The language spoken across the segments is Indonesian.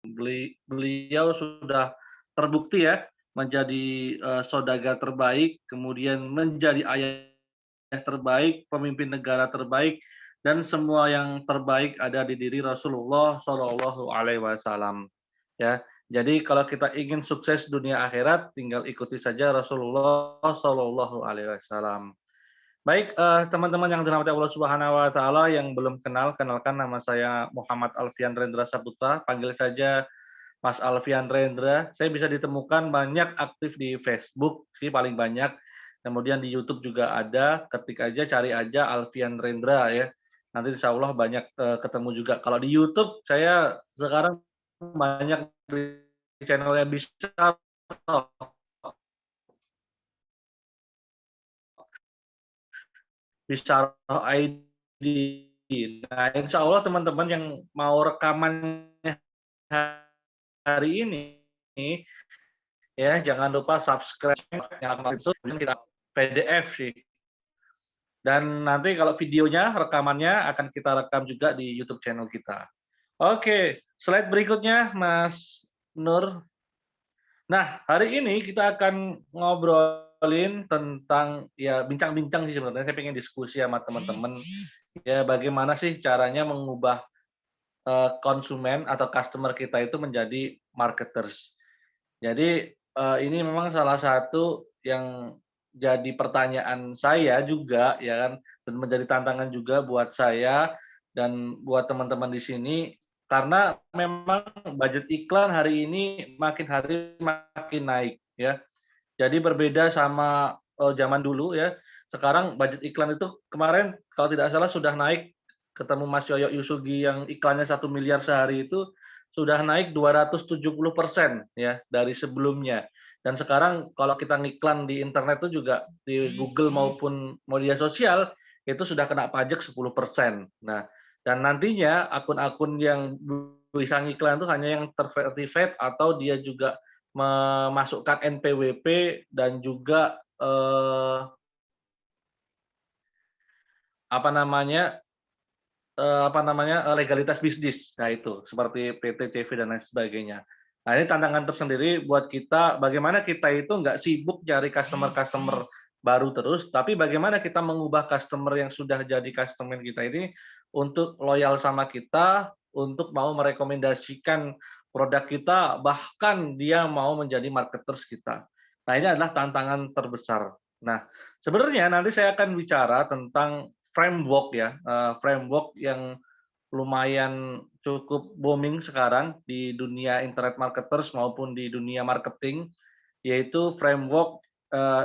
Beliau sudah terbukti ya menjadi, saudagar terbaik, kemudian menjadi ayah terbaik, pemimpin negara terbaik, dan semua yang terbaik ada di diri Rasulullah Shallallahu Alaihi Wasallam. Ya, jadi kalau kita ingin sukses dunia akhirat, tinggal ikuti saja Rasulullah Shallallahu Alaihi Wasallam. Baik, teman-teman yang dirahmati Allah Subhanahu wa taala yang belum kenal, kenalkan nama saya Muhammad Alfian Rendra Saputra, panggil saja Mas Alfian Rendra. Saya bisa ditemukan banyak aktif di Facebook sih paling banyak, kemudian di YouTube juga ada, ketik aja, cari aja Alfian Rendra ya. Nanti insya Allah banyak, ketemu juga. Kalau di YouTube saya sekarang banyak di channel-nya Bishara Bishara ID. Nah, insya Allah teman-teman yang mau rekamannya hari ini ya jangan lupa subscribe, nyalakan notifikasi, kita PDF sih. Dan nanti kalau videonya, rekamannya akan kita rekam juga di YouTube channel kita. Oke, slide berikutnya Mas Nur. Nah, hari ini kita akan ngobrolin tentang ya bincang-bincang sih sebenarnya. Saya pengen diskusi sama teman-teman ya bagaimana sih caranya mengubah konsumen atau customer kita itu menjadi marketers. Jadi, ini memang salah satu yang jadi pertanyaan saya juga ya kan, dan menjadi tantangan juga buat saya dan buat teman-teman di sini, karena memang budget iklan hari ini makin hari makin naik ya. Jadi berbeda sama, zaman dulu ya, sekarang budget iklan itu kemarin kalau tidak salah sudah naik, ketemu Mas Yoyo Yusugi yang iklannya 1 miliar sehari itu, sudah naik 270% ya dari sebelumnya. Dan sekarang kalau kita ngiklan di internet itu juga di Google maupun media sosial, itu sudah kena pajak 10%. Nah, dan nantinya akun-akun yang bisa ngiklan itu hanya yang ter atau dia juga memasukkan NPWP dan juga, apa namanya, legalitas bisnis. Nah itu, seperti PT, CV, dan lain sebagainya. Nah ini tantangan tersendiri buat kita, bagaimana kita itu nggak sibuk cari customer-customer baru terus, tapi bagaimana kita mengubah customer yang sudah jadi customer kita ini untuk loyal sama kita, untuk mau merekomendasikan produk kita, bahkan dia mau menjadi marketers kita. Nah ini adalah tantangan terbesar. Nah sebenarnya nanti saya akan bicara tentang framework ya, framework yang lumayan cukup booming sekarang di dunia internet marketers maupun di dunia marketing, yaitu framework,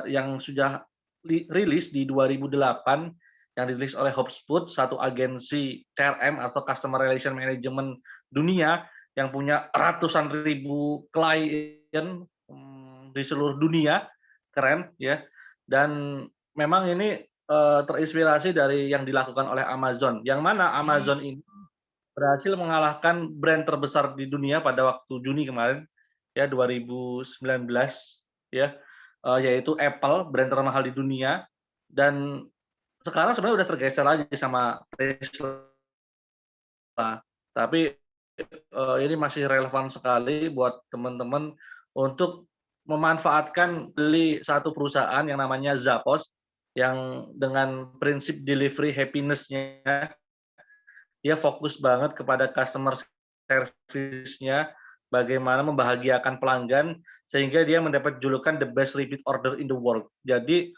yang sudah rilis di 2008, yang dirilis oleh HubSpot, satu agensi CRM atau Customer Relation Management dunia, yang punya ratusan ribu klien, di seluruh dunia, keren ya. Dan memang ini, terinspirasi dari yang dilakukan oleh Amazon, yang mana Amazon ini berhasil mengalahkan brand terbesar di dunia pada waktu Juni kemarin, ya 2019 ya, yaitu Apple, brand termahal di dunia, dan sekarang sebenarnya udah tergeser lagi sama Tesla, tapi, ini masih relevan sekali buat teman-teman untuk memanfaatkan beli satu perusahaan yang namanya Zappos, yang dengan prinsip delivery happiness-nya, dia fokus banget kepada customer service-nya, bagaimana membahagiakan pelanggan, sehingga dia mendapat julukan the best repeat order in the world. Jadi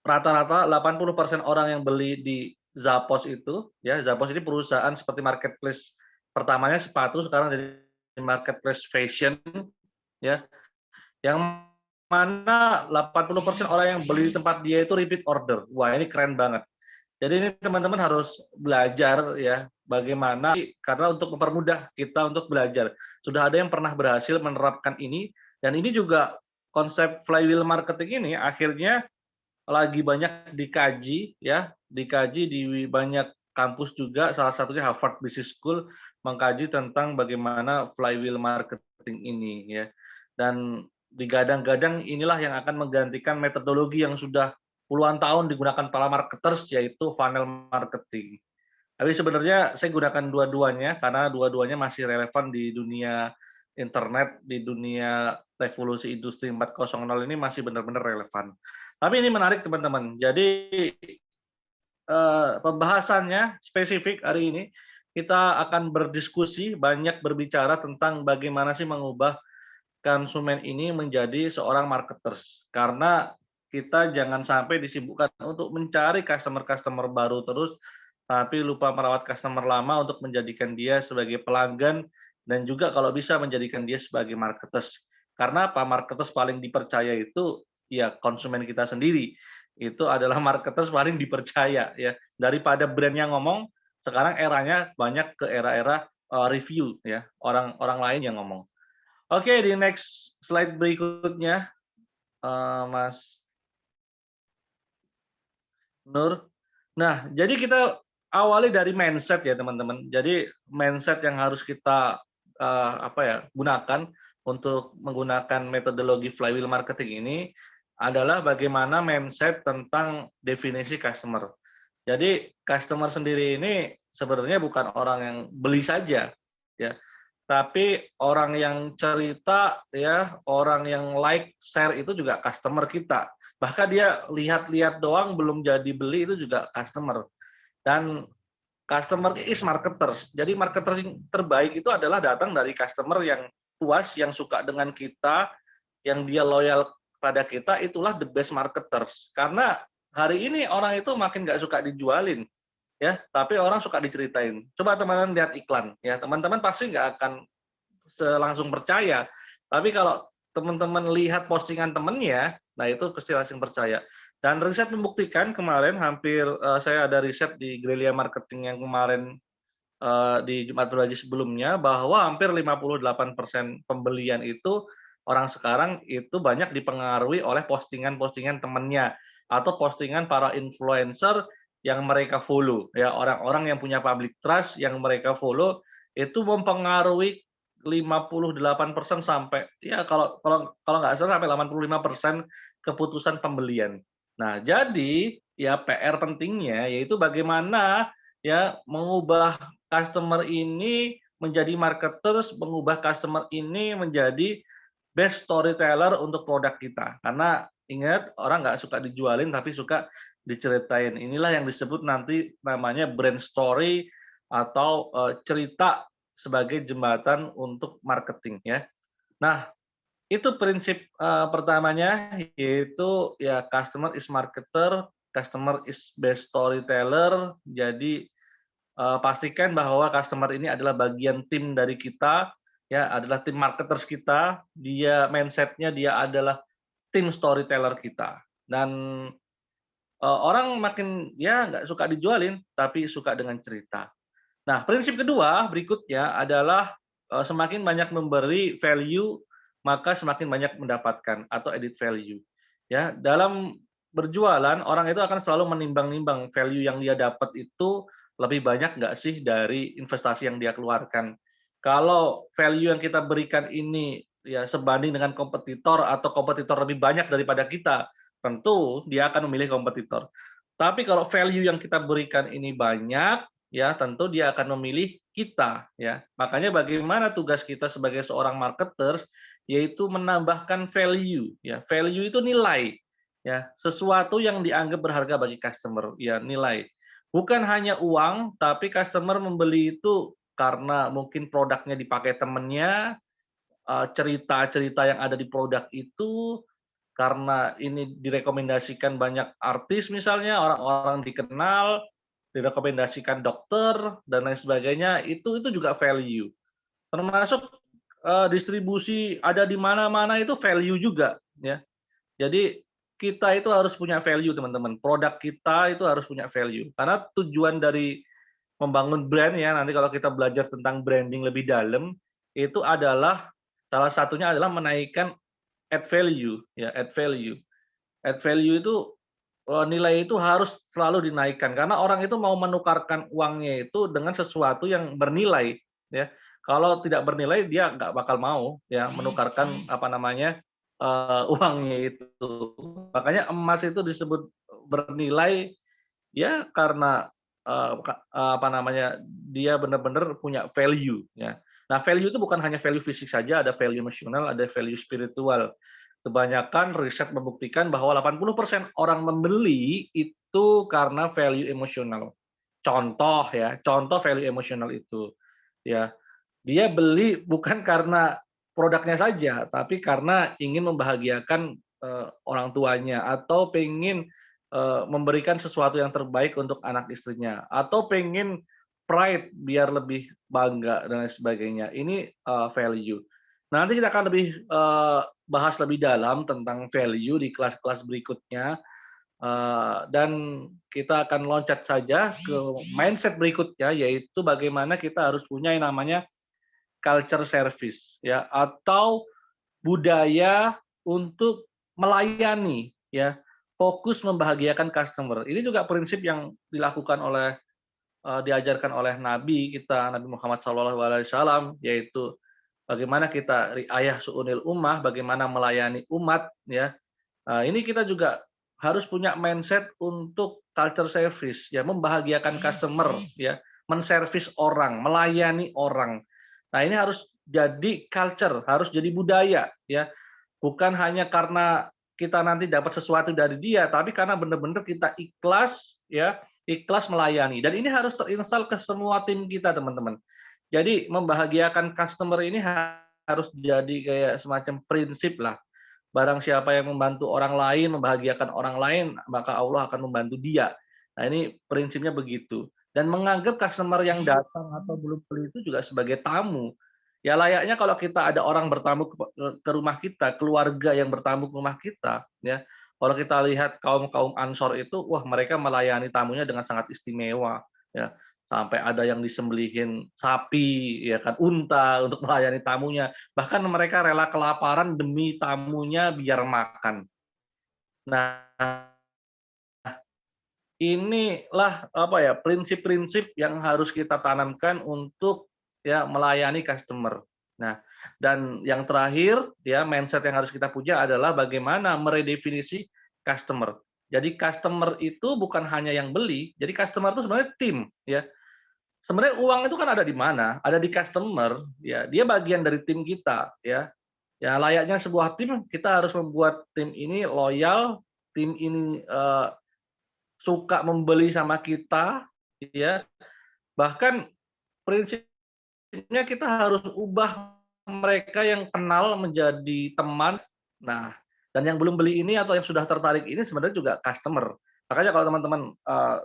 rata-rata 80% orang yang beli di Zappos itu, ya Zappos ini perusahaan seperti marketplace, pertamanya sepatu, sekarang jadi marketplace fashion, ya, yang mana 80% orang yang beli di tempat dia itu repeat order. Wah ini keren banget. Jadi ini teman-teman harus belajar ya, bagaimana karena untuk mempermudah kita untuk belajar. Sudah ada yang pernah berhasil menerapkan ini, dan ini juga konsep flywheel marketing ini akhirnya lagi banyak dikaji ya, dikaji di banyak kampus juga, salah satunya Harvard Business School mengkaji tentang bagaimana flywheel marketing ini ya. Dan digadang-gadang inilah yang akan menggantikan metodologi yang sudah puluhan tahun digunakan para marketers, yaitu funnel marketing. Tapi sebenarnya saya gunakan dua-duanya karena dua-duanya masih relevan di dunia internet, di dunia revolusi industri 4.0 ini masih benar-benar relevan. Tapi ini menarik teman-teman. Jadi pembahasannya spesifik hari ini kita akan berdiskusi, banyak berbicara tentang bagaimana sih mengubah konsumen ini menjadi seorang marketers. Karena kita jangan sampai disibukkan untuk mencari customer-customer baru terus, tapi lupa merawat customer lama untuk menjadikan dia sebagai pelanggan dan juga kalau bisa menjadikan dia sebagai marketers. Karena apa? Marketers paling dipercaya itu ya konsumen kita sendiri. Itu adalah marketers paling dipercaya ya. Daripada brand yang ngomong, sekarang eranya banyak ke era-era review ya, orang-orang lain yang ngomong. Oke, di next slide berikutnya, Mas Nur. Nah, jadi kita awali dari mindset ya teman-teman. Jadi mindset yang harus kita gunakan untuk menggunakan metodologi flywheel marketing ini adalah bagaimana mindset tentang definisi customer. Jadi customer sendiri ini sebenarnya bukan orang yang beli saja, ya, tapi orang yang cerita, ya, orang yang like, share itu juga customer kita. Bahkan dia lihat-lihat doang belum jadi beli itu juga customer. Dan customer is marketers. Jadi marketer yang terbaik itu adalah datang dari customer yang puas, yang suka dengan kita, yang dia loyal pada kita, itulah the best marketers. Karena hari ini orang itu makin nggak suka dijualin, ya, tapi orang suka diceritain. Coba teman-teman lihat iklan, ya, teman-teman pasti nggak akan langsung percaya. Tapi kalau teman-teman lihat postingan temennya, nah itu pasti langsung percaya. Dan riset membuktikan kemarin hampir saya ada riset di Guerrilla Marketing yang kemarin di Jumat Berbagi sebelumnya bahwa hampir 58% pembelian itu orang sekarang itu banyak dipengaruhi oleh postingan-postingan temannya atau postingan para influencer yang mereka follow, ya, orang-orang yang punya public trust yang mereka follow itu mempengaruhi 58% sampai ya kalau kalau kalau nggak salah sampai 85% keputusan pembelian. Nah, jadi ya PR pentingnya yaitu bagaimana ya mengubah customer ini menjadi marketers, mengubah customer ini menjadi best storyteller untuk produk kita. Karena ingat, orang nggak suka dijualin, tapi suka diceritain. Inilah yang disebut nanti namanya brand story atau cerita sebagai jembatan untuk marketing ya. Nah, itu prinsip pertamanya yaitu ya customer is marketer, customer is best storyteller. Jadi pastikan bahwa customer ini adalah bagian tim dari kita, ya, adalah tim marketers kita, dia mindset-nya dia adalah tim storyteller kita. Dan orang makin ya nggak suka dijualin, tapi suka dengan cerita. Nah, prinsip kedua berikutnya adalah semakin banyak memberi value, maka semakin banyak mendapatkan atau added value. Ya, dalam berjualan orang itu akan selalu menimbang-nimbang value yang dia dapat itu lebih banyak nggak sih dari investasi yang dia keluarkan. Kalau value yang kita berikan ini ya sebanding dengan kompetitor atau kompetitor lebih banyak daripada kita, tentu dia akan memilih kompetitor. Tapi kalau value yang kita berikan ini banyak, ya tentu dia akan memilih kita ya. Makanya bagaimana tugas kita sebagai seorang marketers yaitu menambahkan value ya. Value itu nilai ya, sesuatu yang dianggap berharga bagi customer ya, nilai. Bukan hanya uang, tapi customer membeli itu karena mungkin produknya dipakai temennya, cerita-cerita yang ada di produk itu karena ini direkomendasikan banyak artis misalnya, orang-orang dikenal, direkomendasikan dokter dan lain sebagainya, itu juga value. Termasuk distribusi ada di mana-mana itu value juga ya. Jadi kita itu harus punya value teman-teman. Produk kita itu harus punya value. Karena tujuan dari membangun brand ya, nanti kalau kita belajar tentang branding lebih dalam, itu adalah salah satunya adalah menaikkan add value ya, add value. Add value itu nilai itu harus selalu dinaikkan karena orang itu mau menukarkan uangnya itu dengan sesuatu yang bernilai ya. Kalau tidak bernilai dia nggak bakal mau ya menukarkan apa namanya uangnya itu. Makanya emas itu disebut bernilai ya karena apa namanya, dia benar-benar punya value ya. Nah, value itu bukan hanya value fisik saja, ada value emosional, ada value spiritual. Kebanyakan riset membuktikan bahwa 80% orang membeli itu karena value emosional. Contoh ya, contoh value emosional itu, ya. Dia beli bukan karena produknya saja, tapi karena ingin membahagiakan, orang tuanya atau pengen, memberikan sesuatu yang terbaik untuk anak istrinya, atau pengen pride biar lebih bangga dan lain sebagainya. Ini, value. Nanti kita akan lebih, bahas lebih dalam tentang value di kelas-kelas berikutnya, dan kita akan loncat saja ke mindset berikutnya, yaitu bagaimana kita harus punya yang namanya culture service ya, atau budaya untuk melayani ya, fokus membahagiakan customer. Ini juga prinsip yang dilakukan oleh diajarkan oleh Nabi kita, Nabi Muhammad SAW, yaitu bagaimana kita riayah su'unil ummah, bagaimana melayani umat ya. Ini kita juga harus punya mindset untuk culture service ya, membahagiakan customer ya, menservis orang, melayani orang. Nah, ini harus jadi culture, harus jadi budaya ya. Bukan hanya karena kita nanti dapat sesuatu dari dia, tapi karena benar-benar kita ikhlas ya, ikhlas melayani. Dan ini harus terinstal ke semua tim kita, teman-teman. Jadi membahagiakan customer ini harus jadi kayak semacam prinsip lah. Barang siapa yang membantu orang lain, membahagiakan orang lain, maka Allah akan membantu dia. Nah, ini prinsipnya begitu. Dan menganggap customer yang datang atau belum beli itu juga sebagai tamu. Ya layaknya kalau kita ada orang bertamu ke rumah kita, keluarga yang bertamu ke rumah kita, ya. Kalau kita lihat kaum-kaum Ansor itu, wah mereka melayani tamunya dengan sangat istimewa, ya. Sampai ada yang disembelihin sapi, ya kan, unta untuk melayani tamunya. Bahkan mereka rela kelaparan demi tamunya biar makan. Nah, inilah apa ya, prinsip-prinsip yang harus kita tanamkan untuk ya melayani customer. Nah, dan yang terakhir ya mindset yang harus kita punya adalah bagaimana meredefinisi customer. Jadi customer itu bukan hanya yang beli, jadi customer itu sebenarnya tim ya. Sebenarnya uang itu kan ada di mana? Ada di customer, ya. Dia bagian dari tim kita, ya. Ya layaknya sebuah tim, kita harus membuat tim ini loyal, tim ini suka membeli sama kita, ya. Bahkan prinsipnya kita harus ubah mereka yang kenal menjadi teman. Nah, dan yang belum beli ini atau yang sudah tertarik ini sebenarnya juga customer. Makanya kalau teman-teman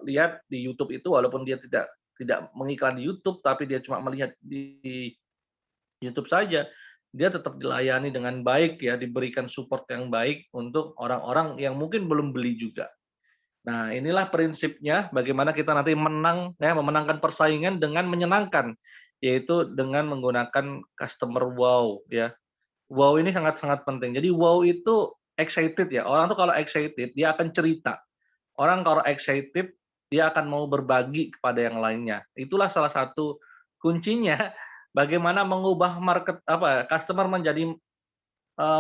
lihat di YouTube itu walaupun dia tidak tidak mengiklan di YouTube, tapi dia cuma melihat di YouTube saja, dia tetap dilayani dengan baik ya, diberikan support yang baik untuk orang-orang yang mungkin belum beli juga. Nah, inilah prinsipnya bagaimana kita nanti menang ya, memenangkan persaingan dengan menyenangkan, yaitu dengan menggunakan customer wow ya. Wow ini sangat-sangat penting. Jadi wow itu excited ya. Orang tuh kalau excited dia akan cerita. Orang kalau excited dia akan mau berbagi kepada yang lainnya. Itulah salah satu kuncinya bagaimana mengubah market apa customer menjadi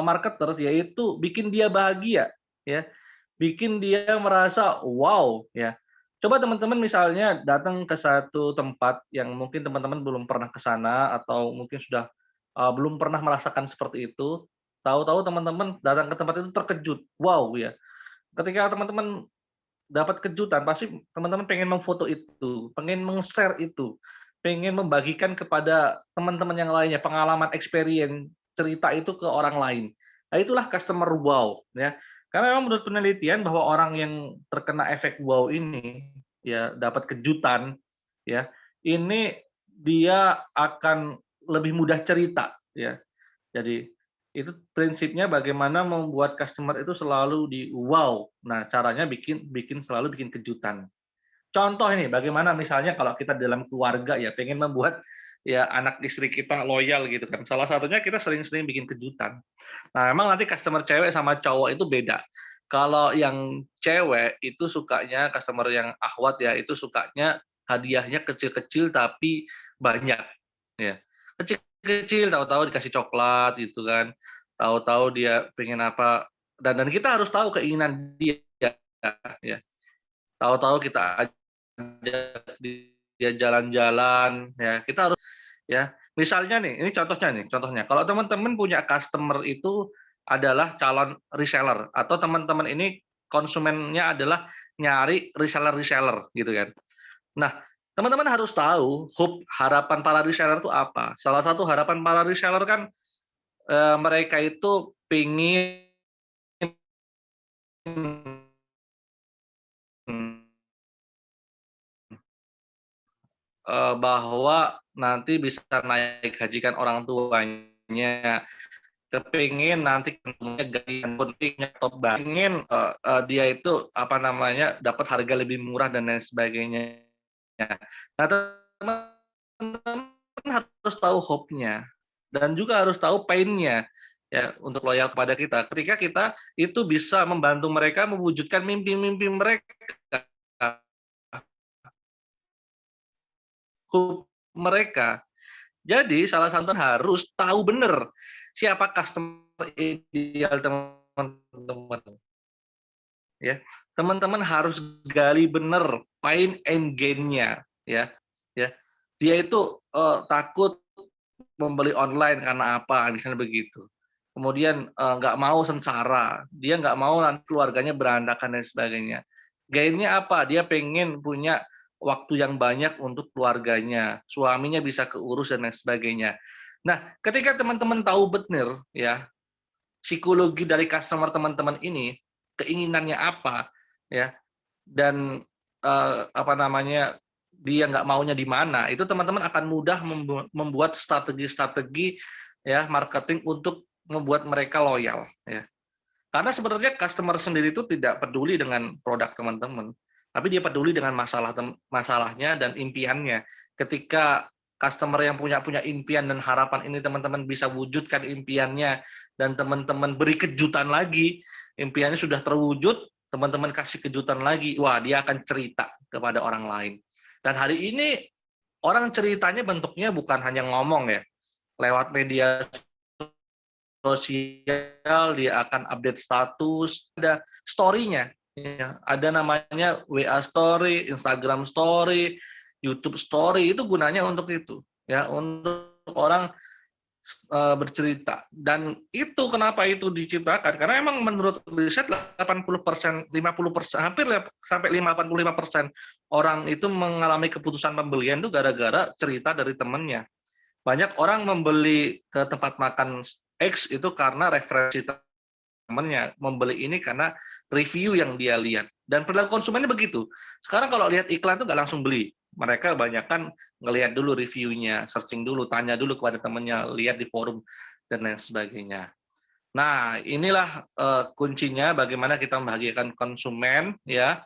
marketer, yaitu bikin dia bahagia ya. Bikin dia merasa wow ya. Coba teman-teman misalnya datang ke satu tempat yang mungkin teman-teman belum pernah ke sana atau mungkin sudah belum pernah merasakan seperti itu. Tahu-tahu teman-teman datang ke tempat itu terkejut. Wow ya. Ketika teman-teman dapat kejutan, pasti teman-teman pengen memfoto itu, pengen meng-share itu, pengen membagikan kepada teman-teman yang lainnya, pengalaman, experience, cerita itu ke orang lain. Nah, itulah customer wow, ya. Karena memang menurut penelitian bahwa orang yang terkena efek wow ini, ya dapat kejutan, ya, ini dia akan lebih mudah cerita, ya. Jadi itu prinsipnya bagaimana membuat customer itu selalu di-wow. Nah, caranya selalu bikin kejutan. Contoh ini, bagaimana misalnya kalau kita dalam keluarga ya, pengen membuat ya anak istri kita loyal gitu kan. Salah satunya kita sering-sering bikin kejutan. Nah, memang nanti customer cewek sama cowok itu beda. Kalau yang cewek itu sukanya customer yang akhwat ya, itu sukanya hadiahnya kecil-kecil tapi banyak, ya. Kecil-kecil, tahu-tahu dikasih coklat gitu kan, tahu-tahu dia pengen apa, dan kita harus tahu keinginan dia, ya. Tahu-tahu kita ngajak dia jalan-jalan, ya kita harus ya. Misalnya nih, ini contohnya. Kalau teman-teman punya customer itu adalah calon reseller atau teman-teman ini konsumennya adalah nyari reseller-reseller gitu kan. Nah, teman-teman harus tahu harapan para reseller itu apa. Salah satu harapan para reseller kan mereka itu pingin bahwa nanti bisa naik gajikan orang tuanya, kepingin nanti gajinya top banget, ingin dia itu apa namanya dapat harga lebih murah dan lain sebagainya. Nah, teman-teman harus tahu hope-nya dan juga harus tahu pain-nya ya untuk loyal kepada kita. Ketika kita itu bisa membantu mereka mewujudkan mimpi-mimpi mereka, hope mereka. Jadi salah satu harus tahu benar siapa customer ideal teman-teman. Ya, teman-teman harus gali benar pain and gain-nya ya. Ya, dia itu takut membeli online karena apa, misalnya begitu. Kemudian nggak mau sengsara, dia nggak mau nanti keluarganya berantakan dan sebagainya. Gainnya apa? Dia pengen punya waktu yang banyak untuk keluarganya, suaminya bisa keurus dan lain sebagainya. Nah, ketika teman-teman tahu benar ya psikologi dari customer teman-teman ini, keinginannya apa, ya, dan apa namanya dia nggak maunya di mana, itu teman-teman akan mudah membuat strategi-strategi ya marketing untuk membuat mereka loyal. Ya. Karena sebenarnya customer sendiri itu tidak peduli dengan produk teman-teman, tapi dia peduli dengan masalahnya dan impiannya. Ketika customer yang punya impian dan harapan ini teman-teman bisa wujudkan impiannya dan teman-teman beri kejutan lagi, impiannya sudah terwujud, teman-teman kasih kejutan lagi, wah dia akan cerita kepada orang lain. Dan hari ini orang ceritanya bentuknya bukan hanya ngomong ya, lewat media sosial, dia akan update status, ada story-nya. Ya, ada namanya WA Story, Instagram Story, YouTube Story, itu gunanya untuk itu. Ya, untuk orang bercerita. Dan itu kenapa itu diciptakan? Karena emang menurut riset 80%, 50%, hampir sampai 85% orang itu mengalami keputusan pembelian itu gara-gara cerita dari temannya. Banyak orang membeli ke tempat makan X itu karena referensi temannya, membeli ini karena review yang dia lihat. Dan perilaku konsumennya begitu. Sekarang kalau lihat iklan itu nggak langsung beli. Mereka kebanyakan ngelihat dulu reviewnya, searching dulu, tanya dulu kepada temannya, lihat di forum dan lain sebagainya. Nah, inilah kuncinya bagaimana kita membahagiakan konsumen ya.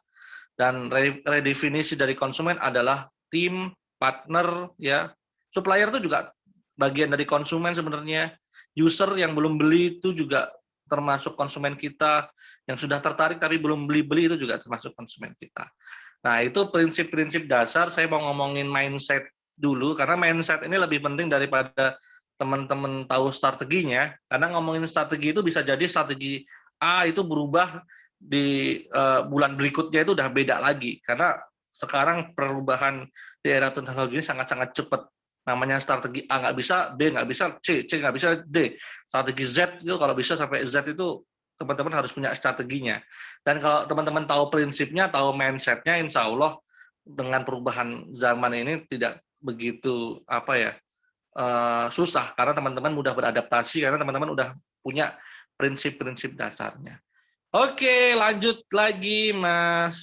Dan redefinisi dari konsumen adalah tim, partner ya. Supplier itu juga bagian dari konsumen sebenarnya. User yang belum beli itu juga termasuk konsumen kita, yang sudah tertarik tapi belum beli-beli itu juga termasuk konsumen kita. Nah, itu prinsip-prinsip dasar. Saya mau ngomongin mindset dulu, karena mindset ini lebih penting daripada teman-teman tahu strateginya, karena ngomongin strategi itu bisa jadi strategi A itu berubah di bulan berikutnya itu udah beda lagi, karena sekarang perubahan di era teknologi ini sangat-sangat cepat. Namanya strategi A nggak bisa, B nggak bisa, C nggak bisa, D. Strategi Z itu kalau bisa sampai Z itu teman-teman harus punya strateginya. Dan kalau teman-teman tahu prinsipnya, tahu mindsetnya, insya Allah dengan perubahan zaman ini tidak begitu apa ya susah, karena teman-teman mudah beradaptasi karena teman-teman udah punya prinsip-prinsip dasarnya. Oke, lanjut lagi Mas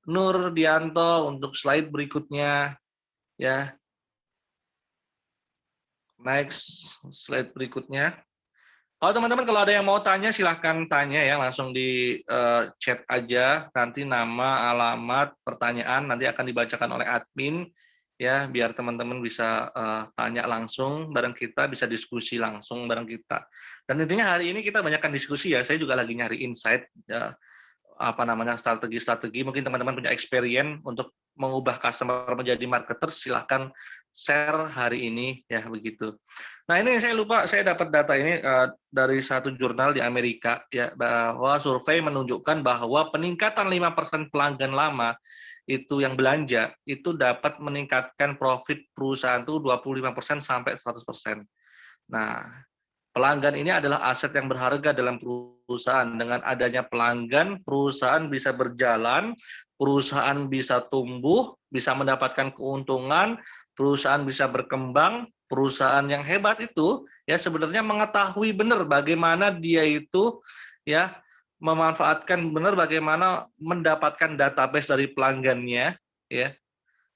Nurdianto untuk slide berikutnya ya. Next slide berikutnya. Teman-teman kalau ada yang mau tanya silahkan tanya ya, langsung di chat aja, nanti nama, alamat, pertanyaan nanti akan dibacakan oleh admin ya, biar teman-teman bisa tanya langsung bareng kita, bisa diskusi langsung bareng kita. Dan intinya hari ini kita banyakkan diskusi ya, saya juga lagi nyari insight ya, apa namanya strategi-strategi, mungkin teman-teman punya experience untuk mengubah customer menjadi marketer, silahkan share hari ini ya begitu. Nah ini saya lupa, saya dapat data ini dari satu jurnal di Amerika ya, bahwa survei menunjukkan bahwa peningkatan 5% pelanggan lama itu yang belanja, itu dapat meningkatkan profit perusahaan itu 25% sampai 100%. Nah, pelanggan ini adalah aset yang berharga dalam perusahaan. Dengan adanya pelanggan, perusahaan bisa berjalan, perusahaan bisa tumbuh, bisa mendapatkan keuntungan, perusahaan bisa berkembang. Perusahaan yang hebat itu ya sebenarnya mengetahui benar bagaimana dia itu ya memanfaatkan benar bagaimana mendapatkan database dari pelanggannya, ya,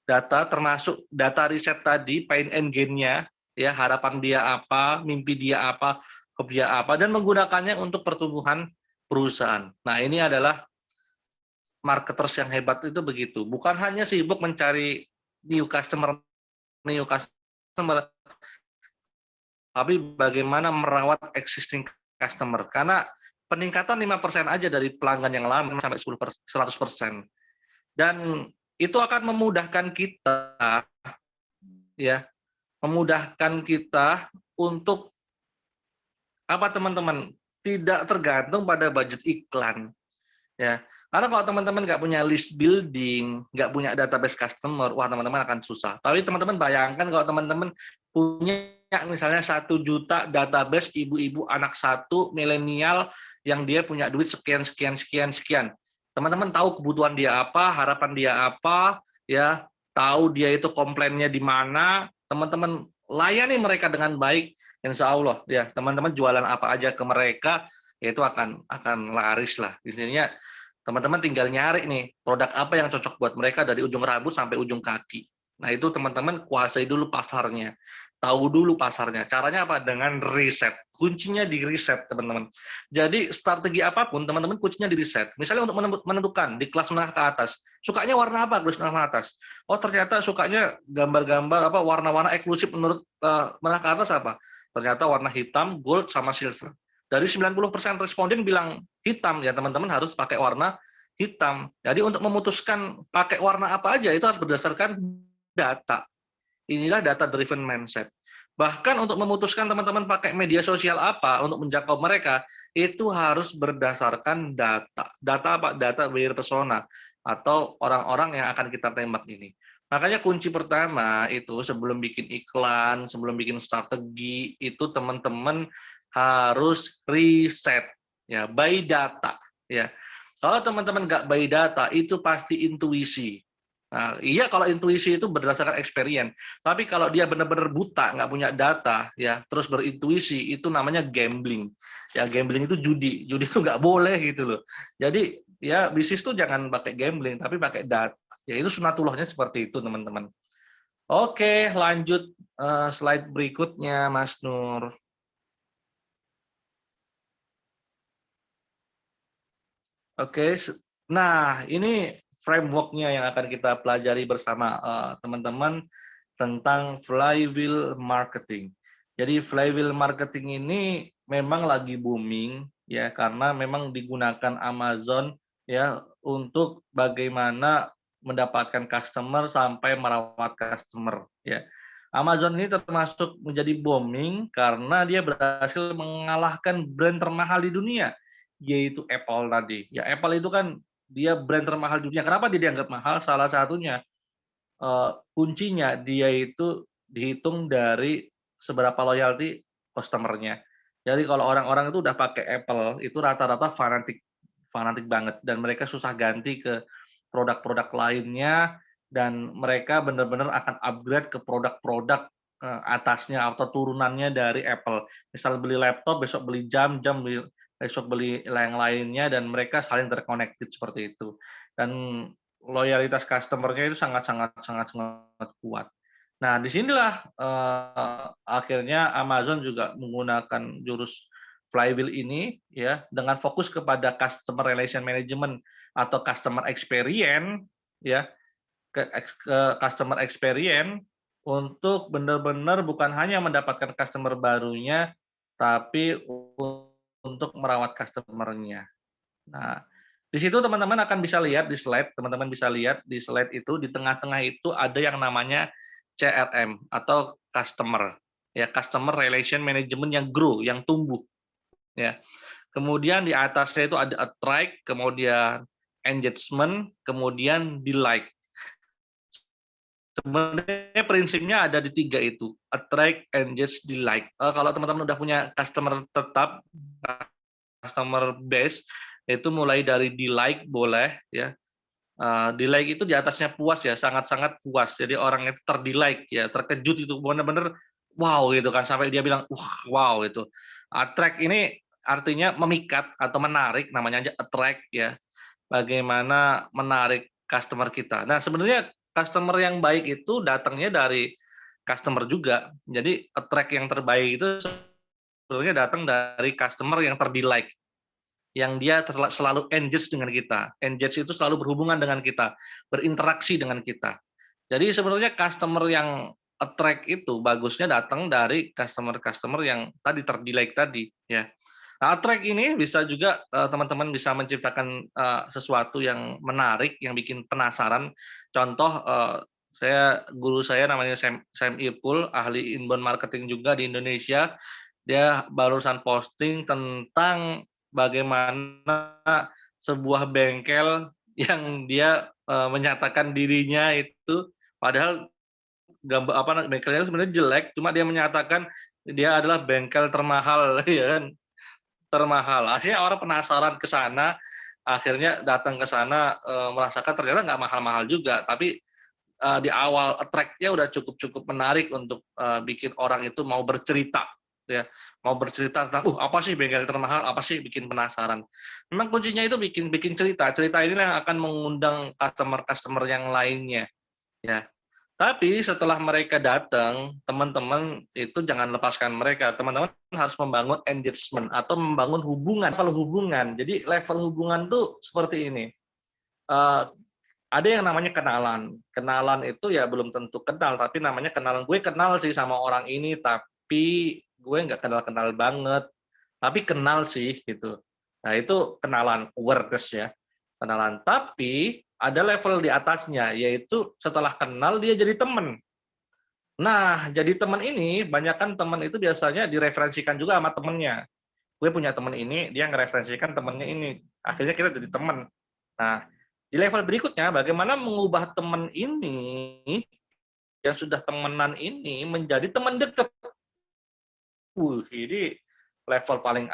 data termasuk data riset tadi, pain and gain-nya, ya, harapan dia apa, mimpi dia apa, hobi dia apa, dan menggunakannya untuk pertumbuhan perusahaan. Nah, ini adalah marketers yang hebat itu begitu. Bukan hanya sibuk mencari new customer, tapi bagaimana merawat existing customer. Karena peningkatan 5% aja dari pelanggan yang lama sampai 100%. Dan itu akan memudahkan kita, ya, memudahkan kita untuk apa teman-teman? Tidak tergantung pada budget iklan, ya. Karena kalau teman-teman nggak punya list building, nggak punya database customer, wah teman-teman akan susah. Tapi teman-teman bayangkan kalau teman-teman punya misalnya 1 juta database ibu-ibu anak 1 milenial yang dia punya duit sekian. Teman-teman tahu kebutuhan dia apa, harapan dia apa, ya, tahu dia itu komplainnya di mana, teman-teman layani mereka dengan baik, insya Allah ya teman-teman jualan apa aja ke mereka, ya itu akan laris lah. Intinya teman-teman tinggal nyari nih produk apa yang cocok buat mereka dari ujung rambut sampai ujung kaki. Nah itu teman-teman kuasai dulu pasarnya, tahu dulu pasarnya. Caranya apa? Dengan riset. Kuncinya di riset teman-teman. Jadi strategi apapun teman-teman kuncinya di riset. Misalnya untuk menentukan di kelas menengah ke atas, sukanya warna apa kelas menengah ke atas? Oh ternyata sukanya gambar-gambar apa warna-warna eksklusif menurut menengah ke atas apa? Ternyata warna hitam, gold, sama silver. Dari 90% responden bilang hitam, ya teman-teman harus pakai warna hitam. Jadi untuk memutuskan pakai warna apa aja itu harus berdasarkan data. Inilah data driven mindset. Bahkan untuk memutuskan teman-teman pakai media sosial apa untuk menjangkau mereka, itu harus berdasarkan data. Data apa? Data buyer persona atau orang-orang yang akan kita tembak ini. Makanya kunci pertama itu sebelum bikin iklan, sebelum bikin strategi, itu teman-teman harus riset, ya, by data, ya. Kalau teman-teman nggak by data, itu pasti intuisi. Nah, iya kalau intuisi itu berdasarkan experience, tapi kalau dia benar-benar buta, nggak punya data, ya, terus berintuisi, itu namanya gambling. Ya, gambling itu judi itu nggak boleh gitu loh. Jadi ya bisnis tuh jangan pakai gambling, tapi pakai data. Ya itu sunatullahnya seperti itu teman-teman. Oke, lanjut slide berikutnya, Mas Nur. Oke, nah ini framework-nya yang akan kita pelajari bersama teman-teman tentang flywheel marketing. Jadi flywheel marketing ini memang lagi booming ya karena memang digunakan Amazon ya untuk bagaimana mendapatkan customer sampai merawat customer ya. Amazon ini termasuk menjadi booming karena dia berhasil mengalahkan brand termahal di dunia yaitu Apple tadi. Ya Apple itu kan dia brand termahal dunia. Kenapa dia dianggap mahal? Salah satunya kuncinya dia itu dihitung dari seberapa loyalty customer-nya. Jadi kalau orang-orang itu udah pakai Apple, itu rata-rata fanatik fanatik banget dan mereka susah ganti ke produk-produk lainnya dan mereka benar-benar akan upgrade ke produk-produk atasnya atau turunannya dari Apple. Misal beli laptop, besok beli jam, besok beli yang lainnya dan mereka saling terconnected seperti itu. Dan loyalitas customer-nya itu sangat kuat. Nah, disinilah akhirnya Amazon juga menggunakan jurus flywheel ini ya dengan fokus kepada customer relation management atau customer experience ya ke customer experience untuk benar-benar bukan hanya mendapatkan customer barunya tapi untuk merawat customer-nya. Nah, di situ teman-teman akan bisa lihat di slide, teman-teman bisa lihat di slide itu di tengah-tengah itu ada yang namanya CRM atau customer, ya customer relation management yang grow, yang tumbuh, ya. Kemudian di atasnya itu ada attract, kemudian engagement, kemudian delight. Sebenarnya prinsipnya ada di 3 itu, attract, engage, delight. Kalau teman-teman udah punya customer tetap, customer base, itu mulai dari delight boleh ya. Delight itu di atasnya puas ya, sangat-sangat puas. Jadi orang itu terdelight ya, terkejut itu benar-benar wow gitu kan, sampai dia bilang, "Wah, wow," itu. Attract ini artinya memikat atau menarik, namanya aja attract ya. Bagaimana menarik customer kita. Nah, sebenarnya customer yang baik itu datangnya dari customer juga. Jadi attract yang terbaik itu sebenarnya datang dari customer yang terdelight, yang dia selalu engage dengan kita. Engage itu selalu berhubungan dengan kita, berinteraksi dengan kita. Jadi sebenarnya customer yang attract itu bagusnya datang dari customer-customer yang tadi terdelight tadi ya. Nah, attract ini bisa juga teman-teman bisa menciptakan sesuatu yang menarik, yang bikin penasaran. Contoh, guru saya namanya Sam Ipul, ahli inbound marketing juga di Indonesia. Dia barusan posting tentang bagaimana sebuah bengkel yang dia menyatakan dirinya itu, padahal bengkelnya sebenarnya jelek, cuma dia menyatakan dia adalah bengkel termahal, ya kan? Termahal. Akhirnya orang penasaran ke sana, akhirnya datang ke sana, merasakan ternyata nggak mahal-mahal juga, tapi, di awal attract-nya udah cukup menarik untuk, bikin orang itu mau bercerita, ya. Mau bercerita tentang, apa sih bengkel termahal, apa sih, bikin penasaran. Memang kuncinya itu bikin bikin cerita, cerita inilah yang akan mengundang customer-customer yang lainnya, ya. Tapi setelah mereka datang, teman-teman itu jangan lepaskan mereka. Teman-teman harus membangun engagement atau membangun hubungan, level hubungan. Jadi level hubungan tuh seperti ini. Eh, ada yang namanya kenalan. Kenalan itu ya belum tentu kenal, tapi namanya kenalan. Gue kenal sih sama orang ini, tapi gue nggak kenal-kenal banget. Tapi kenal sih gitu. Nah itu kenalan, awareness ya. Kenalan. Tapi ada level di atasnya, yaitu setelah kenal dia jadi teman. Nah, jadi teman ini, banyakkan teman itu biasanya direferensikan juga sama temennya. Gue punya teman ini, dia ngereferensikan temennya ini. Akhirnya kita jadi teman. Nah, di level berikutnya, bagaimana mengubah teman ini, yang sudah temenan ini, menjadi teman dekat. Ini level paling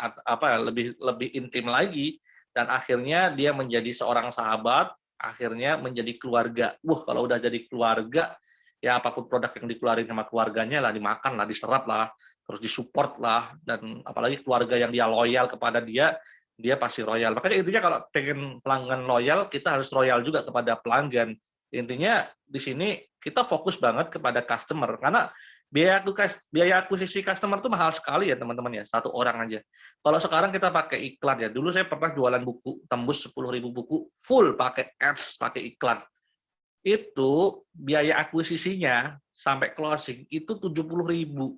lebih lebih intim lagi, dan akhirnya dia menjadi seorang sahabat, akhirnya menjadi keluarga. Kalau udah jadi keluarga, ya apapun produk yang dikeluarin sama keluarganya lah, dimakan lah, diserap lah, terus disupport lah, dan apalagi keluarga yang dia loyal kepada dia, dia pasti royal. Makanya intinya kalau pengen pelanggan loyal, kita harus royal juga kepada pelanggan. Intinya di sini kita fokus banget kepada customer, karena biaya akuisisi customer itu mahal sekali ya teman-teman ya, satu orang aja. Kalau sekarang kita pakai iklan ya, dulu saya pernah jualan buku, tembus 10.000 buku, full pakai ads, pakai iklan. Itu biaya akuisisinya sampai closing itu 70.000.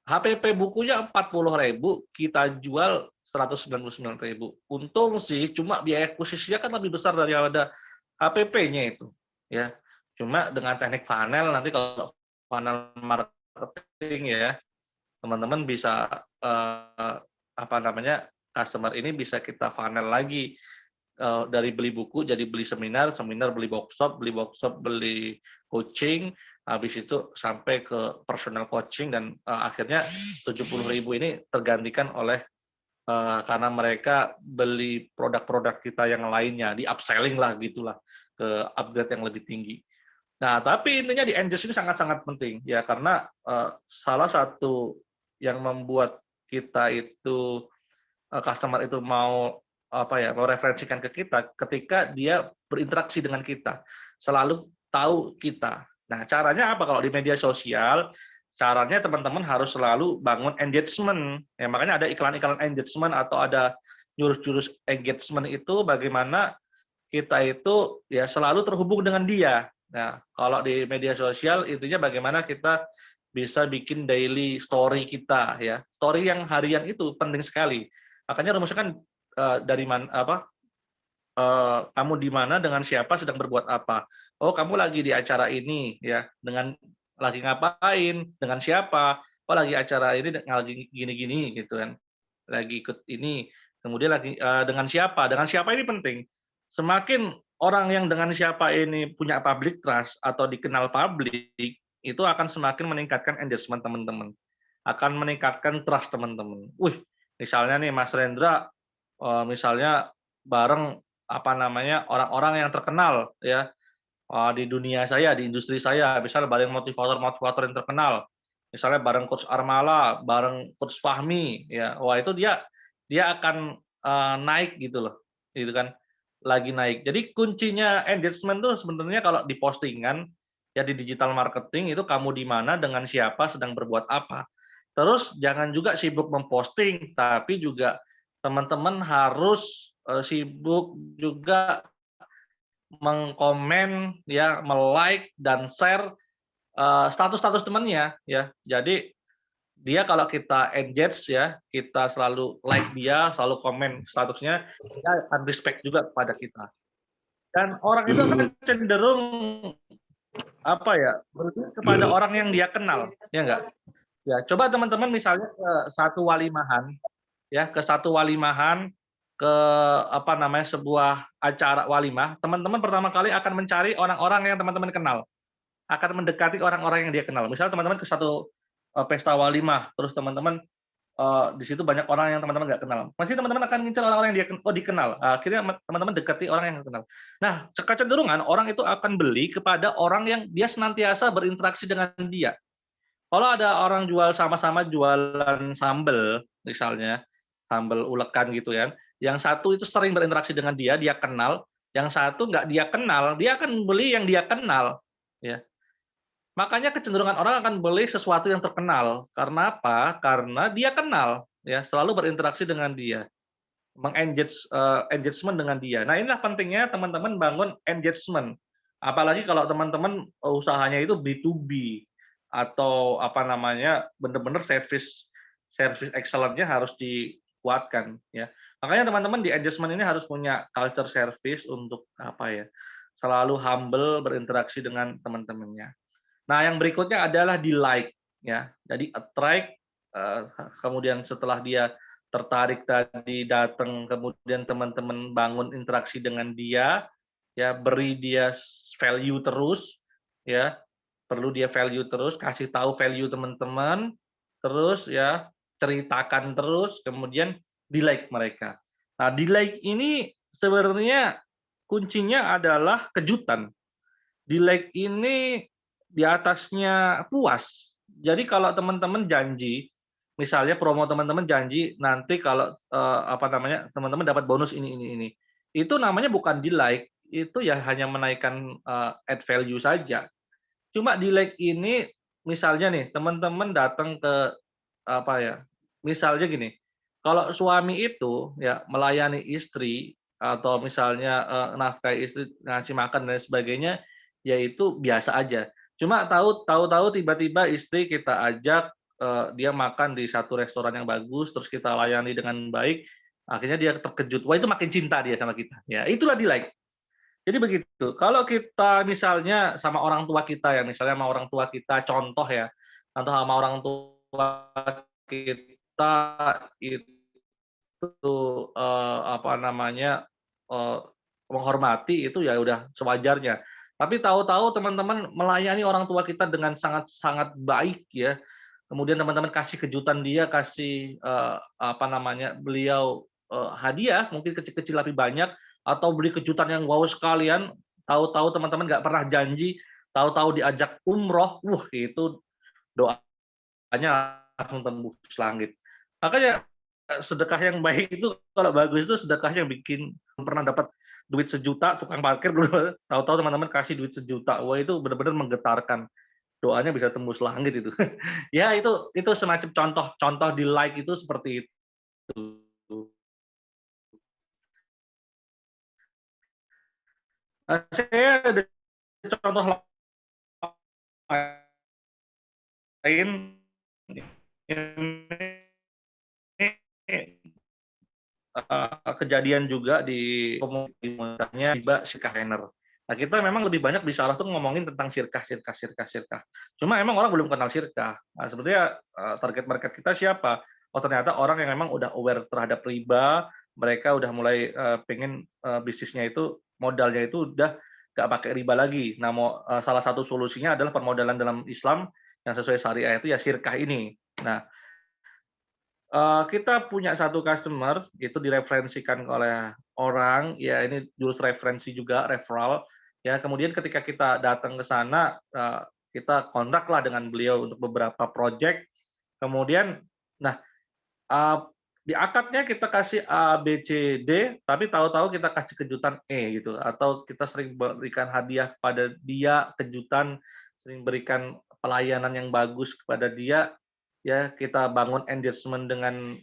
HPP bukunya 40.000, kita jual 199.000. Untung sih, cuma biaya akuisisinya kan lebih besar daripada HPP-nya itu. Ya, cuma dengan teknik funnel, nanti kalau funnel marketing ya, teman-teman bisa customer ini bisa kita funnel lagi, dari beli buku jadi beli seminar, seminar beli workshop beli coaching, habis itu sampai ke personal coaching, dan akhirnya 70.000 ini tergantikan oleh karena mereka beli produk-produk kita yang lainnya, di upselling lah gitulah, ke upgrade yang lebih tinggi. Nah, tapi intinya di engage ini sangat-sangat penting ya, karena salah satu yang membuat kita itu customer itu mau mau referensikan ke kita ketika dia berinteraksi dengan kita, selalu tahu kita. Nah, caranya apa kalau di media sosial? Caranya teman-teman harus selalu bangun engagement. Ya, makanya ada iklan-iklan engagement atau ada jurus-jurus engagement itu bagaimana kita itu ya selalu terhubung dengan dia. Nah, kalau di media sosial intinya bagaimana kita bisa bikin daily story kita ya. Story yang harian itu penting sekali. Makanya rumusnya kan dari mana kamu di mana, dengan siapa, sedang berbuat apa. Oh, kamu lagi di acara ini ya, dengan lagi ngapain, dengan siapa. Oh, lagi acara ini lagi gini-gini gitu kan. Lagi ikut ini. Kemudian lagi dengan siapa? Dengan siapa ini penting. semakin orang yang dengan siapa ini punya public trust atau dikenal publik, itu akan semakin meningkatkan engagement teman-teman, akan meningkatkan trust teman-teman. Wih, misalnya nih Mas Rendra, misalnya bareng apa namanya orang-orang yang terkenal ya di dunia saya, di industri saya, misalnya bareng motivator-motivator yang terkenal, misalnya bareng Coach Armala, bareng Coach Fahmi, ya, wah itu dia akan naik gitu loh, gitu kan, lagi naik. Jadi kuncinya engagement tuh sebenarnya kalau di postingan, ya di digital marketing itu kamu di mana, dengan siapa, sedang berbuat apa. Terus jangan juga sibuk memposting, tapi juga teman-teman harus sibuk juga mengkomen, ya, me-like dan share status-status temannya, ya. Jadi dia kalau kita engage ya, kita selalu like dia, selalu komen statusnya, dia akan respect juga kepada kita. Dan orang itu akan cenderung apa ya, berpihak kepada orang yang dia kenal, ya enggak? Ya, coba teman-teman misalnya ke satu walimahan, ya, ke satu walimahan, ke apa namanya, sebuah acara walimah, teman-teman pertama kali akan mencari orang-orang yang teman-teman kenal, akan mendekati orang-orang yang dia kenal. Misalnya teman-teman ke satu pesta walimah, terus teman-teman di situ banyak orang yang teman-teman nggak kenal. Pasti teman-teman akan ngincar orang-orang yang dia oh dikenal. Akhirnya teman-teman dekati orang yang kenal. Nah, kecenderungan orang itu akan beli kepada orang yang dia senantiasa berinteraksi dengan dia. Kalau ada orang jual sama-sama jualan sambel, misalnya, sambel ulekan gitu ya, yang satu itu sering berinteraksi dengan dia, dia kenal, yang satu nggak dia kenal, dia akan beli yang dia kenal, ya. Makanya kecenderungan orang akan beli sesuatu yang terkenal. Karena apa? Karena dia kenal, ya, selalu berinteraksi dengan dia, engagement dengan dia. Nah, inilah pentingnya teman-teman bangun engagement. Apalagi kalau teman-teman usahanya itu B2B atau apa namanya, benar-benar service service excellent-nya harus dikuatkan, ya. Makanya teman-teman di engagement ini harus punya culture service untuk apa ya, selalu humble berinteraksi dengan teman-temannya. Nah, yang berikutnya adalah di-like, ya. Jadi attract, eee, kemudian setelah dia tertarik tadi, datang, kemudian teman-teman bangun interaksi dengan dia, ya, beri dia value terus, ya, perlu dia value terus, kasih tahu value teman-teman, terus ya, ceritakan terus, kemudian di-like mereka. Nah, di-like ini sebenarnya kuncinya adalah kejutan. Di-like ini di atasnya puas. Jadi kalau teman-teman janji, misalnya promo teman-teman janji nanti kalau, apa namanya, teman-teman dapat bonus ini. Itu namanya bukan di-like, itu ya hanya menaikkan, add value saja. Cuma di-like ini misalnya nih, teman-teman datang ke apa ya, misalnya gini, kalau suami itu ya melayani istri atau misalnya, nafkahi istri, ngasih makan dan sebagainya, ya itu biasa aja. Cuma tahu-tahu tiba-tiba istri kita ajak, dia makan di satu restoran yang bagus, terus kita layani dengan baik, akhirnya dia terkejut. Wah, itu makin cinta dia sama kita. Ya, itulah di-like. Jadi begitu. Kalau kita misalnya sama orang tua kita ya, misalnya sama orang tua kita, contoh ya, contoh sama orang tua kita itu, apa namanya, eee, menghormati itu ya udah sewajarnya. Tapi tahu-tahu teman-teman melayani orang tua kita dengan sangat sangat baik ya, kemudian teman-teman kasih kejutan dia, kasih, apa namanya, beliau, hadiah mungkin kecil-kecil tapi banyak, atau beli kejutan yang wow sekalian, tahu-tahu teman-teman nggak pernah janji, tahu-tahu diajak umroh, itu doanya langsung tembus langit. Makanya sedekah yang baik itu kalau bagus itu sedekah yang bikin pernah dapat duit 1 juta, tukang parkir tahu-tahu teman-teman kasih duit 1 juta. Wah, itu benar-benar menggetarkan. Doanya bisa tembus langit itu. Ya itu semacam contoh-contoh di like itu seperti itu. Saya ada contoh lain ini kejadian juga di komunitasnya tiba Sirkah Renner. Nah, kita memang lebih banyak di Salah tuh ngomongin tentang sirkah. Cuma emang orang belum kenal sirkah. Nah, sebetulnya target market kita siapa? Oh, ternyata orang yang memang udah aware terhadap riba, mereka udah mulai pengen bisnisnya itu modalnya itu udah nggak pakai riba lagi. Nah, salah satu solusinya adalah permodalan dalam Islam yang sesuai syariah itu ya syirkah ini. Nah, kita punya satu customer, itu direferensikan oleh orang, ya ini jurus referensi juga, referral, ya kemudian ketika kita datang ke sana, kita kontraklah dengan beliau untuk beberapa project, kemudian nah, eee, di akadnya kita kasih A, B, C, D, tapi tahu-tahu kita kasih kejutan E gitu, atau kita sering berikan hadiah kepada dia, kejutan, sering berikan pelayanan yang bagus kepada dia, ya kita bangun engagement dengan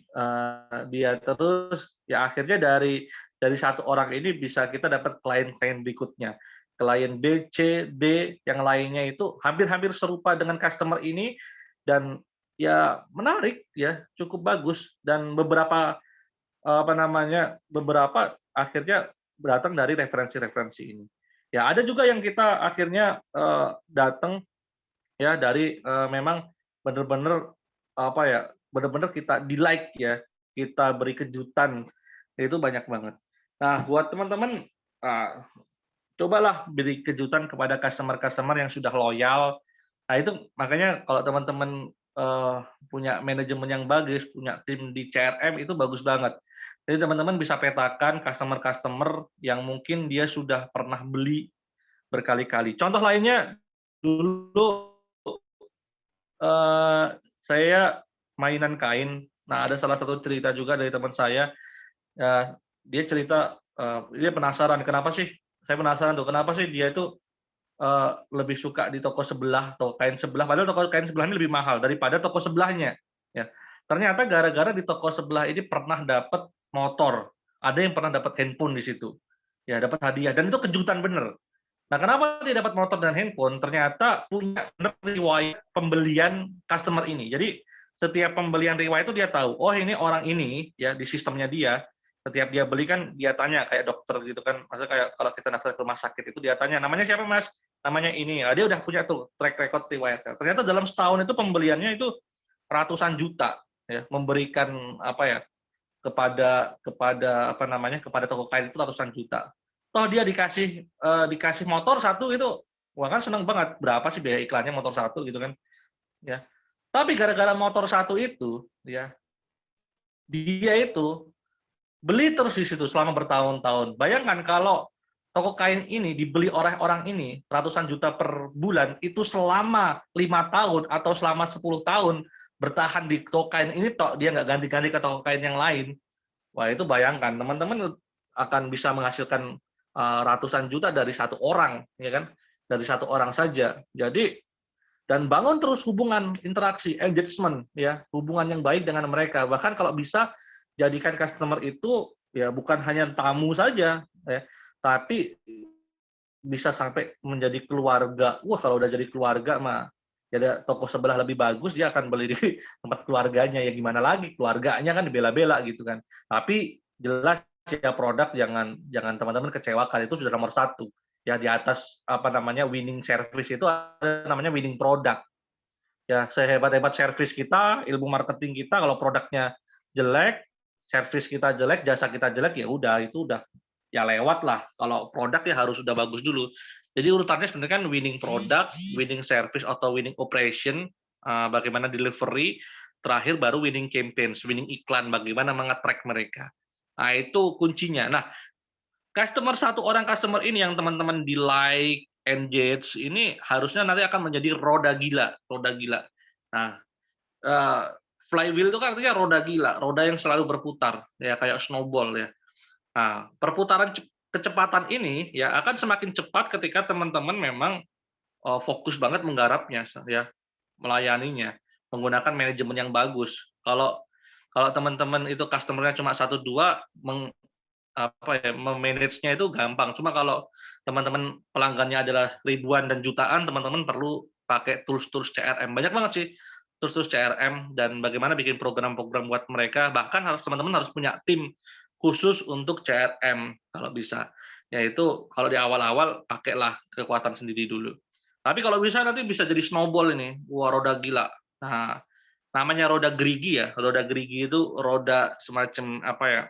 dia terus, ya akhirnya dari satu orang ini bisa kita dapat klien-klien berikutnya. Klien B, C, D, yang lainnya itu hampir-hampir serupa dengan customer ini dan ya menarik ya, cukup bagus dan beberapa apa namanya, beberapa akhirnya datang dari referensi-referensi ini. Ya ada juga yang kita akhirnya datang ya dari memang benar-benar apa ya, benar-benar kita di-like ya, kita beri kejutan, itu banyak banget. Nah, buat teman-teman, eee, cobalah beri kejutan kepada customer-customer yang sudah loyal. Nah, itu makanya kalau teman-teman, punya manajemen yang bagus, punya tim di CRM itu bagus banget. Jadi teman-teman bisa petakan customer-customer yang mungkin dia sudah pernah beli berkali-kali. Contoh lainnya, dulu saya mainan kain. Nah, ada salah satu cerita juga dari teman saya, dia cerita, dia penasaran, kenapa sih saya penasaran tuh, kenapa sih dia itu, lebih suka di toko sebelah, toko kain sebelah, padahal toko kain sebelah ini lebih mahal daripada toko sebelahnya, ya. Ternyata gara-gara di toko sebelah ini pernah dapat motor, ada yang pernah dapat handphone di situ, ya dapat hadiah dan itu kejutan bener. Nah, kenapa dia dapat motor dan handphone? Ternyata punya riwayat pembelian customer ini. Jadi setiap pembelian riwayat itu dia tahu, oh ini orang ini ya di sistemnya dia, setiap dia beli kan dia tanya kayak dokter gitu kan, maksudnya kayak kalau kita daftar ke rumah sakit itu dia tanya, namanya siapa mas? Namanya ini. Nah, dia udah punya tuh track record riwayatnya. Ternyata dalam setahun itu pembeliannya itu ratusan juta, ya, memberikan apa ya kepada kepada apa namanya kepada toko kain itu ratusan juta. Toh dia dikasih motor satu itu, wah kan seneng banget. Berapa sih biaya iklannya motor satu gitu kan, ya. Tapi gara-gara motor satu itu, ya, dia itu beli terus di situ selama bertahun-tahun. Bayangkan kalau toko kain ini dibeli oleh orang ini ratusan juta per bulan, itu selama 5 tahun atau selama 10 tahun bertahan di toko kain ini, toh dia nggak ganti-ganti ke toko kain yang lain. Wah itu bayangkan teman-teman akan bisa menghasilkan ratusan juta dari satu orang, ya kan? Dari satu orang saja. Jadi dan bangun terus hubungan, interaksi, engagement, ya, hubungan yang baik dengan mereka. Bahkan kalau bisa jadikan customer itu ya bukan hanya tamu saja, ya, tapi bisa sampai menjadi keluarga. Wah kalau udah jadi keluarga mah, ya toko sebelah lebih bagus dia akan beli di tempat keluarganya ya gimana lagi keluarganya kan dibela-bela gitu kan. Tapi jelas ya produk jangan jangan teman-teman kecewakan itu sudah nomor satu. Ya di atas apa namanya winning service itu ada namanya winning product. Ya sehebat-hebat service kita, ilmu marketing kita kalau produknya jelek, service kita jelek, jasa kita jelek ya udah itu udah ya lewat lah. Kalau produk ya harus sudah bagus dulu. Jadi urutannya sebenarnya kan winning product, winning service atau winning operation, bagaimana delivery, terakhir baru winning campaigns, winning iklan, bagaimana mengattract mereka. Nah itu kuncinya. Nah satu orang customer ini yang teman-teman di like, engage, ini harusnya nanti akan menjadi roda gila, roda gila. Nah, eee, flywheel itu kan artinya roda gila, roda yang selalu berputar, ya kayak snowball ya. Nah, perputaran kecepatan ini ya akan semakin cepat ketika teman-teman memang, fokus banget menggarapnya ya, melayaninya, menggunakan manajemen yang bagus. Kalau kalau teman-teman itu customer-nya cuma satu 2 apa ya, me-manage-nya itu gampang. Cuma kalau teman-teman pelanggannya adalah ribuan dan jutaan, teman-teman perlu pakai tools-tools CRM. Banyak banget sih tools-tools CRM dan bagaimana bikin program-program buat mereka. Bahkan teman-teman harus punya tim khusus untuk CRM kalau bisa. Yaitu kalau di awal-awal pakailah kekuatan sendiri dulu. Tapi kalau bisa nanti bisa jadi snowball ini. Wah, roda gila. Nah, namanya roda gerigi ya. Roda gerigi itu roda semacam apa ya?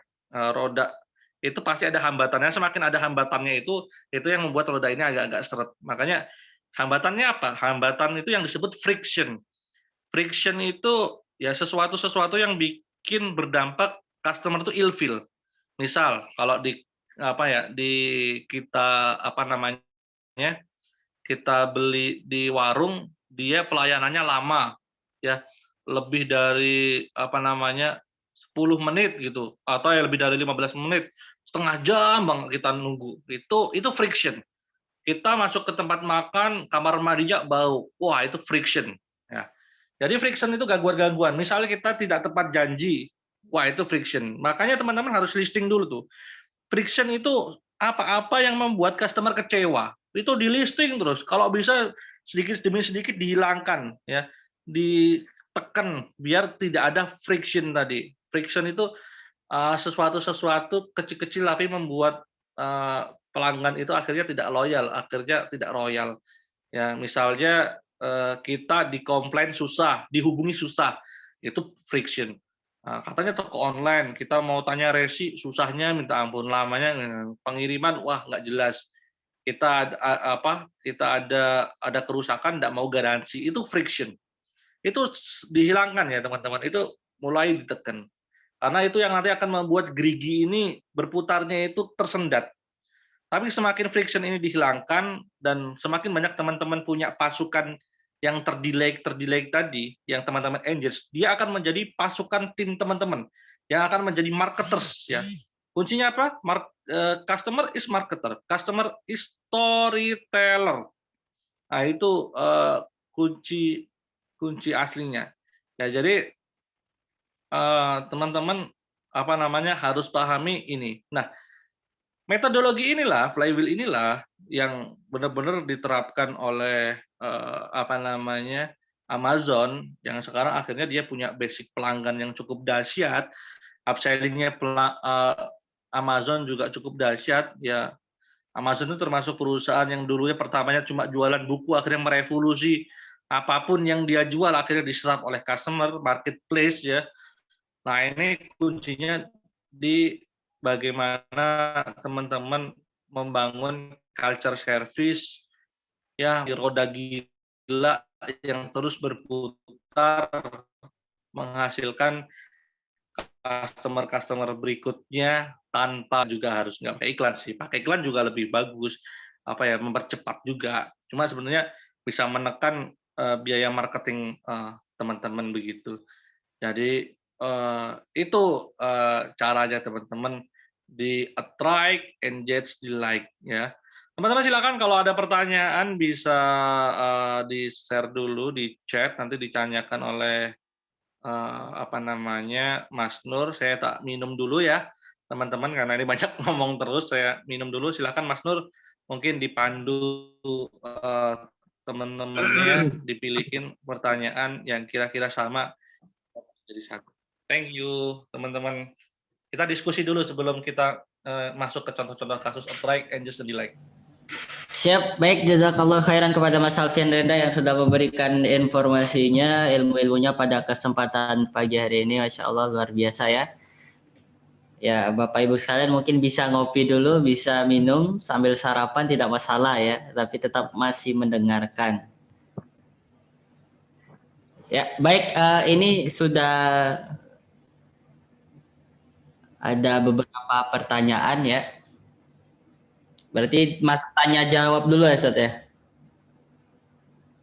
Roda itu pasti ada hambatannya. Semakin ada hambatannya itu yang membuat roda ini agak-agak seret. Makanya hambatannya apa? Hambatan itu yang disebut friction. Friction itu ya sesuatu yang bikin berdampak customer itu ilfeel. Misal kalau di apa ya di kita apa namanya kita beli di warung, dia pelayanannya lama, ya lebih dari apa namanya 10 menit gitu, atau ya lebih dari 15 menit, setengah jam bang kita nunggu. Itu friction. Kita masuk ke tempat makan, kamar mandinya bau, wah itu friction. Ya. Jadi friction itu gangguan-gangguan. Misalnya kita tidak tepat janji, wah itu friction. Makanya teman-teman harus listing dulu tuh. Friction itu apa-apa yang membuat customer kecewa. Itu di listing terus. Kalau bisa sedikit demi sedikit dihilangkan, ya, ditekan biar tidak ada friction tadi. Friction itu sesuatu kecil-kecil tapi membuat pelanggan itu akhirnya tidak loyal, akhirnya tidak royal. Ya, misalnya kita dikomplain susah, dihubungi susah, itu friction. Katanya toko online, kita mau tanya resi, susahnya minta ampun, lamanya, pengiriman, wah nggak jelas. Kita ada kerusakan, nggak mau garansi, itu friction. Itu dihilangkan ya teman-teman, itu mulai ditekan. Karena itu yang nanti akan membuat gerigi ini berputarnya itu tersendat. Tapi semakin friction ini dihilangkan dan semakin banyak teman-teman punya pasukan yang terdelay tadi, yang teman-teman engage, dia akan menjadi pasukan tim teman-teman yang akan menjadi marketers ya. Kuncinya apa? Customer is marketer, customer is storyteller. Nah, itu kunci aslinya. Ya, jadi teman-teman apa namanya harus pahami ini. Nah, metodologi inilah, flywheel inilah yang benar-benar diterapkan oleh apa namanya Amazon yang sekarang akhirnya dia punya basic pelanggan yang cukup dahsyat, upselling-nya Amazon juga cukup dahsyat ya. Amazon itu termasuk perusahaan yang dulunya pertamanya cuma jualan buku, akhirnya merevolusi apapun yang dia jual akhirnya diserap oleh customer, marketplace ya. Nah, ini kuncinya di bagaimana teman-teman membangun culture service ya di roda gila yang terus berputar menghasilkan customer berikutnya tanpa juga harus nggak pakai iklan sih. Pakai iklan juga lebih bagus, apa ya mempercepat juga. Cuma sebenarnya bisa menekan biaya marketing teman-teman begitu. Jadi itu caranya teman-teman di attract, engage, di like ya. Teman-teman silakan kalau ada pertanyaan bisa di share dulu di chat nanti ditanyakan oleh apa namanya Mas Nur. Saya tak minum dulu ya teman-teman karena ini banyak ngomong terus. Saya minum dulu. Silakan Mas Nur mungkin dipandu teman-temannya dipilihin pertanyaan yang kira-kira sama jadi satu. Thank you, teman-teman. Kita diskusi dulu sebelum kita masuk ke contoh-contoh kasus attract, engage, dan delay. Siap, baik, jazakallah khairan kepada Mas Alfian Renda yang sudah memberikan informasinya, ilmu-ilmunya pada kesempatan pagi hari ini. Masya Allah, luar biasa ya. Ya, Bapak Ibu sekalian mungkin bisa ngopi dulu, bisa minum sambil sarapan, tidak masalah ya, tapi tetap masih mendengarkan. Ya, baik, ini sudah ada beberapa pertanyaan ya. Berarti Mas tanya jawab dulu ya, Ustaz ya?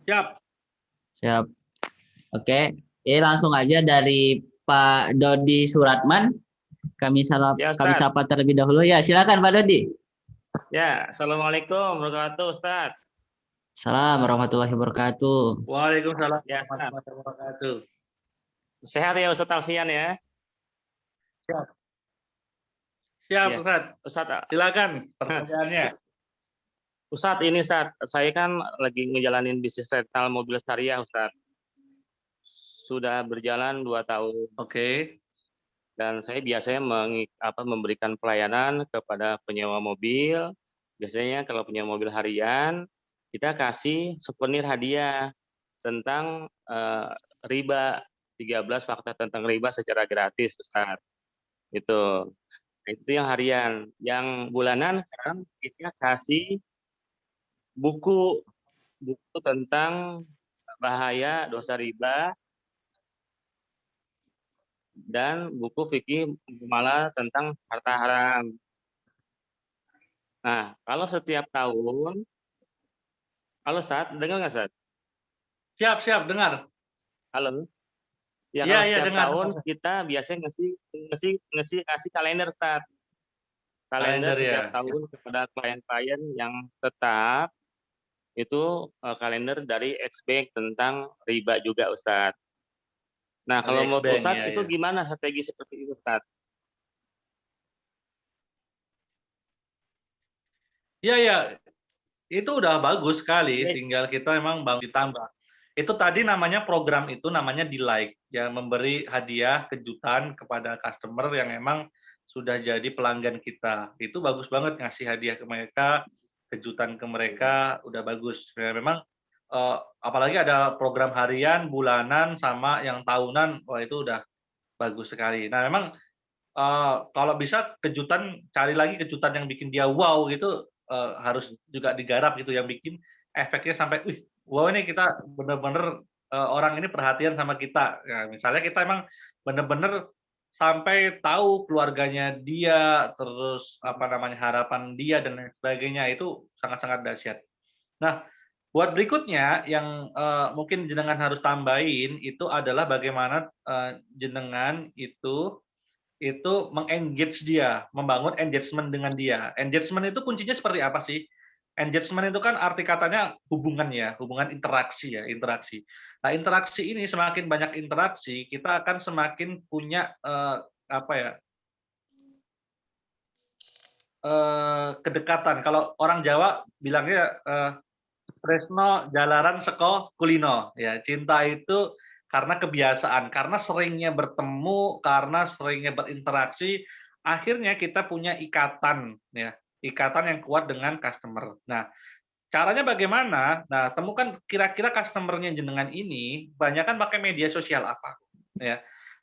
Siap. Siap. Oke, ini langsung aja dari Pak Dodi Suratman. Kami sapa terlebih dahulu. Ya, silakan Pak Dodi. Ya, assalamualaikum warahmatullahi wabarakatuh, Ustaz. Assalamualaikum warahmatullahi wabarakatuh. Waalaikumsalam Ya, warahmatullahi wabarakatuh. Sehat ya Ustaz Alfian ya? Siap. Siap, Ya. Ustaz. Ustaz, silakan pertanyaannya. Ustaz, ini Ustaz, saya kan lagi ngejalanin bisnis rental mobil syariah, Ustaz. Sudah berjalan 2 tahun. Oke. Dan saya biasanya memberikan pelayanan kepada penyewa mobil. Biasanya kalau punya mobil harian, kita kasih souvenir hadiah tentang riba, 13 fakta tentang riba secara gratis, Ustaz. Itu. Itu yang harian. Yang bulanan sekarang kita kasih buku tentang bahaya dosa riba dan buku fikih muamalah tentang harta haram. Nah, kalau setiap tahun, halo Sat, dengar nggak Sat? Siap, siap, dengar. Halo? Ya Iya, kalau iya, setiap dengar. tahun kita biasanya ngasih kalender Sat. Kalender Kalender ya. setiap tahun kepada klien-klien yang tetap itu kalender dari Xbank tentang riba juga Ustadz. Nah, Dari kalau menurut X-Bank, ya, Ustadz itu ya. gimana strategi seperti itu Ustadz? Iya, ya. Itu udah bagus sekali, Ya, tinggal kita memang bangun ditambah. Itu tadi namanya program itu namanya di-like, ya memberi hadiah kejutan kepada customer yang emang sudah jadi pelanggan kita. Itu bagus banget ngasih hadiah ke mereka, kejutan ke mereka, udah bagus. Ya, memang apalagi ada program harian, bulanan, sama yang tahunan, wah itu udah bagus sekali. Nah, memang kalau bisa kejutan, cari lagi kejutan yang bikin dia wow gitu, harus juga digarap gitu, yang bikin efeknya sampai, "Wih, wow ini kita bener-bener, orang ini perhatian sama kita." Nah, misalnya kita emang bener-bener sampai tahu keluarganya dia, terus apa namanya, harapan dia dan lain sebagainya, itu sangat-sangat dahsyat. Nah, buat berikutnya yang, mungkin jenengan harus tambahin itu adalah bagaimana, jenengan itu meng-engage dia, membangun engagement dengan dia. Engagement itu kuncinya seperti apa sih? Engagement itu kan arti katanya hubungan ya, hubungan interaksi ya, interaksi. Nah, interaksi ini semakin banyak interaksi, kita akan semakin punya, apa ya, kedekatan. Kalau orang Jawa bilangnya, tresno jalaran seko kulino, ya. Cinta itu karena kebiasaan, karena seringnya bertemu, karena seringnya berinteraksi, akhirnya kita punya ikatan, ya, ikatan yang kuat dengan customer. Nah, caranya bagaimana? Nah, temukan kira-kira customer-nya jenengan ini banyakan pakai media sosial apa, ya.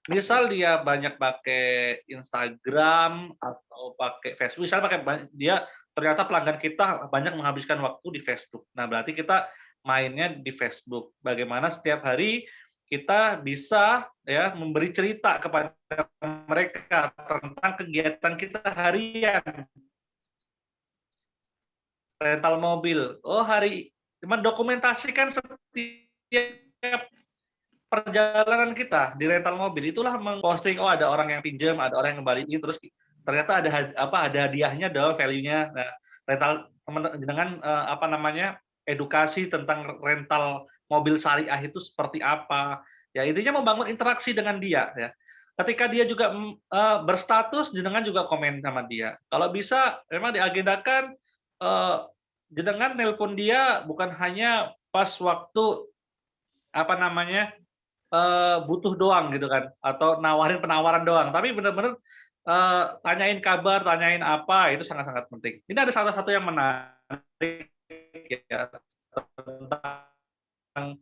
Misal dia banyak pakai Instagram atau pakai Facebook, misal dia ternyata pelanggan kita banyak menghabiskan waktu di Facebook. Nah, berarti kita mainnya di Facebook. Bagaimana setiap hari kita bisa ya memberi cerita kepada mereka tentang kegiatan kita harian. Rental mobil. Oh, mendokumentasikan setiap perjalanan kita di rental mobil. Itulah mengposting, oh ada orang yang pinjam, ada orang yang kembaliin, terus ternyata ada hadiahnya dong, value-nya. Nah, rental dengan apa namanya, edukasi tentang rental mobil syariah itu seperti apa. Ya, intinya membangun interaksi dengan dia ya. Ketika dia juga berstatus, jenengan juga komen sama dia. Kalau bisa memang diagendakan, jenengan nelpon dia bukan hanya pas waktu apa namanya, butuh doang gitu kan, atau nawarin penawaran doang, tapi benar-benar tanyain kabar, tanyain apa, itu sangat-sangat penting. Ini ada salah satu yang menarik ya, tentang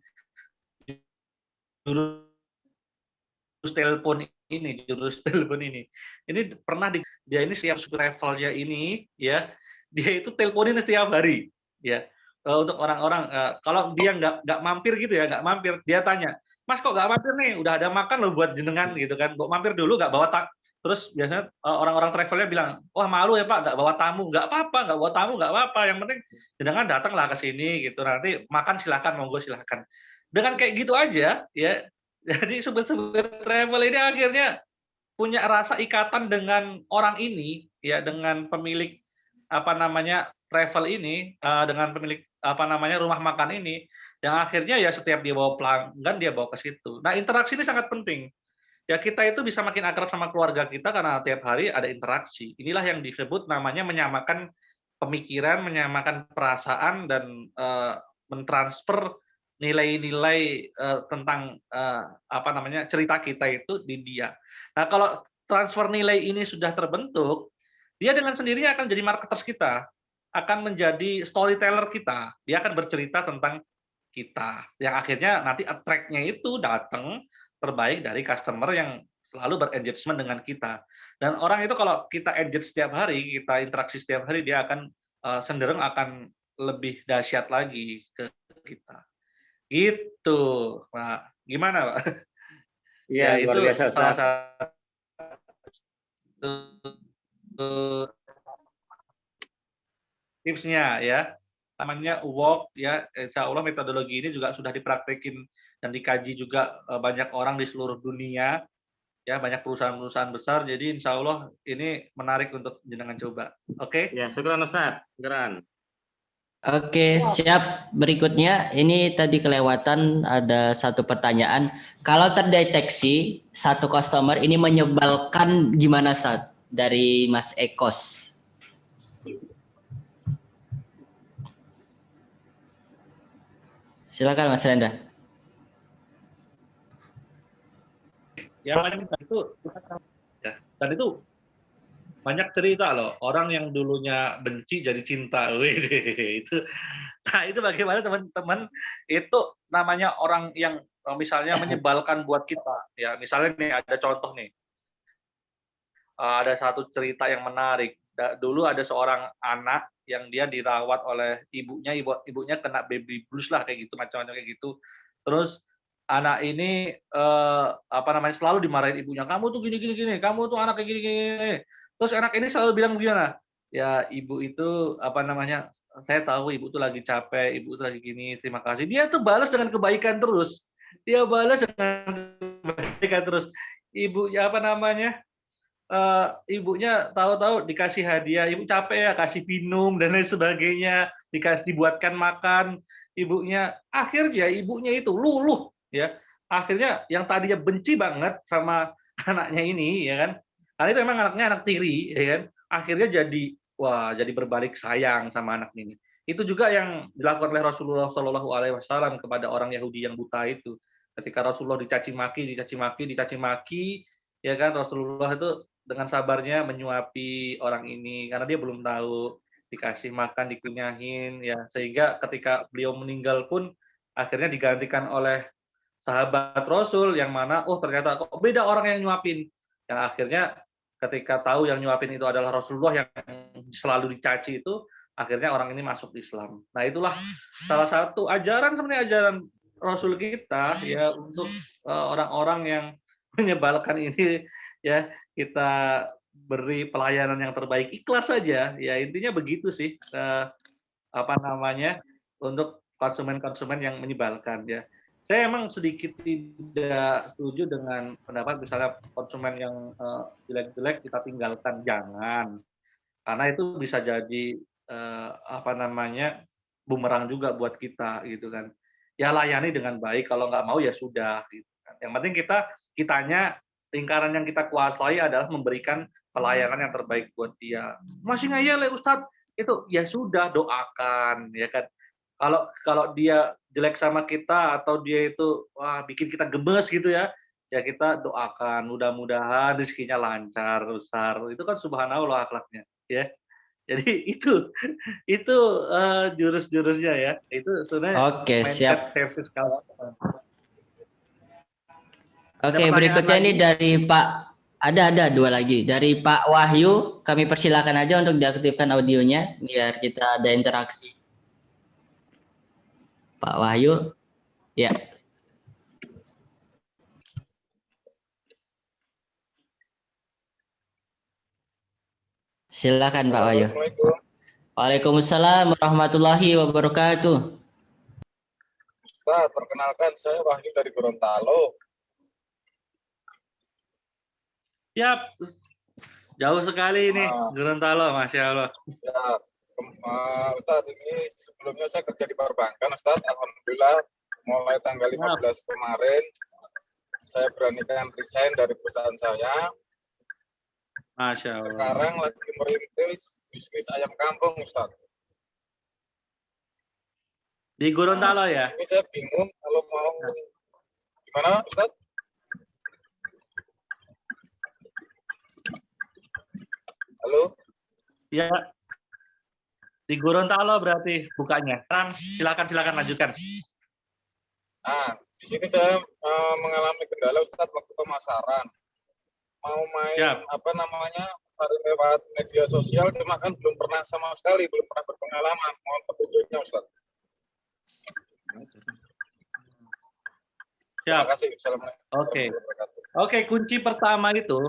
jurus telepon ini. Ini pernah dia ini setiap travelnya ini ya, dia itu teleponin setiap hari ya. Untuk orang-orang kalau dia nggak mampir gitu ya, nggak mampir, dia tanya, "Mas kok nggak mampir nih? Udah ada makan loh buat jenengan," gitu kan. "Kok mampir dulu nggak bawa tak." Terus biasanya orang-orang travelnya bilang, "Wah malu ya Pak, nggak bawa tamu." "Nggak apa-apa, nggak bawa tamu nggak apa-apa. Yang penting jenengan datanglah ke sini gitu. Nanti makan silakan, monggo silakan." Dengan kayak gitu aja ya, jadi supir-supir travel ini akhirnya punya rasa ikatan dengan orang ini, ya dengan pemilik apa namanya travel ini, dengan pemilik apa namanya rumah makan ini, yang akhirnya ya setiap dia bawa pelanggan dia bawa ke situ. Nah, interaksi ini sangat penting. Ya kita itu bisa makin akrab sama keluarga kita karena tiap hari ada interaksi. Inilah yang disebut namanya menyamakan pemikiran, menyamakan perasaan dan mentransfer nilai-nilai tentang apa namanya cerita kita itu di dia. Nah, kalau transfer nilai ini sudah terbentuk, dia dengan sendirinya akan jadi marketers kita, akan menjadi storyteller kita. Dia akan bercerita tentang kita, yang akhirnya nanti attract-nya itu datang terbaik dari customer yang selalu berengagement dengan kita. Dan orang itu kalau kita engage setiap hari, kita interaksi setiap hari, dia akan cenderung akan lebih dahsyat lagi ke kita. Gitu. Nah, gimana, Pak? Iya, Ya, luar itu biasa, salah Ustaz. satu tipsnya ya. Namanya walk ya, insya Allah metodologi ini juga sudah dipraktekin dan dikaji juga banyak orang di seluruh dunia, ya banyak perusahaan-perusahaan besar. Jadi insya Allah ini menarik untuk jenengan coba. Oke? Ya, syukran Ustaz. Syukran. Oke, siap. Berikutnya, ini tadi kelewatan ada satu pertanyaan. Kalau terdeteksi satu customer ini menyebalkan gimana saat dari Mas Ekos? Silakan Mas Renda. Ya, dan itu banyak cerita loh, orang yang dulunya benci jadi cinta. Wih, itu. Nah, itu bagaimana teman-teman? Itu namanya orang yang misalnya menyebalkan buat kita. Ya, misalnya nih ada contoh nih. Ada satu cerita yang menarik. Dulu ada seorang anak yang dia dirawat oleh ibunya, ibunya kena baby blues lah kayak gitu, macam-macam kayak gitu. Terus anak ini selalu dimarahin ibunya, "Kamu tuh gini gini gini, kamu tuh anak kayak gini gini." Terus anak ini selalu bilang gimana? "Ya, ibu itu saya tahu ibu tuh lagi capek, ibu tuh lagi gini, terima kasih." Dia tuh balas dengan kebaikan terus. Dia balas dengan kebaikan terus. Ibunya ibunya tahu-tahu dikasih hadiah, ibu capek ya, kasih minum dan lain sebagainya, dibuatkan makan, akhirnya ibunya itu luluh ya. Akhirnya yang tadinya benci banget sama anaknya ini ya kan. Karena itu memang anaknya anak tiri ya kan. Akhirnya jadi berbalik sayang sama anak ini. Itu juga yang dilakukan oleh Rasulullah Shallallahu alaihi wasallam kepada orang Yahudi yang buta itu. Ketika Rasulullah dicaci maki, ya kan, Rasulullah itu dengan sabarnya menyuapi orang ini karena dia belum tahu, dikasih makan, dikunyahin ya, sehingga ketika beliau meninggal pun akhirnya digantikan oleh sahabat Rasul yang mana ternyata kok beda orang yang nyuapin. Yang akhirnya ketika tahu yang nyuapin itu adalah Rasulullah yang selalu dicaci itu, akhirnya orang ini masuk Islam. Nah, itulah salah satu sebenarnya ajaran Rasul kita ya untuk orang-orang yang menyebalkan ini ya, kita beri pelayanan yang terbaik, ikhlas saja, ya intinya begitu sih, untuk konsumen-konsumen yang menyebalkan ya. Saya emang sedikit tidak setuju dengan pendapat misalnya konsumen yang jelek-jelek kita tinggalkan, jangan. Karena itu bisa jadi bumerang juga buat kita gitu kan. Ya layani dengan baik, kalau nggak mau ya sudah gitu kan. Yang penting kitanya lingkaran yang kita kuasai adalah memberikan pelayanan yang terbaik buat dia. Masih ngeyel ya Ustadz, itu ya sudah doakan ya kan. Kalau dia jelek sama kita atau dia itu bikin kita gemes gitu ya, ya kita doakan mudah-mudahan rezekinya lancar, besar. Itu kan subhanallah akhlaknya ya. Jadi itu jurus-jurusnya ya. Itu sebenarnya Oke, mindset siap. service kalau. Ada Oke, pertanyaan berikutnya lagi? ini dari Pak, ada dua lagi. Dari Pak Wahyu, kami persilakan aja untuk diaktifkan audionya biar kita ada interaksi. Pak Wahyu, ya. Silakan Pak Wahyu. Assalamualaikum. Waalaikumsalam warahmatullahi wabarakatuh. Ustaz, perkenalkan saya Wahyu dari Gorontalo. Siap. Jauh sekali ini Gorontalo, Masya Allah. Ya, Ustaz, ini sebelumnya saya kerja di perbankan, Ustaz. Alhamdulillah, mulai tanggal 15 kemarin, saya beranikan resign dari perusahaan saya. Masya Allah. Sekarang lagi merintis bisnis ayam kampung, Ustaz. Di Gorontalo ya? Ini saya bingung kalau mau gimana, Ustaz? Halo? Ya. Di Gorontalo berarti bukanya. Silakan lanjutkan. Di sini saya mengalami kendala, Ustaz, waktu pemasaran. mau main Siap. apa namanya cari lewat media sosial, cuma kan belum pernah sama sekali, belum pernah berpengalaman. Mohon petunjuknya, Ustaz. Terima Siap. kasih. Assalamualaikum Oke. warahmatullahi wabarakatuh. Oke, kunci pertama itu,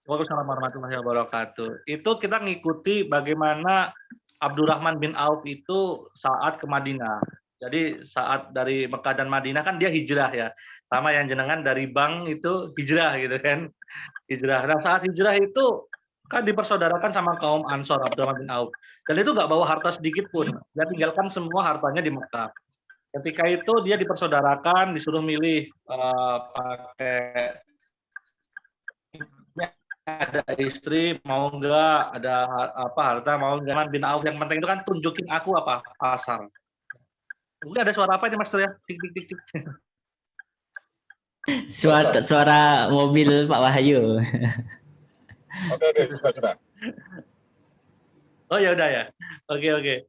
Waalaikumsalam warahmatullahi wabarakatuh. Itu kita ngikuti bagaimana Abdurrahman bin Auf itu saat ke Madinah. Jadi saat dari Mekah dan Madinah kan dia hijrah ya. Sama yang jenengan dari bank itu hijrah gitu kan. Hijrah. Nah saat hijrah itu kan dipersaudarakan sama kaum Ansor Abdurrahman bin Auf. Dan itu nggak bawa harta sedikit pun. Dia tinggalkan semua hartanya di Mekah. Ketika itu dia dipersaudarakan, disuruh milih pakai ada istri mau enggak, ada apa harta mau enggak. Bin Auf yang penting itu kan tunjukin aku apa pasar. Mungkin ada suara apa ini Mas Tur ya? Tik tik tik tik. Suara mobil Pak Wahyu. Oke, sudah. Oh ya udah ya. Oke.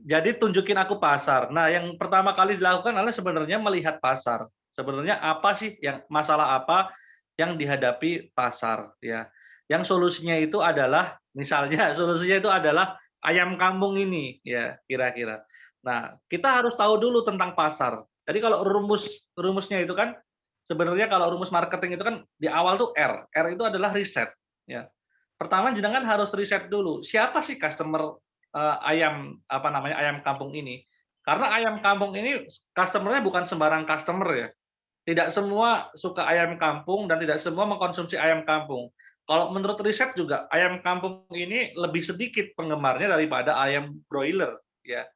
Jadi tunjukin aku pasar. Nah, yang pertama kali dilakukan adalah sebenarnya melihat pasar. Sebenarnya apa sih yang masalah apa yang dihadapi pasar ya. Yang solusinya itu adalah misalnya solusinya itu adalah ayam kampung ini ya kira-kira. Nah, kita harus tahu dulu tentang pasar. Jadi kalau rumusnya itu kan sebenarnya kalau rumus marketing itu kan di awal tuh R. R itu adalah riset ya. Pertama jenengan harus riset dulu siapa sih customer ayam kampung ini. Karena ayam kampung ini customer-nya bukan sembarang customer ya. Tidak semua suka ayam kampung dan tidak semua mengkonsumsi ayam kampung. Kalau menurut riset juga ayam kampung ini lebih sedikit penggemarnya daripada ayam broiler ya.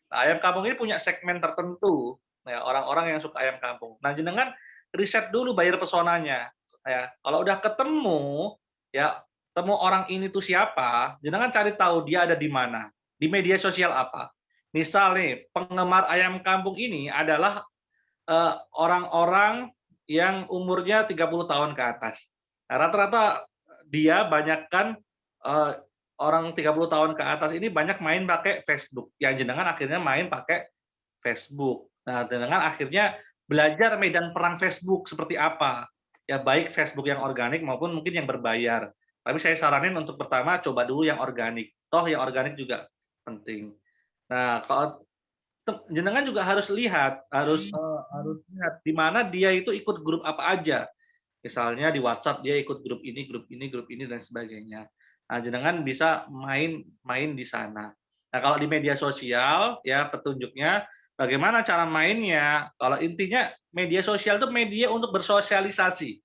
Nah, ayam kampung ini punya segmen tertentu ya, orang-orang yang suka ayam kampung. Nah, jenengan riset dulu buyer personanya ya. Kalau udah ketemu ya, temu orang ini tuh siapa, jenengan cari tahu dia ada di mana, di media sosial apa. Misal nih, penggemar ayam kampung ini adalah orang-orang yang umurnya 30 tahun ke atas. Nah, rata-rata dia banyakkan orang 30 tahun ke atas ini banyak main pakai Facebook. Yang jenengan akhirnya main pakai Facebook. Nah, jenengan akhirnya belajar medan perang Facebook seperti apa. Ya baik Facebook yang organik maupun mungkin yang berbayar. Tapi saya saranin untuk pertama coba dulu yang organik. Toh yang organik juga penting. Nah, kalau jenengan juga harus lihat, harus lihat di mana dia itu ikut grup apa aja. Misalnya di WhatsApp dia ikut grup ini dan sebagainya. Nah, jenengan bisa main di sana. Nah, kalau di media sosial ya petunjuknya bagaimana cara mainnya. Kalau intinya media sosial itu media untuk bersosialisasi.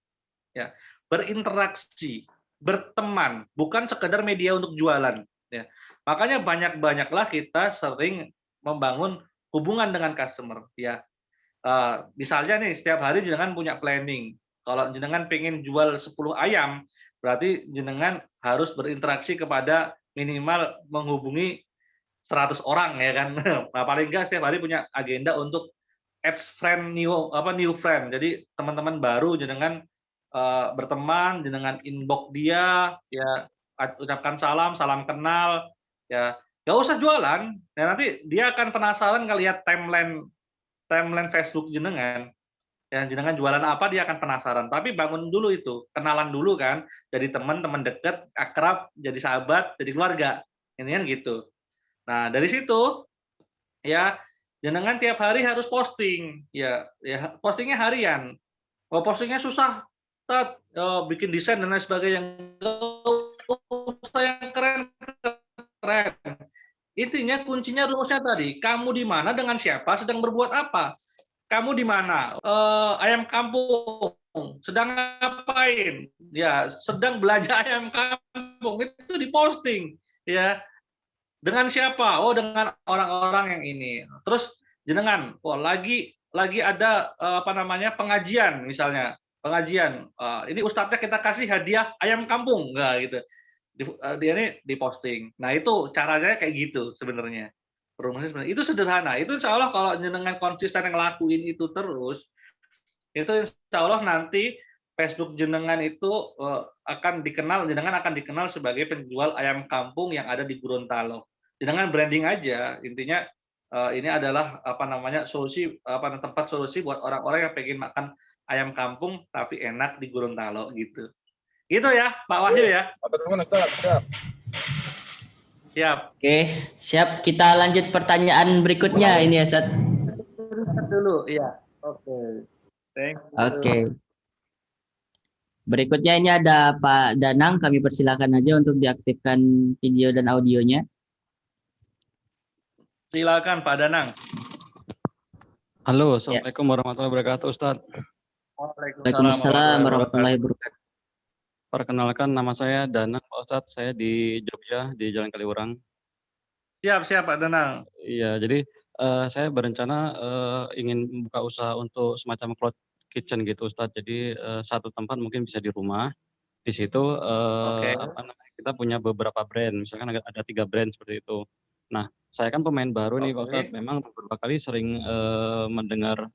Ya, berinteraksi, berteman, bukan sekedar media untuk jualan ya. Makanya banyak-banyaklah kita sering membangun hubungan dengan customer ya. Misalnya nih setiap hari jenengan punya planning. Kalau jenengan pengen jual 10 ayam, berarti jenengan harus berinteraksi kepada minimal menghubungi 100 orang ya kan. Nah, paling enggak setiap hari punya agenda untuk add friend new friend. Jadi teman-teman baru jenengan berteman, jenengan inbox dia ya, ucapkan salam kenal ya. Gak usah jualan, ya nanti dia akan penasaran ngelihat timeline Facebook jenengan. Ya, jenengan jualan apa dia akan penasaran. Tapi bangun dulu itu, kenalan dulu kan, jadi teman dekat, akrab, jadi sahabat, jadi keluarga. Ini kan gitu. Nah, dari situ ya jenengan tiap hari harus posting. Ya postingnya harian. Kalau postingnya susah, bikin desain dan lain sebagainya yang keren. Intinya kuncinya rumusnya tadi, kamu di mana dengan siapa sedang berbuat apa. Kamu di mana? Ayam kampung sedang ngapain? Ya, sedang belajar ayam kampung itu diposting ya. Dengan siapa? Oh, dengan orang-orang yang ini. Terus jenengan, lagi ada pengajian misalnya. Pengajian. Ini ustadznya kita kasih hadiah ayam kampung enggak gitu. Dia ini diposting. Nah, itu caranya kayak gitu sebenarnya. Rumusnya sebenarnya itu sederhana. Itu insya Allah kalau jenengan konsisten ngelakuin itu terus, itu insya Allah nanti Facebook jenengan itu jenengan akan dikenal sebagai penjual ayam kampung yang ada di Gorontalo. Jenengan branding aja, intinya ini adalah tempat solusi buat orang-orang yang pengen makan ayam kampung tapi enak di Gorontalo gitu. Itu ya, Pak Wahyu ya. Matur nuwun Ustaz. Siap. Siap. Oke, siap. Kita lanjut pertanyaan berikutnya ini ya, Ustaz. Dulu, iya. Oke. Thank you. Oke. Berikutnya ini ada Pak Danang, kami persilakan aja untuk diaktifkan video dan audionya. Silakan Pak Danang. Halo, Assalamualaikum warahmatullahi wabarakatuh, Ustadz. Waalaikumsalam warahmatullahi wabarakatuh. Perkenalkan, nama saya Danang, Pak Ustadz. Saya di Jogja, di Jalan Kaliurang. Siap Pak Danang. Iya, jadi saya berencana ingin buka usaha untuk semacam cloud kitchen gitu, Ustadz. Jadi satu tempat mungkin bisa di rumah. Di situ kita punya beberapa brand, misalkan ada 3 brand seperti itu. Nah, saya kan pemain baru nih, Pak Ustadz. Memang beberapa kali sering mendengar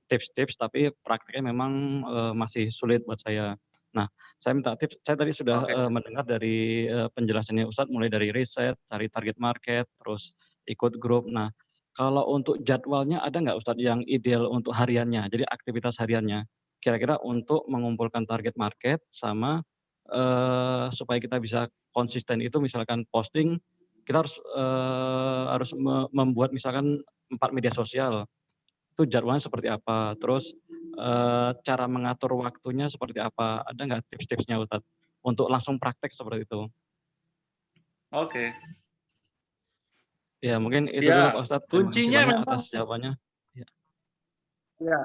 tips-tips, tapi praktiknya memang masih sulit buat saya. Nah, saya minta tips. Saya tadi sudah mendengar dari penjelasannya Ustadz, mulai dari riset, cari target market, terus ikut grup. Nah, kalau untuk jadwalnya ada nggak Ustadz yang ideal untuk hariannya? Jadi aktivitas hariannya, kira-kira untuk mengumpulkan target market sama supaya kita bisa konsisten itu, misalkan posting, kita harus membuat misalkan 4 media sosial. Itu jadwalnya seperti apa? Terus cara mengatur waktunya seperti apa? Ada nggak tips-tipsnya Ustadz untuk langsung praktek seperti itu? Oke. Ya mungkin itu Ya, dulu Pak Ustadz. kuncinya Terima kasih banyak memang atas jawabannya. ya.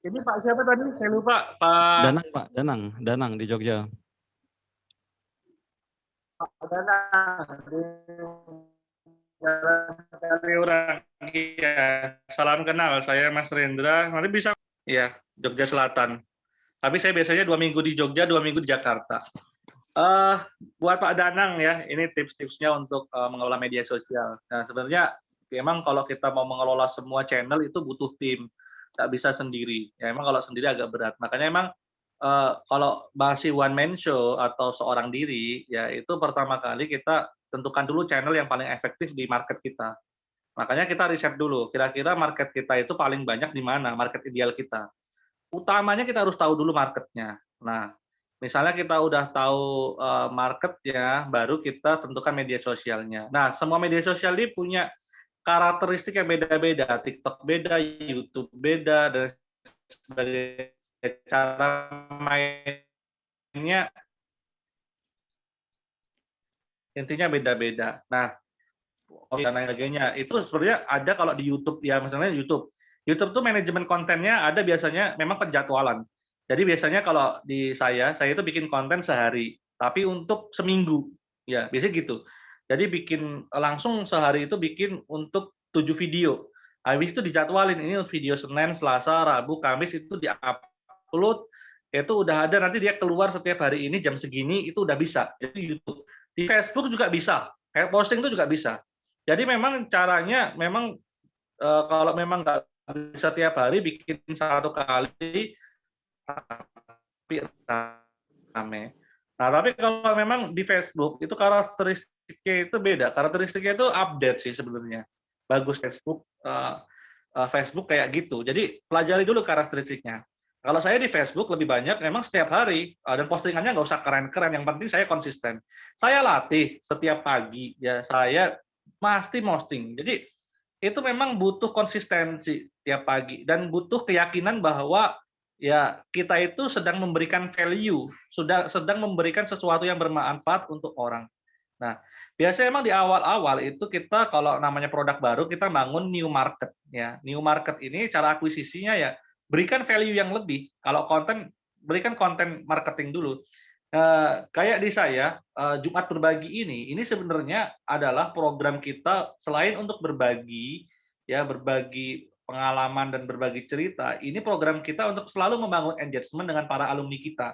Ini Pak siapa tadi? Saya lupa. Pak Danang, Pak. Danang di Jogja. Pak Danang. Kaliurang. Ya, salam kenal. Saya Mas Rendra. Nanti bisa ya, Jogja Selatan. Tapi saya biasanya 2 minggu di Jogja, 2 minggu di Jakarta. Buat Pak Danang ya, ini tips-tipsnya untuk mengelola media sosial. Nah, sebenarnya memang kalau kita mau mengelola semua channel itu butuh tim, nggak bisa sendiri. Ya, emang kalau sendiri agak berat. Makanya emang kalau masih one man show atau seorang diri, ya itu pertama kali kita tentukan dulu channel yang paling efektif di market kita. Makanya kita riset dulu, kira-kira market kita itu paling banyak di mana, market ideal kita. Utamanya kita harus tahu dulu marketnya. Nah, misalnya kita udah tahu marketnya, baru kita tentukan media sosialnya. Nah, semua media sosial ini punya karakteristik yang beda-beda. TikTok beda, YouTube beda, dan sebagainya. Cara mainnya intinya beda-beda. Nah, dan lain sebagainya. Itu sebenarnya ada kalau di YouTube ya, misalnya YouTube. YouTube tuh manajemen kontennya ada biasanya memang penjadwalan. Jadi biasanya kalau di saya itu bikin konten sehari, tapi untuk seminggu. Ya, biasanya gitu. Jadi bikin langsung sehari itu bikin untuk 7 video. Habis itu dijadwalin, ini video Senin, Selasa, Rabu, Kamis itu diupload. Itu udah ada, nanti dia keluar setiap hari ini jam segini, itu udah bisa. Jadi YouTube. Di Facebook juga bisa. Kayak posting itu juga bisa. Jadi memang caranya memang kalau memang nggak bisa tiap hari bikin satu kali tapi rame. Nah, tapi kalau memang di Facebook itu karakteristiknya itu beda. Karakteristiknya itu update sih sebenarnya. Bagus Facebook Facebook kayak gitu. Jadi pelajari dulu karakteristiknya. Kalau saya di Facebook lebih banyak memang setiap hari dan postingannya nggak usah keren-keren. Yang penting saya konsisten. Saya latih setiap pagi ya saya pasti posting. Jadi itu memang butuh konsistensi tiap pagi dan butuh keyakinan bahwa ya kita itu sedang memberikan value, sedang memberikan sesuatu yang bermanfaat untuk orang. Nah, biasanya emang di awal-awal itu kita kalau namanya produk baru kita bangun new market ya. New market ini cara akuisisinya ya berikan value yang lebih. Kalau konten berikan konten marketing dulu. Kayak di saya Jumat Berbagi ini sebenarnya adalah program kita selain untuk berbagi ya berbagi pengalaman dan berbagi cerita, ini program kita untuk selalu membangun engagement dengan para alumni kita.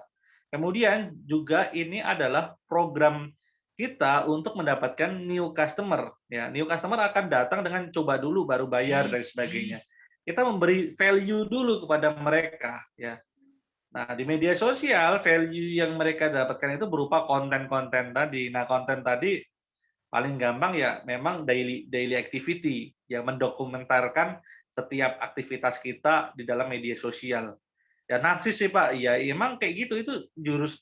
Kemudian juga ini adalah program kita untuk mendapatkan new customer ya. New customer akan datang dengan coba dulu baru bayar dan sebagainya. Kita memberi value dulu kepada mereka ya. Nah, di media sosial value yang mereka dapatkan itu berupa konten-konten tadi. Nah, konten tadi paling gampang ya memang daily activity yang mendokumentarkan setiap aktivitas kita di dalam media sosial. Ya narsis sih Pak, iya emang kayak gitu, itu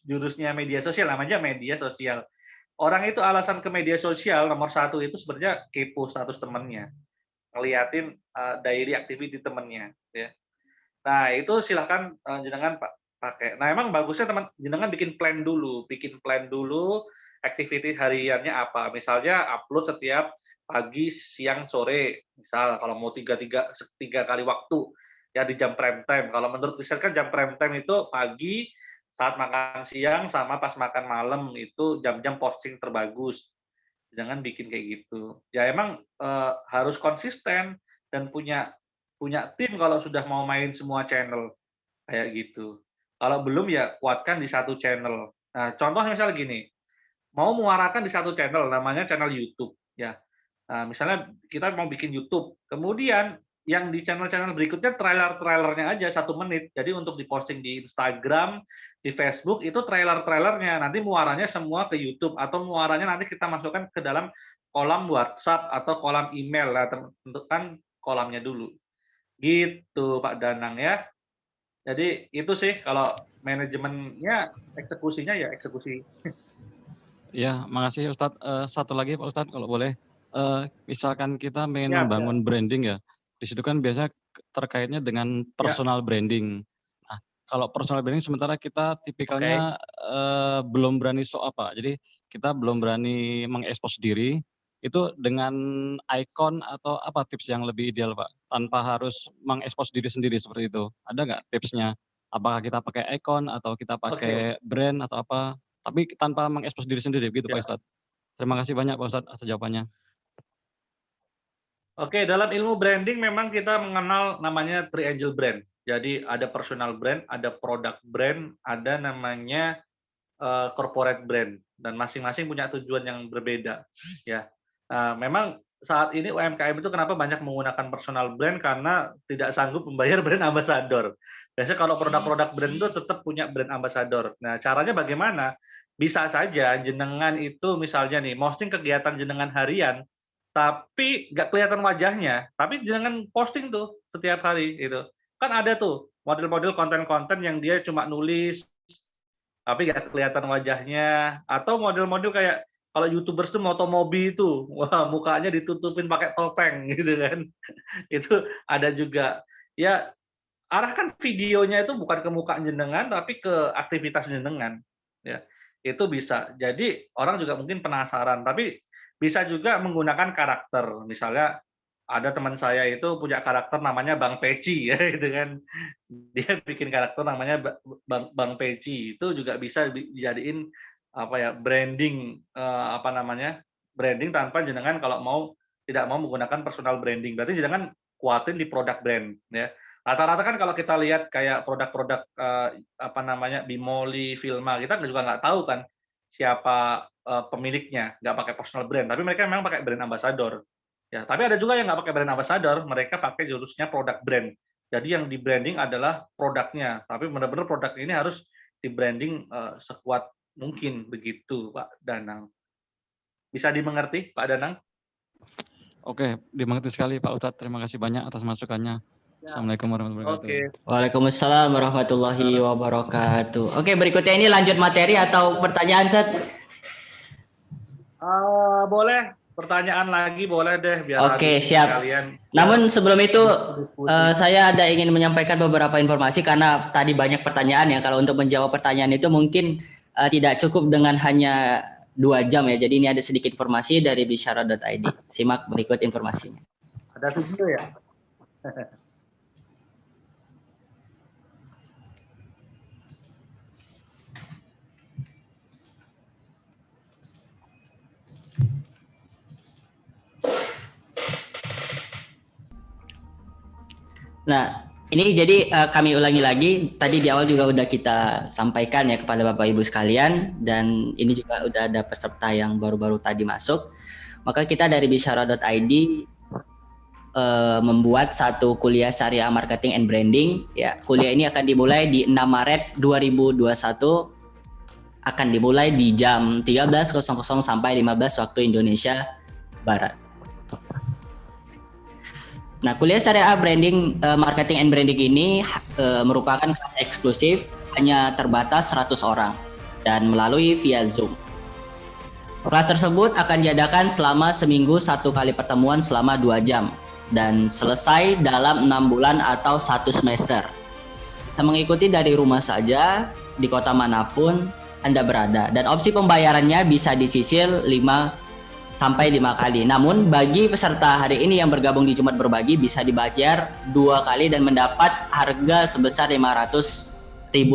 jurusnya media sosial, namanya media sosial. Orang itu alasan ke media sosial nomor satu itu sebenarnya kepo status temennya, ngeliatin diary activity temennya, ya. Nah itu silahkan jenengan pakai. Nah emang bagusnya teman jenengan bikin plan dulu, activity hariannya apa. Misalnya upload setiap pagi, siang, sore. Misal kalau mau tiga kali waktu ya di jam prime time. Kalau menurut riset kan jam prime time itu pagi, saat makan siang sama pas makan malam itu jam-jam posting terbagus. Jangan bikin kayak gitu. Ya emang harus konsisten dan punya punya tim kalau sudah mau main semua channel kayak gitu. Kalau belum ya kuatkan di satu channel. Nah, contohnya misalnya gini, mau muarakan di satu channel namanya channel YouTube ya. Nah, misalnya kita mau bikin YouTube, kemudian yang di channel-channel berikutnya trailer-trailernya aja 1 menit. Jadi untuk diposting di Instagram, di Facebook itu trailer-trailernya. Nanti muaranya semua ke YouTube atau muaranya nanti kita masukkan ke dalam kolam WhatsApp atau kolam email. Nah, tentukan kolamnya dulu. Gitu Pak Danang ya. Jadi itu sih kalau manajemennya, eksekusinya ya eksekusi. Ya, makasih Ustadz. Satu lagi Pak Ustadz kalau boleh, misalkan kita pengen Siap, siap. membangun branding ya, di situ kan biasanya terkaitnya dengan Ya. personal branding. Nah, kalau personal branding sementara kita tipikalnya belum berani apa, jadi kita belum berani mengekspos diri, itu dengan ikon atau apa tips yang lebih ideal Pak? Tanpa harus mengekspos diri sendiri seperti itu. Ada nggak tipsnya? Apakah kita pakai ikon atau kita Oke. pakai brand atau apa? Tapi tanpa mengekspos diri sendiri begitu Pak Ya. Ustadz. Terima kasih banyak Pak Ustadz atas jawabannya. Oke, dalam ilmu branding memang kita mengenal namanya triangle brand. Jadi ada personal brand, ada product brand, ada namanya corporate brand, dan masing-masing punya tujuan yang berbeda. Ya, memang saat ini UMKM itu kenapa banyak menggunakan personal brand karena tidak sanggup membayar brand ambassador. Biasanya kalau produk-produk brand itu tetap punya brand ambassador. Nah, caranya bagaimana? Bisa saja jenengan itu misalnya nih, posting kegiatan jenengan harian, tapi nggak kelihatan wajahnya, tapi jangan posting tuh setiap hari gitu. Kan ada tuh model-model konten-konten yang dia cuma nulis tapi nggak kelihatan wajahnya, atau model-model kayak kalau YouTubers tuh motomobi itu, wah mukanya ditutupin pakai topeng gitu kan. Itu ada juga. Ya arahkan videonya itu bukan ke muka jenengan tapi ke aktivitas jenengan, ya. Itu bisa. Jadi orang juga mungkin penasaran, tapi bisa juga menggunakan karakter. Misalnya ada teman saya itu punya karakter namanya Bang Peci ya gitu kan. Dia bikin karakter namanya Bang Peci. Itu juga bisa dijadiin apa ya, branding apa namanya? Branding tanpa jenengan kalau tidak mau menggunakan personal branding. Berarti jenengan kuatin di produk brand ya. Rata-rata kan kalau kita lihat kayak produk-produk apa namanya, Bimoli, Filma, kita juga nggak tahu kan siapa pemiliknya, nggak pakai personal brand, tapi mereka memang pakai brand ambassador. Ya, tapi ada juga yang nggak pakai brand ambassador, mereka pakai jurusnya produk brand. Jadi yang di branding adalah produknya, tapi benar-benar produk ini harus di branding sekuat mungkin begitu, Pak Danang. Bisa dimengerti, Pak Danang? Oke, dimengerti sekali Pak Ustadz. Terima kasih banyak atas masukannya. Assalamualaikum warahmatullahi wabarakatuh. Oke. Waalaikumsalam warahmatullahi wabarakatuh. Oke, berikutnya ini lanjut materi atau pertanyaan, Seth? Boleh, pertanyaan lagi boleh deh biar Oke, siap. Kalian. Namun sebelum itu saya ada ingin menyampaikan beberapa informasi karena tadi banyak pertanyaan ya. Kalau untuk menjawab pertanyaan itu mungkin tidak cukup dengan hanya 2 jam ya. Jadi ini ada sedikit informasi dari bisyara.id. Simak berikut informasinya. Ada video ya? Nah, ini jadi kami ulangi lagi. Tadi di awal juga udah kita sampaikan ya kepada Bapak Ibu sekalian, dan ini juga udah ada peserta yang baru-baru tadi masuk. Maka kita dari bisyara.id membuat satu kuliah syariah marketing and branding. Ya, kuliah ini akan dimulai di 6 Maret 2021. Akan dimulai di jam 13.00 sampai 15 waktu Indonesia Barat. Nah, kuliah syariah branding, marketing and branding ini merupakan kelas eksklusif, hanya terbatas 100 orang dan melalui via Zoom. Kelas tersebut akan diadakan selama seminggu 1 kali pertemuan selama 2 jam dan selesai dalam 6 bulan atau 1 semester. Kita mengikuti dari rumah saja, di kota manapun Anda berada, dan opsi pembayarannya bisa dicicil 5 kali. Namun bagi peserta hari ini yang bergabung di Jumat Berbagi bisa dibayar 2 kali dan mendapat harga sebesar Rp500.000.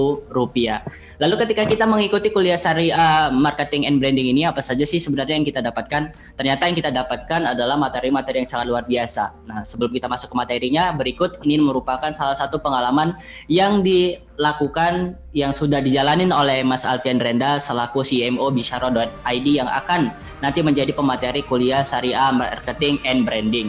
Lalu ketika kita mengikuti kuliah syariah marketing and branding ini, apa saja sih sebenarnya yang kita dapatkan? Ternyata yang kita dapatkan adalah materi-materi yang sangat luar biasa. Nah, sebelum kita masuk ke materinya, berikut ini merupakan salah satu pengalaman yang dilakukan, yang sudah dijalanin oleh Mas Alfian Renda selaku CMO Bisyaro.id yang akan nanti menjadi pemateri kuliah syariah marketing and branding.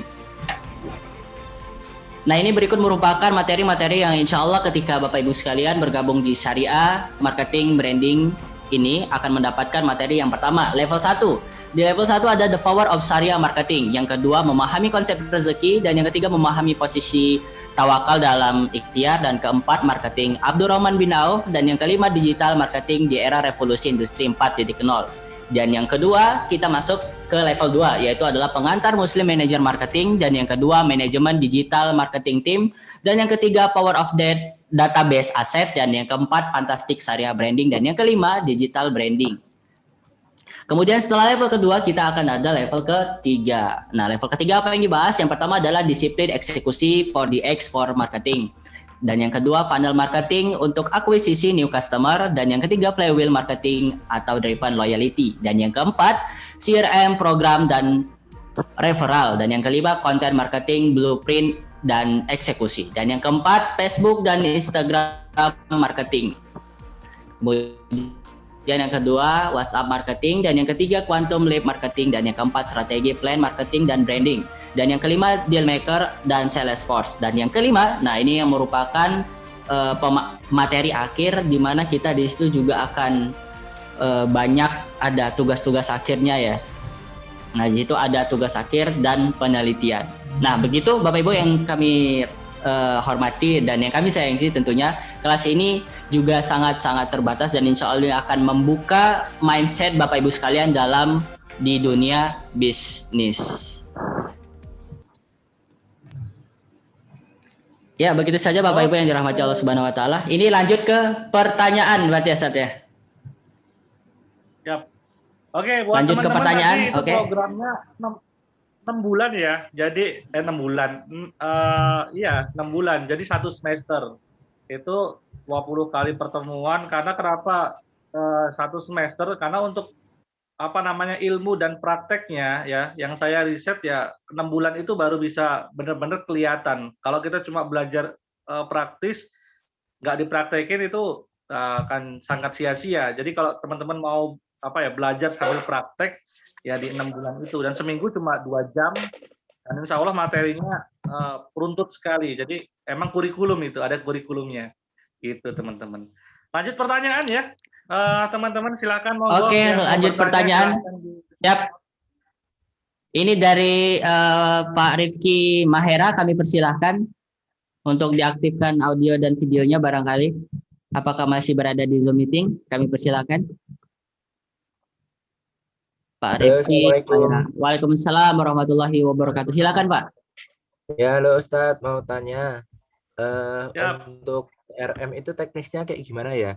Nah, ini berikut merupakan materi-materi yang insya Allah ketika Bapak Ibu sekalian bergabung di syariah marketing branding ini akan mendapatkan materi yang pertama, level 1. Di level 1 ada the power of syariah marketing. Yang kedua, memahami konsep rezeki. Dan yang ketiga, memahami posisi tawakal dalam ikhtiar. Dan keempat, marketing Abdurrahman bin Auf. Dan yang kelima, digital marketing di era revolusi industri 4.0. Dan yang kedua, kita masuk ke level 2, yaitu adalah pengantar Muslim Manager Marketing. Dan yang kedua, manajemen digital marketing team. Dan yang ketiga, power of database asset. Dan yang keempat, fantastic syariah branding. Dan yang kelima, digital branding. Kemudian setelah level kedua, kita akan ada level ketiga. Nah, level ketiga apa yang dibahas? Yang pertama adalah disiplin eksekusi 4DX for marketing. Dan yang kedua, funnel marketing untuk akuisisi new customer. Dan yang ketiga, flywheel marketing atau driven loyalty. Dan yang keempat, CRM program dan referral. Dan yang kelima, content marketing blueprint dan eksekusi. Dan yang keempat, Facebook dan Instagram marketing. Dan yang kedua, WhatsApp marketing. Dan yang ketiga, Quantum Leap marketing. Dan yang keempat, strategi plan marketing dan branding. Dan yang kelima, deal maker dan Salesforce. Dan yang kelima, nah ini yang merupakan materi akhir, di mana kita di situ juga akan banyak ada tugas-tugas akhirnya ya. Nah, di situ ada tugas akhir dan penelitian. Nah, begitu Bapak Ibu yang kami hormati dan yang kami sayangi, tentunya kelas ini juga sangat-sangat terbatas dan insya Allah akan membuka mindset Bapak Ibu sekalian dalam di dunia bisnis. Ya, begitu saja Bapak Ibu yang dirahmati Allah Subhanahu wa taala. Ini lanjut ke pertanyaan berarti ya, Ustaz ya. Yap. Oke, buat lanjut ke teman-teman pertanyaan. Itu oke. Programnya 6 bulan ya. Jadi 6 bulan. Iya, 6 bulan. Jadi 1 semester. Itu 20 kali pertemuan. Karena kenapa 1 semester? Karena untuk ilmu dan prakteknya ya, yang saya riset ya 6 bulan itu baru bisa benar-benar kelihatan. Kalau kita cuma belajar praktis, nggak dipraktekin itu akan sangat sia-sia. Jadi kalau teman-teman mau belajar sambil praktek ya di 6 bulan itu, dan seminggu cuma 2 jam, dan insya Allah materinya runtut sekali. Jadi emang kurikulum itu, ada kurikulumnya gitu teman-teman. Lanjut pertanyaan ya. Teman-teman silakan monggo. Oke, lanjut pertanyaan. Yap. Ini dari Pak Rifki Mahera, kami persilahkan untuk diaktifkan audio dan videonya barangkali. Apakah masih berada di Zoom meeting? Kami persilahkan. Pak Rifki Mahera. Waalaikumsalam warahmatullahi wabarakatuh. Silakan Pak. Ya, halo Ustadz, mau tanya untuk CRM itu teknisnya kayak gimana ya?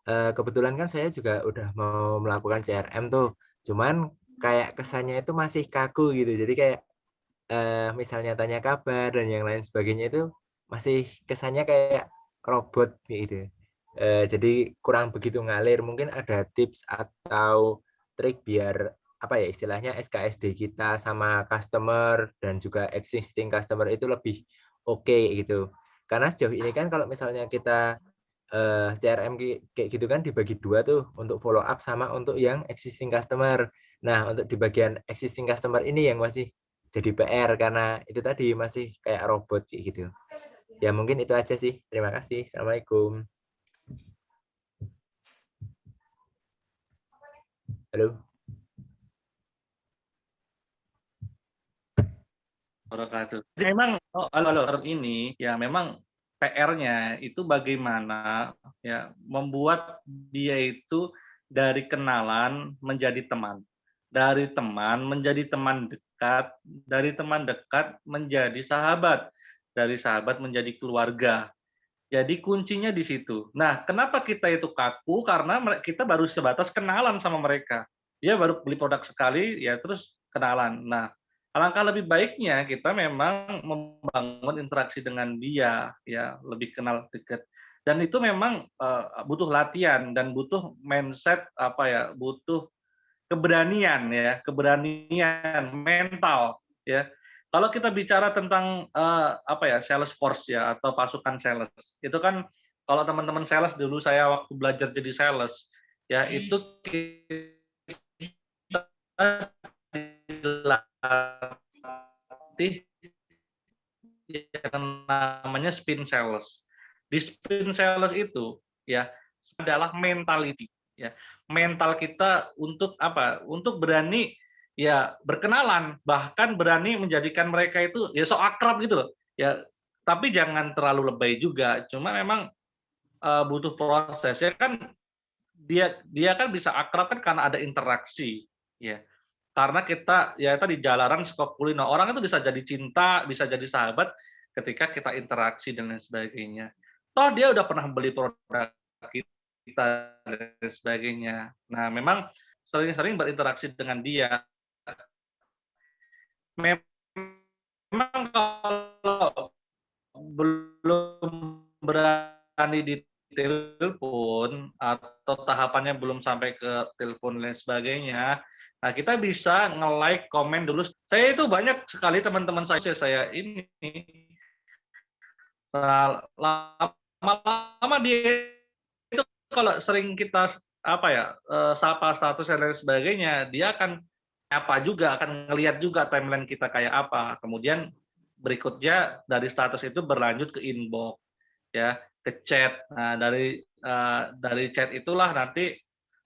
Kebetulan kan saya juga udah mau melakukan CRM tuh, cuman kayak kesannya itu masih kaku gitu. Jadi kayak misalnya tanya kabar dan yang lain sebagainya itu masih kesannya kayak robot gitu. Jadi kurang begitu ngalir. Mungkin ada tips atau trik biar istilahnya SKSD kita sama customer dan juga existing customer itu lebih oke gitu. Karena sejauh ini kan kalau misalnya kita CRM kayak gitu kan dibagi 2 tuh, untuk follow up sama untuk yang existing customer. Nah, untuk di bagian existing customer ini yang masih jadi PR karena itu tadi masih kayak robot kayak gitu. Ya mungkin itu aja sih. Terima kasih. Assalamualaikum. Halo. Memang Oh, halo, ini ya memang PR-nya itu bagaimana ya membuat dia itu dari kenalan menjadi teman, dari teman menjadi teman dekat, dari teman dekat menjadi sahabat, dari sahabat menjadi keluarga. Jadi kuncinya di situ. Nah, kenapa kita itu kaku? Karena kita baru sebatas kenalan sama mereka. Dia baru beli produk sekali, ya terus kenalan. Nah, alangkah lebih baiknya kita memang membangun interaksi dengan dia, ya lebih kenal dekat. Dan itu memang butuh latihan dan butuh mindset apa ya, butuh keberanian ya, keberanian mental ya. Kalau kita bicara tentang apa ya, sales force ya atau pasukan sales, itu kan kalau teman-teman sales dulu saya waktu belajar jadi sales ya itu kita dilatih yang namanya spin sales. Di spin sales itu ya adalah mentality ya. Mental kita untuk apa? Untuk berani ya berkenalan, bahkan berani menjadikan mereka itu ya so akrab gitu loh. Ya, tapi jangan terlalu lebay juga. Cuma memang butuh proses. Ya kan dia kan bisa akrab kan karena ada interaksi ya. Karena kita ya tadi jalanan skop kuliner, orang itu bisa jadi cinta, bisa jadi sahabat ketika kita interaksi dan lain sebagainya. Toh dia udah pernah beli produk kita dan sebagainya. Nah, memang sering-sering berinteraksi dengan dia. Memang kalau belum berani ditelepon atau tahapannya belum sampai ke telepon dan sebagainya, nah kita bisa nge-like, komen dulu. Saya itu banyak sekali teman-teman saya ini lama-lama dia itu kalau sering kita apa ya sapa status dan lain sebagainya, dia akan apa juga akan ngelihat juga timeline kita kayak apa. Kemudian berikutnya dari status itu berlanjut ke inbox ya, ke chat. Nah, dari chat itulah nanti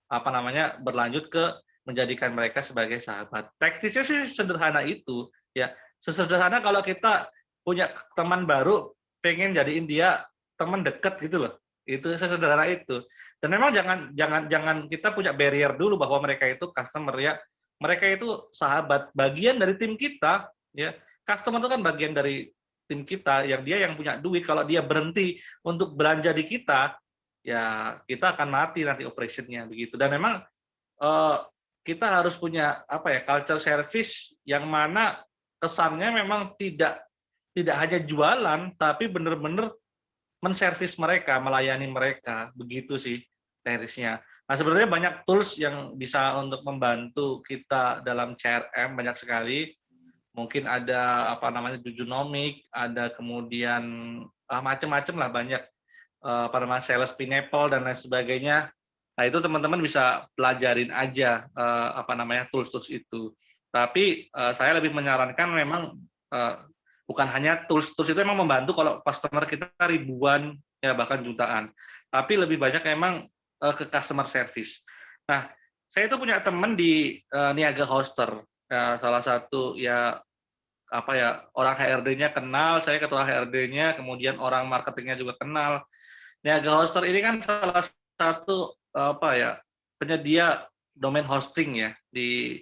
apa namanya berlanjut ke menjadikan mereka sebagai sahabat. Teknisnya sih sederhana itu ya. Sesederhana kalau kita punya teman baru pengen jadiin dia teman dekat gitu loh. Itu sesederhana itu. Dan memang jangan kita punya barrier dulu bahwa mereka itu customer ya. Mereka itu sahabat, bagian dari tim kita ya. Customer itu kan bagian dari tim kita yang dia yang punya duit. Kalau dia berhenti untuk belanja di kita, ya kita akan mati nanti operationnya begitu. Dan memang kita harus punya apa ya culture service yang mana kesannya memang tidak hanya jualan tapi benar-benar menservis mereka, melayani mereka, begitu sih teknisnya. Nah, sebenarnya banyak tools yang bisa untuk membantu kita dalam CRM banyak sekali. Mungkin ada apa namanya Jujunomic, ada kemudian macam-macam lah banyak apa namanya sales pineapple dan lain sebagainya. Nah, itu teman-teman bisa pelajarin aja apa namanya tools-tools itu. Tapi saya lebih menyarankan memang bukan hanya tools-tools itu memang membantu kalau customer kita ribuan ya bahkan jutaan. Tapi lebih banyak memang ke customer service. Nah, saya itu punya teman di Niaga Hoster. Salah satu ya apa ya orang HRD-nya kenal, saya ketua HRD-nya, kemudian orang marketingnya juga kenal. Niaga Hoster ini kan salah satu apa ya penyedia domain hosting ya di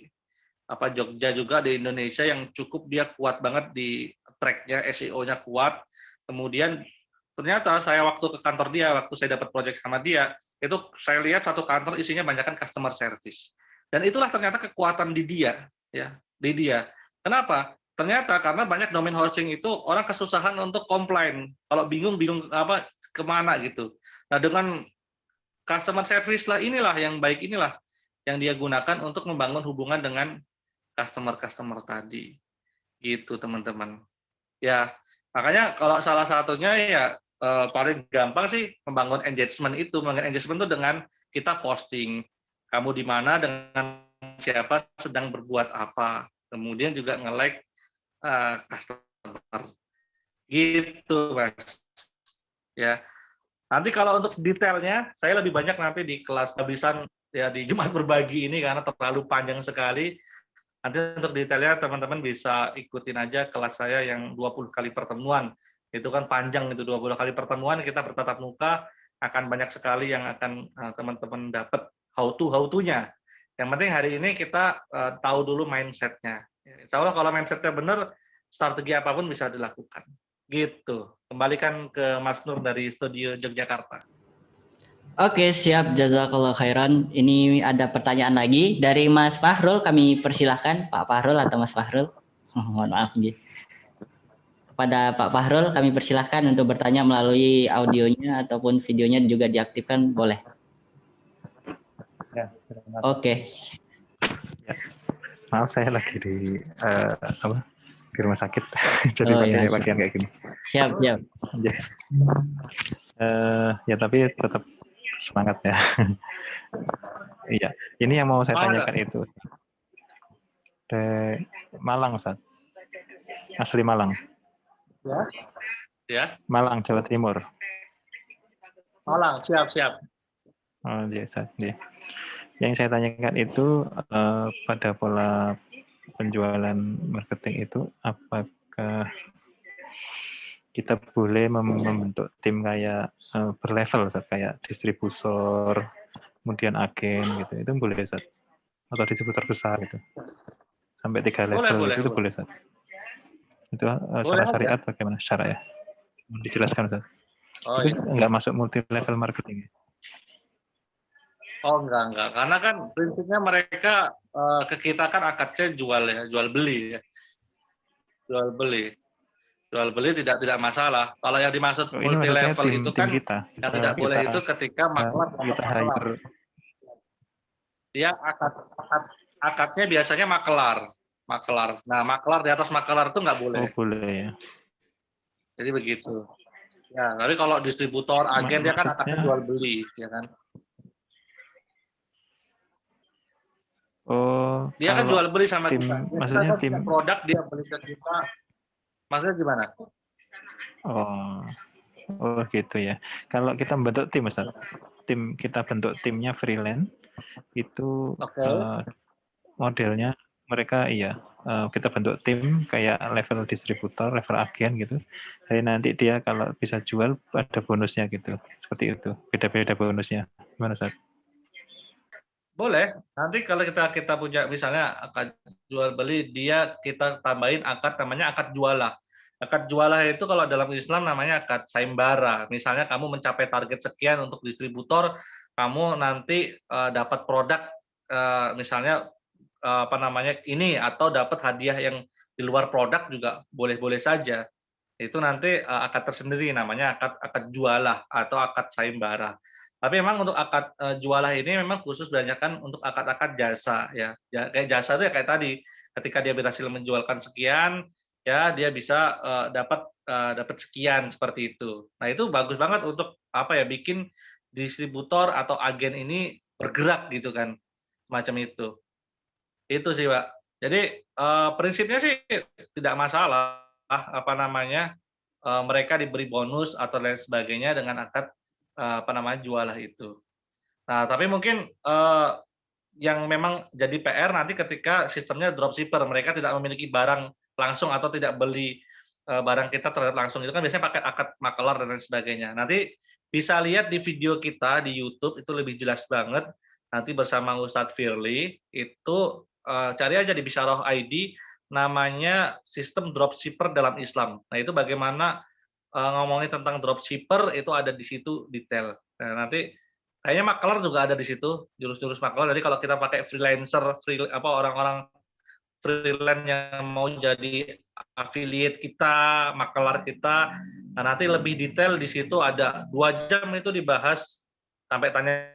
apa Jogja juga di Indonesia yang cukup dia kuat banget di track-nya, SEO-nya kuat. Kemudian ternyata saya waktu ke kantor dia, waktu saya dapat project sama dia, itu saya lihat satu kantor isinya banyak kan customer service. Dan itulah ternyata kekuatan di dia, ya, di dia. Kenapa? Ternyata karena banyak domain hosting itu orang kesusahan untuk komplain. Kalau bingung apa kemana gitu. Nah dengan customer service lah inilah yang baik inilah yang dia gunakan untuk membangun hubungan dengan customer tadi. Gitu teman-teman. Ya, makanya kalau salah satunya ya paling gampang sih membangun engagement itu. Membangun engagement itu dengan kita posting kamu di mana dengan siapa sedang berbuat apa. Kemudian juga nge-like customer. Gitu, Mas. Ya. Nanti kalau untuk detailnya saya lebih banyak nanti di kelas habisan ya di Jumat Berbagi ini karena terlalu panjang sekali. Nanti untuk detailnya teman-teman bisa ikutin aja kelas saya yang 20 kali pertemuan. Itu kan panjang itu 20 kali pertemuan kita bertatap muka, akan banyak sekali yang akan teman-teman dapat how to-nya. Yang penting hari ini kita tahu dulu mindset-nya. Insya Allah kalau mindset-nya benar, strategi apapun bisa dilakukan. Gitu. Kembalikan ke Mas Nur dari Studio Yogyakarta. Oke, siap. Jazakallah khairan. Ini ada pertanyaan lagi dari Mas Fahrul. Kami persilahkan Pak Fahrul atau Mas Fahrul. Mohon maaf nih. Kepada Pak Fahrul kami persilahkan untuk bertanya melalui audionya ataupun videonya juga diaktifkan, boleh. Ya, Oke. Ya. Maaf saya lagi di di rumah sakit, jadi pakaian kayak gini. Siap. Ya tapi tetap semangat ya. Iya, ini yang mau saya tanyakan itu. Malang, Ustaz. Asli Malang. Ya. Malang, Jawa Timur. Malang, siap. Oh, iya, Ustaz. Iya. Yang saya tanyakan itu pada pola penjualan marketing itu, apakah kita boleh membentuk tim kayak berlevel, Ustaz, kayak distributor, kemudian agen gitu, itu boleh, Ustaz? Atau distributor besar gitu, sampai 3 level itu boleh, Ustaz? Itu secara syariat bagaimana secara ya? Dijelaskan, Ustaz. Itu enggak masuk multi level marketing. Oh enggak, karena kan prinsipnya mereka ke kita kan akadnya jual beli ya. Jual beli tidak masalah. Kalau yang dimaksud multi level itu kan yang tidak boleh itu ketika maklar dia akadnya biasanya makelar. Nah, makelar di atas makelar itu nggak boleh. Oh, boleh ya. Jadi begitu. Ya, tapi kalau distributor, agen dia kan akadnya jual beli, ya kan? Oh, dia kan jual beli sama tim, kita. Maksudnya kita tim produk dia beli ke kita. Maksudnya gimana? Oh gitu ya. Kalau kita membentuk tim, Ustaz, kita bentuk timnya freelance itu modelnya mereka kita bentuk tim kayak level distributor, level agen gitu. Jadi nanti dia kalau bisa jual ada bonusnya gitu. Seperti itu. Beda-beda bonusnya. Gimana, Ustaz? Boleh. Nanti kalau kita punya misalnya akad jual beli, kita tambahin akad namanya akad jualah. Akad jualah itu kalau dalam Islam namanya akad saimbara. Misalnya kamu mencapai target sekian untuk distributor, kamu nanti dapat produk misalnya ini atau dapat hadiah yang di luar produk juga boleh-boleh saja. Itu nanti akad tersendiri namanya akad jualah atau akad saimbara. Tapi memang untuk akad jualah ini memang khusus banyakkan untuk akad-akad jasa ya. Kayak jasa itu ya kayak tadi, ketika dia berhasil menjualkan sekian, ya dia bisa dapat sekian seperti itu. Nah, itu bagus banget untuk bikin distributor atau agen ini bergerak gitu kan. Macam itu. Itu sih, Pak. Jadi prinsipnya sih tidak masalah mereka diberi bonus atau lain sebagainya dengan akad jualah itu. Nah, tapi mungkin yang memang jadi PR nanti ketika sistemnya dropshipper, mereka tidak memiliki barang langsung atau tidak beli barang kita terhadap langsung, itu kan biasanya pakai akad makelar dan lain sebagainya. Nanti bisa lihat di video kita di YouTube, itu lebih jelas banget. Nanti bersama Ustadz Firly, itu cari aja di Bisyarah ID, namanya sistem dropshipper dalam Islam. Nah, itu bagaimana ngomongin tentang dropshipper itu ada di situ detail. Nah, nanti kayaknya makelar juga ada di situ, jurus-jurus makelar. Jadi kalau kita pakai freelancer, orang-orang freelance yang mau jadi affiliate kita, makelar kita, nah nanti lebih detail di situ ada 2 jam itu dibahas sampai tanya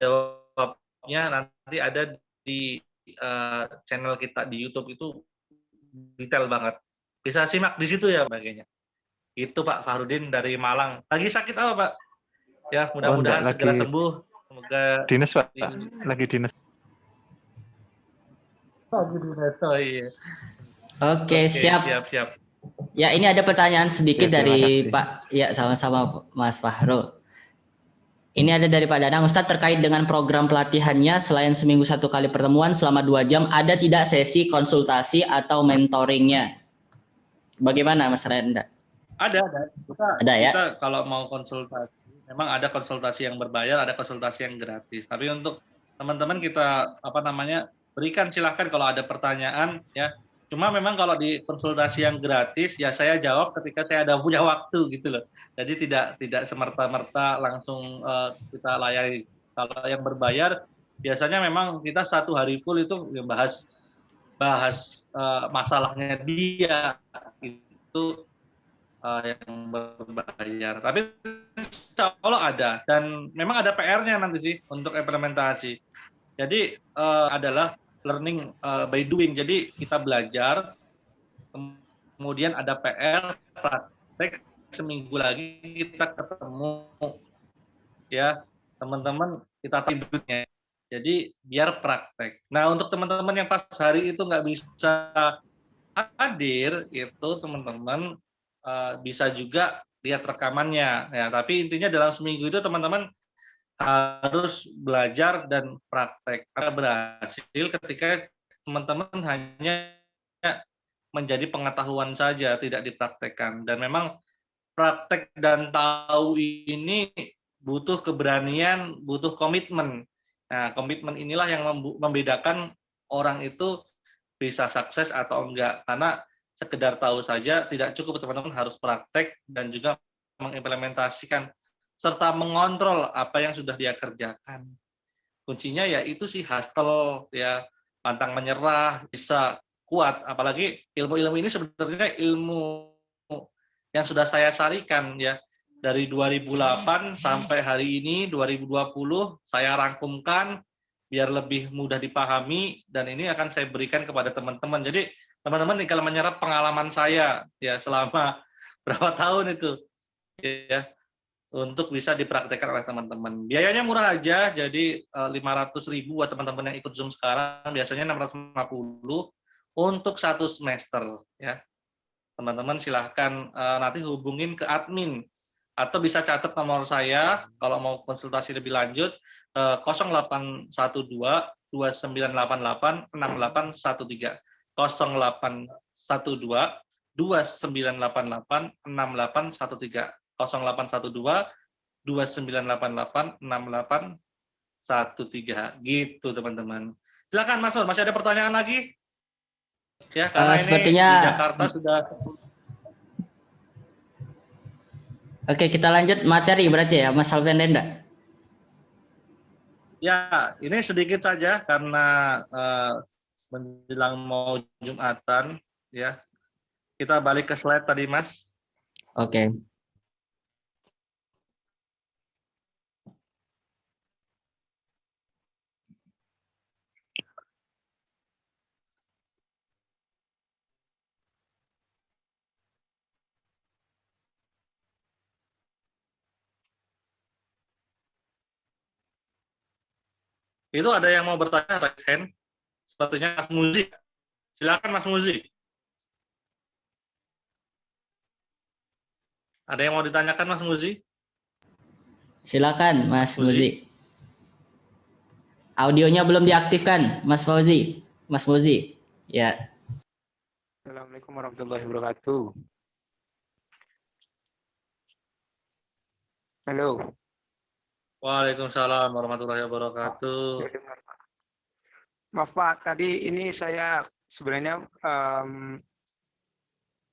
jawabnya, nanti ada di channel kita di YouTube itu detail banget. Bisa simak di situ ya bagainya. Itu Pak Fahrudin dari Malang. Lagi sakit apa, Pak? Ya, mudah-mudahan segera sembuh. Semoga dinas, Pak. Lagi dinas. Oh iya. Oke, siap. Ya, ini ada pertanyaan sedikit dari Pak. Ya, sama-sama Mas Fahrul. Ini ada dari Pak Danang. Ustadz, terkait dengan program pelatihannya, selain seminggu 1 kali pertemuan selama 2 jam, ada tidak sesi konsultasi atau mentoringnya? Bagaimana Mas Renda? Ada. Ada ya? Kita kalau mau konsultasi, memang ada konsultasi yang berbayar, ada konsultasi yang gratis. Tapi untuk teman-teman kita berikan, silahkan kalau ada pertanyaan ya. Cuma memang kalau di konsultasi yang gratis ya saya jawab ketika saya ada punya waktu gitu loh. Jadi tidak semerta-merta langsung kita layani. Kalau yang berbayar biasanya memang kita 1 hari full itu bahas masalahnya dia itu yang berbayar. Tapi insya Allah ada, dan memang ada PR-nya nanti sih untuk implementasi. Jadi adalah learning by doing. Jadi kita belajar, kemudian ada PR, praktek, seminggu lagi kita ketemu ya teman-teman, kita tidurnya. Jadi biar praktek. Nah untuk teman-teman yang pas hari itu nggak bisa hadir, itu teman-teman bisa juga lihat rekamannya ya. Tapi intinya dalam seminggu itu teman-teman harus belajar dan praktek. Karena berhasil ketika teman-teman hanya menjadi pengetahuan saja, tidak dipraktekkan. Dan memang praktek dan tahu ini butuh keberanian, butuh komitmen. Nah, komitmen inilah yang membedakan orang itu bisa sukses atau enggak. Karena sekedar tahu saja tidak cukup, teman-teman harus praktek dan juga mengimplementasikan serta mengontrol apa yang sudah dia kerjakan. Kuncinya ya itu sih hustle ya, pantang menyerah, bisa kuat. Apalagi ilmu-ilmu ini sebenarnya ilmu yang sudah saya sarikan ya dari 2008 sampai hari ini 2020 saya rangkumkan biar lebih mudah dipahami, dan ini akan saya berikan kepada teman-teman. Jadi teman-teman tinggal menyerap pengalaman saya ya selama berapa tahun itu ya untuk bisa dipraktekkan oleh teman-teman. Biayanya murah aja, jadi 500.000 buat teman-teman yang ikut Zoom sekarang, biasanya 650 untuk 1 semester ya. Teman-teman silahkan nanti hubungin ke admin atau bisa catat nomor saya kalau mau konsultasi lebih lanjut 0812 2988 6813 0812 2988 6813 0812 2988 6813 gitu teman-teman. Silakan Mas Nur, masih ada pertanyaan lagi? Ya, karena sepertinya ini di Jakarta sudah. Oke, kita lanjut materi berarti ya, Mas Alfian Renda. Ya, ini sedikit saja karena menjelang mau Jumatan ya. Kita balik ke slide tadi, Mas. Oke. Itu ada yang mau bertanya, raise hand. Sepertinya Mas Muzi. Silakan Mas Muzi. Ada yang mau ditanyakan Mas Muzi? Silakan Mas Muzi. Audionya belum diaktifkan, Mas Fauzi. Mas Muzi. Ya. Assalamualaikum warahmatullahi wabarakatuh. Halo. Waalaikumsalam warahmatullahi wabarakatuh. Maaf Pak, tadi ini saya sebenarnya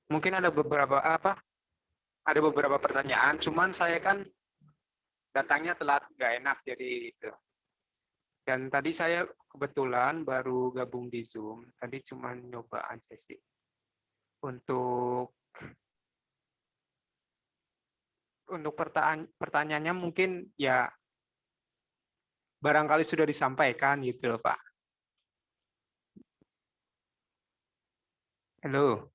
mungkin ada beberapa pertanyaan, cuman saya kan datangnya telat, nggak enak jadi itu. Dan tadi saya kebetulan baru gabung di Zoom, tadi cuman nyoba aja sih untuk pertanyaannya mungkin ya barangkali sudah disampaikan gitu loh Pak. Halo.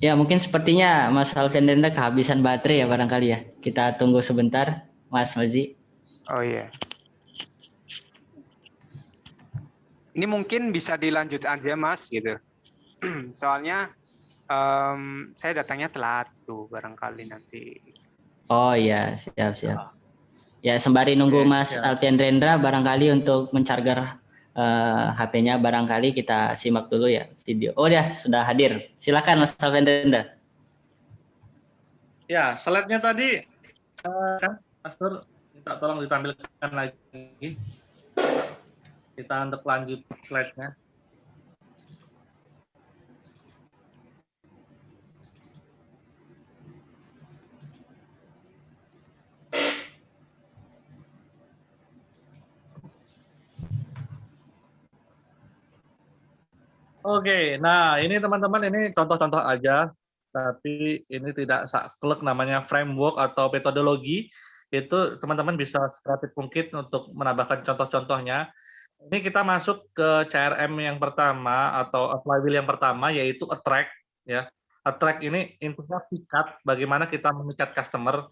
Ya, mungkin sepertinya Mas Alfian Renda kehabisan baterai ya barangkali ya. Kita tunggu sebentar, Mas Muzi. Oh iya. Ini mungkin bisa dilanjut aja Mas gitu. Soalnya saya datangnya telat tuh barangkali nanti. Oh iya, siap. Ya sembari nunggu Oke, Mas siap. Alfian Rendra barangkali untuk mencarger HP-nya barangkali kita simak dulu ya video. Oh ya sudah hadir. Silakan Mas Alfian Rendra. Ya, slide-nya tadi kan Mas Nur minta tolong ditampilkan lagi. Kita untuk lanjut slide-nya. Oke, nah ini teman-teman ini contoh-contoh aja, tapi ini tidak saklek namanya framework atau metodologi. Itu teman-teman bisa sekreatif mungkin untuk menambahkan contoh-contohnya. Ini kita masuk ke CRM yang pertama atau flywheel yang pertama yaitu attract ya. Attract ini intinya pikat, bagaimana kita memikat customer.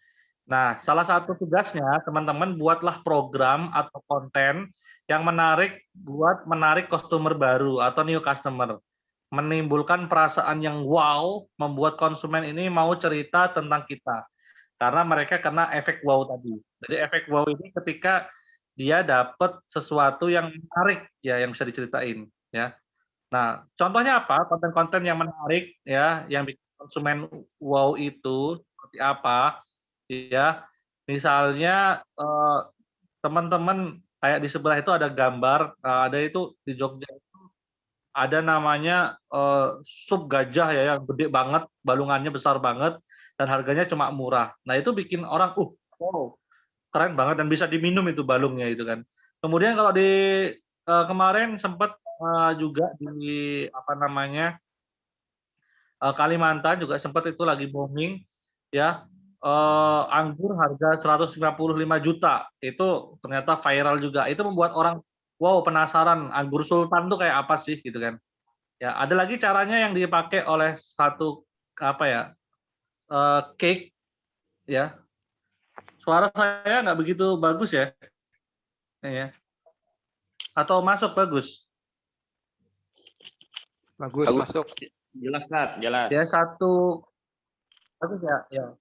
Nah, salah satu tugasnya teman-teman buatlah program atau konten yang menarik buat menarik customer baru atau new customer. Menimbulkan perasaan yang wow, membuat konsumen ini mau cerita tentang kita. Karena mereka kena efek wow tadi. Jadi efek wow ini ketika dia dapat sesuatu yang menarik ya yang bisa diceritain ya. Nah, contohnya apa? Konten-konten yang menarik ya, yang bikin konsumen wow itu seperti apa? Ya, misalnya teman-teman kayak di sebelah itu ada gambar, ada itu di Jogja itu ada namanya sup gajah ya yang gede banget, balungannya besar banget dan harganya cuma murah. Nah, itu bikin orang, wow, keren banget dan bisa diminum itu balungnya itu kan. Kemudian kalau di kemarin sempat juga di apa namanya Kalimantan juga sempat itu lagi booming ya anggur harga 155 juta itu ternyata viral juga. Itu membuat orang wow penasaran anggur sultan tuh kayak apa sih gitu kan. Ya ada lagi caranya yang dipakai oleh satu apa ya cake ya. Suara saya nggak begitu bagus ya. Ya. Atau masuk bagus? Bagus masuk. Jelas Nat, jelas. Ya satu bagus ya.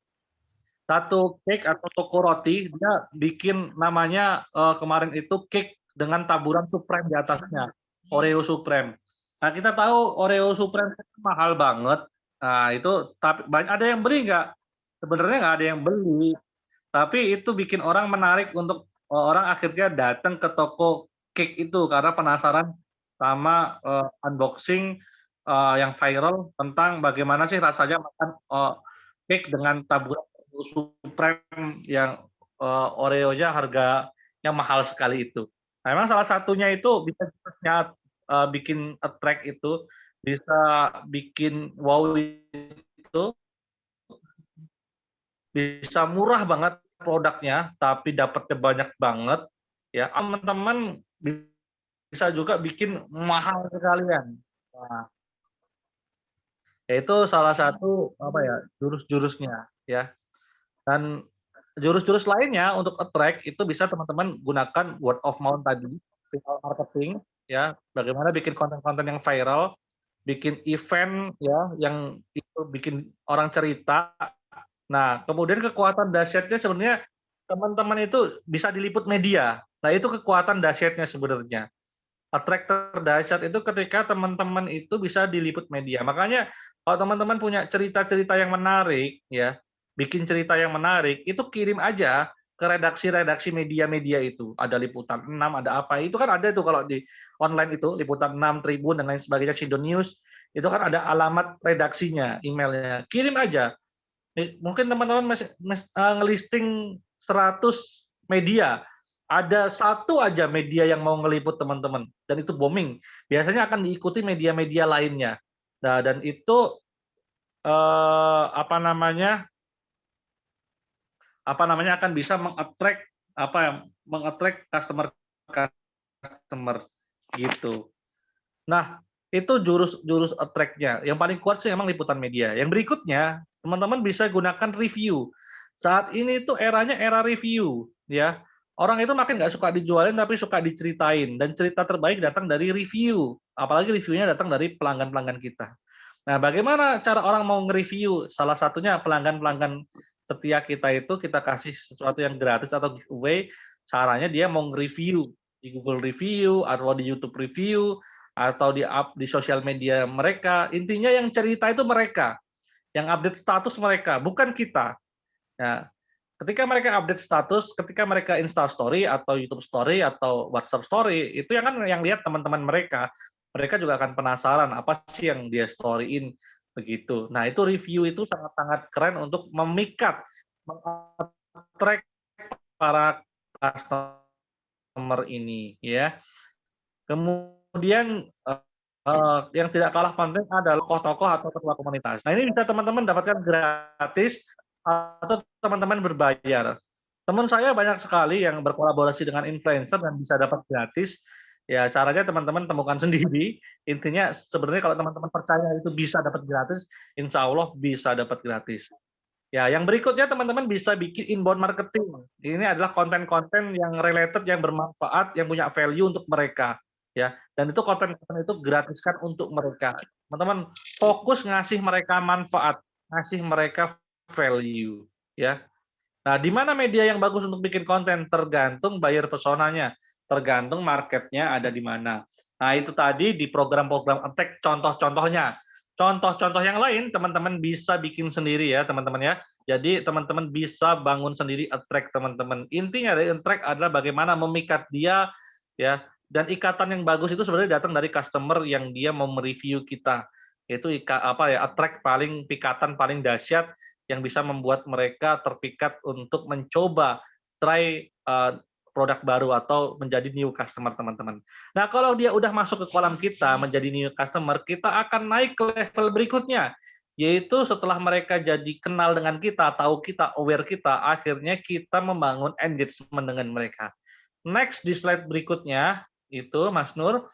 Satu cake atau toko roti dia bikin namanya kemarin itu cake dengan taburan Supreme di atasnya, Oreo Supreme. Nah kita tahu Oreo Supreme itu mahal banget. Nah itu tapi ada yang beli nggak? Sebenarnya nggak ada yang beli. Tapi itu bikin orang menarik untuk orang akhirnya datang ke toko cake itu karena penasaran sama unboxing yang viral tentang bagaimana sih rasanya makan cake dengan taburan Supreme yang Oreo-nya harganya mahal sekali itu. Nah, memang salah satunya itu bisa bikin attract itu, bisa bikin wow itu, bisa murah banget produknya, tapi dapatnya banyak banget. Ya, teman-teman bisa juga bikin mahal sekalian. Nah, itu salah satu apa ya jurus-jurusnya ya. Dan jurus-jurus lainnya untuk attract itu bisa teman-teman gunakan word of mouth tadi, viral marketing ya, bagaimana bikin konten-konten yang viral, bikin event ya yang itu bikin orang cerita. Nah, kemudian kekuatan dahsyatnya sebenarnya teman-teman itu bisa diliput media. Nah, itu kekuatan dahsyatnya sebenarnya. Attract terdahsyat itu ketika teman-teman itu bisa diliput media. Makanya kalau teman-teman punya cerita-cerita yang menarik ya, bikin cerita yang menarik, itu kirim aja ke redaksi-redaksi media-media itu. Ada Liputan 6, ada apa, itu kan ada tuh kalau di online itu, Liputan 6, Tribun, dan lain sebagainya, Cindo News, itu kan ada alamat redaksinya, emailnya. Kirim aja. Mungkin teman-teman ngelisting 100 media, ada satu aja media yang mau ngeliput teman-teman, dan itu booming. Biasanya akan diikuti media-media lainnya. Nah, dan itu apa namanya akan bisa mengattract customer gitu. Nah, itu jurus attract-nya. Yang paling kuat sih memang liputan media. Yang berikutnya, teman-teman bisa gunakan review. Saat ini itu eranya era review, ya. Orang itu makin nggak suka dijualin, tapi suka diceritain. Dan cerita terbaik datang dari review. Apalagi reviewnya datang dari pelanggan-pelanggan kita. Nah, bagaimana cara orang mau nge-review? Salah satunya pelanggan-pelanggan setia kita itu kita kasih sesuatu yang gratis atau giveaway. Caranya dia mau nge-review di Google Review, atau di YouTube Review, atau di sosial media mereka. Intinya yang cerita itu mereka. Yang update status mereka, bukan kita. Ya, ketika mereka update status, ketika mereka Insta Story atau YouTube Story atau WhatsApp Story, itu yang kan yang lihat teman-teman mereka. Mereka juga akan penasaran apa sih yang dia storyin begitu. Nah, itu review itu sangat-sangat keren untuk memikat, meng-attract para customer ini, ya. Kemudian yang tidak kalah penting adalah tokoh-tokoh atau ketua komunitas. Nah, ini bisa teman-teman dapatkan gratis atau teman-teman berbayar. Teman saya banyak sekali yang berkolaborasi dengan influencer dan bisa dapat gratis. Ya, caranya teman-teman temukan sendiri. Intinya sebenarnya kalau teman-teman percaya itu bisa dapat gratis, insya Allah bisa dapat gratis. Ya, yang berikutnya teman-teman bisa bikin inbound marketing. Ini adalah konten-konten yang related, yang bermanfaat, yang punya value untuk mereka. Ya, dan itu konten-konten itu gratiskan untuk mereka. Teman-teman fokus ngasih mereka manfaat, ngasih mereka value, ya. Nah, di mana media yang bagus untuk bikin konten? Tergantung buyer personanya, tergantung marketnya ada di mana. Nah, itu tadi di program-program attack contoh-contohnya. Contoh-contoh yang lain teman-teman bisa bikin sendiri ya, teman-teman ya. Jadi teman-teman bisa bangun sendiri attract teman-teman. Intinya dari attract adalah bagaimana memikat dia, ya. Dan ikatan yang bagus itu sebenarnya datang dari customer yang dia mau mereview kita. Itu attract paling pikatan paling dahsyat yang bisa membuat mereka terpikat untuk mencoba try produk baru atau menjadi new customer, teman-teman. Nah, kalau dia udah masuk ke kolam kita menjadi new customer, kita akan naik ke level berikutnya, yaitu setelah mereka jadi kenal dengan kita, tahu kita, aware kita, akhirnya kita membangun engagement dengan mereka. Next di slide berikutnya itu Mas Nur.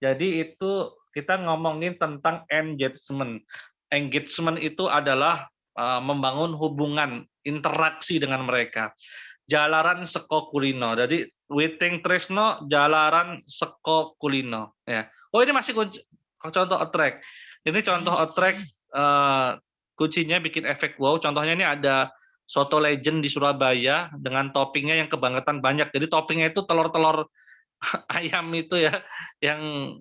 Jadi itu kita ngomongin tentang engagement. Engagement itu adalah membangun hubungan interaksi dengan mereka. Jalaran seko kulino. Jadi witing tresno jalaran seko kulino. Ya. Oh, ini masih contoh attract. Ini contoh attract kuncinya bikin efek wow. Contohnya ini ada soto legend di Surabaya dengan toppingnya yang kebangetan banyak. Jadi toppingnya itu telur-telur ayam itu ya, yang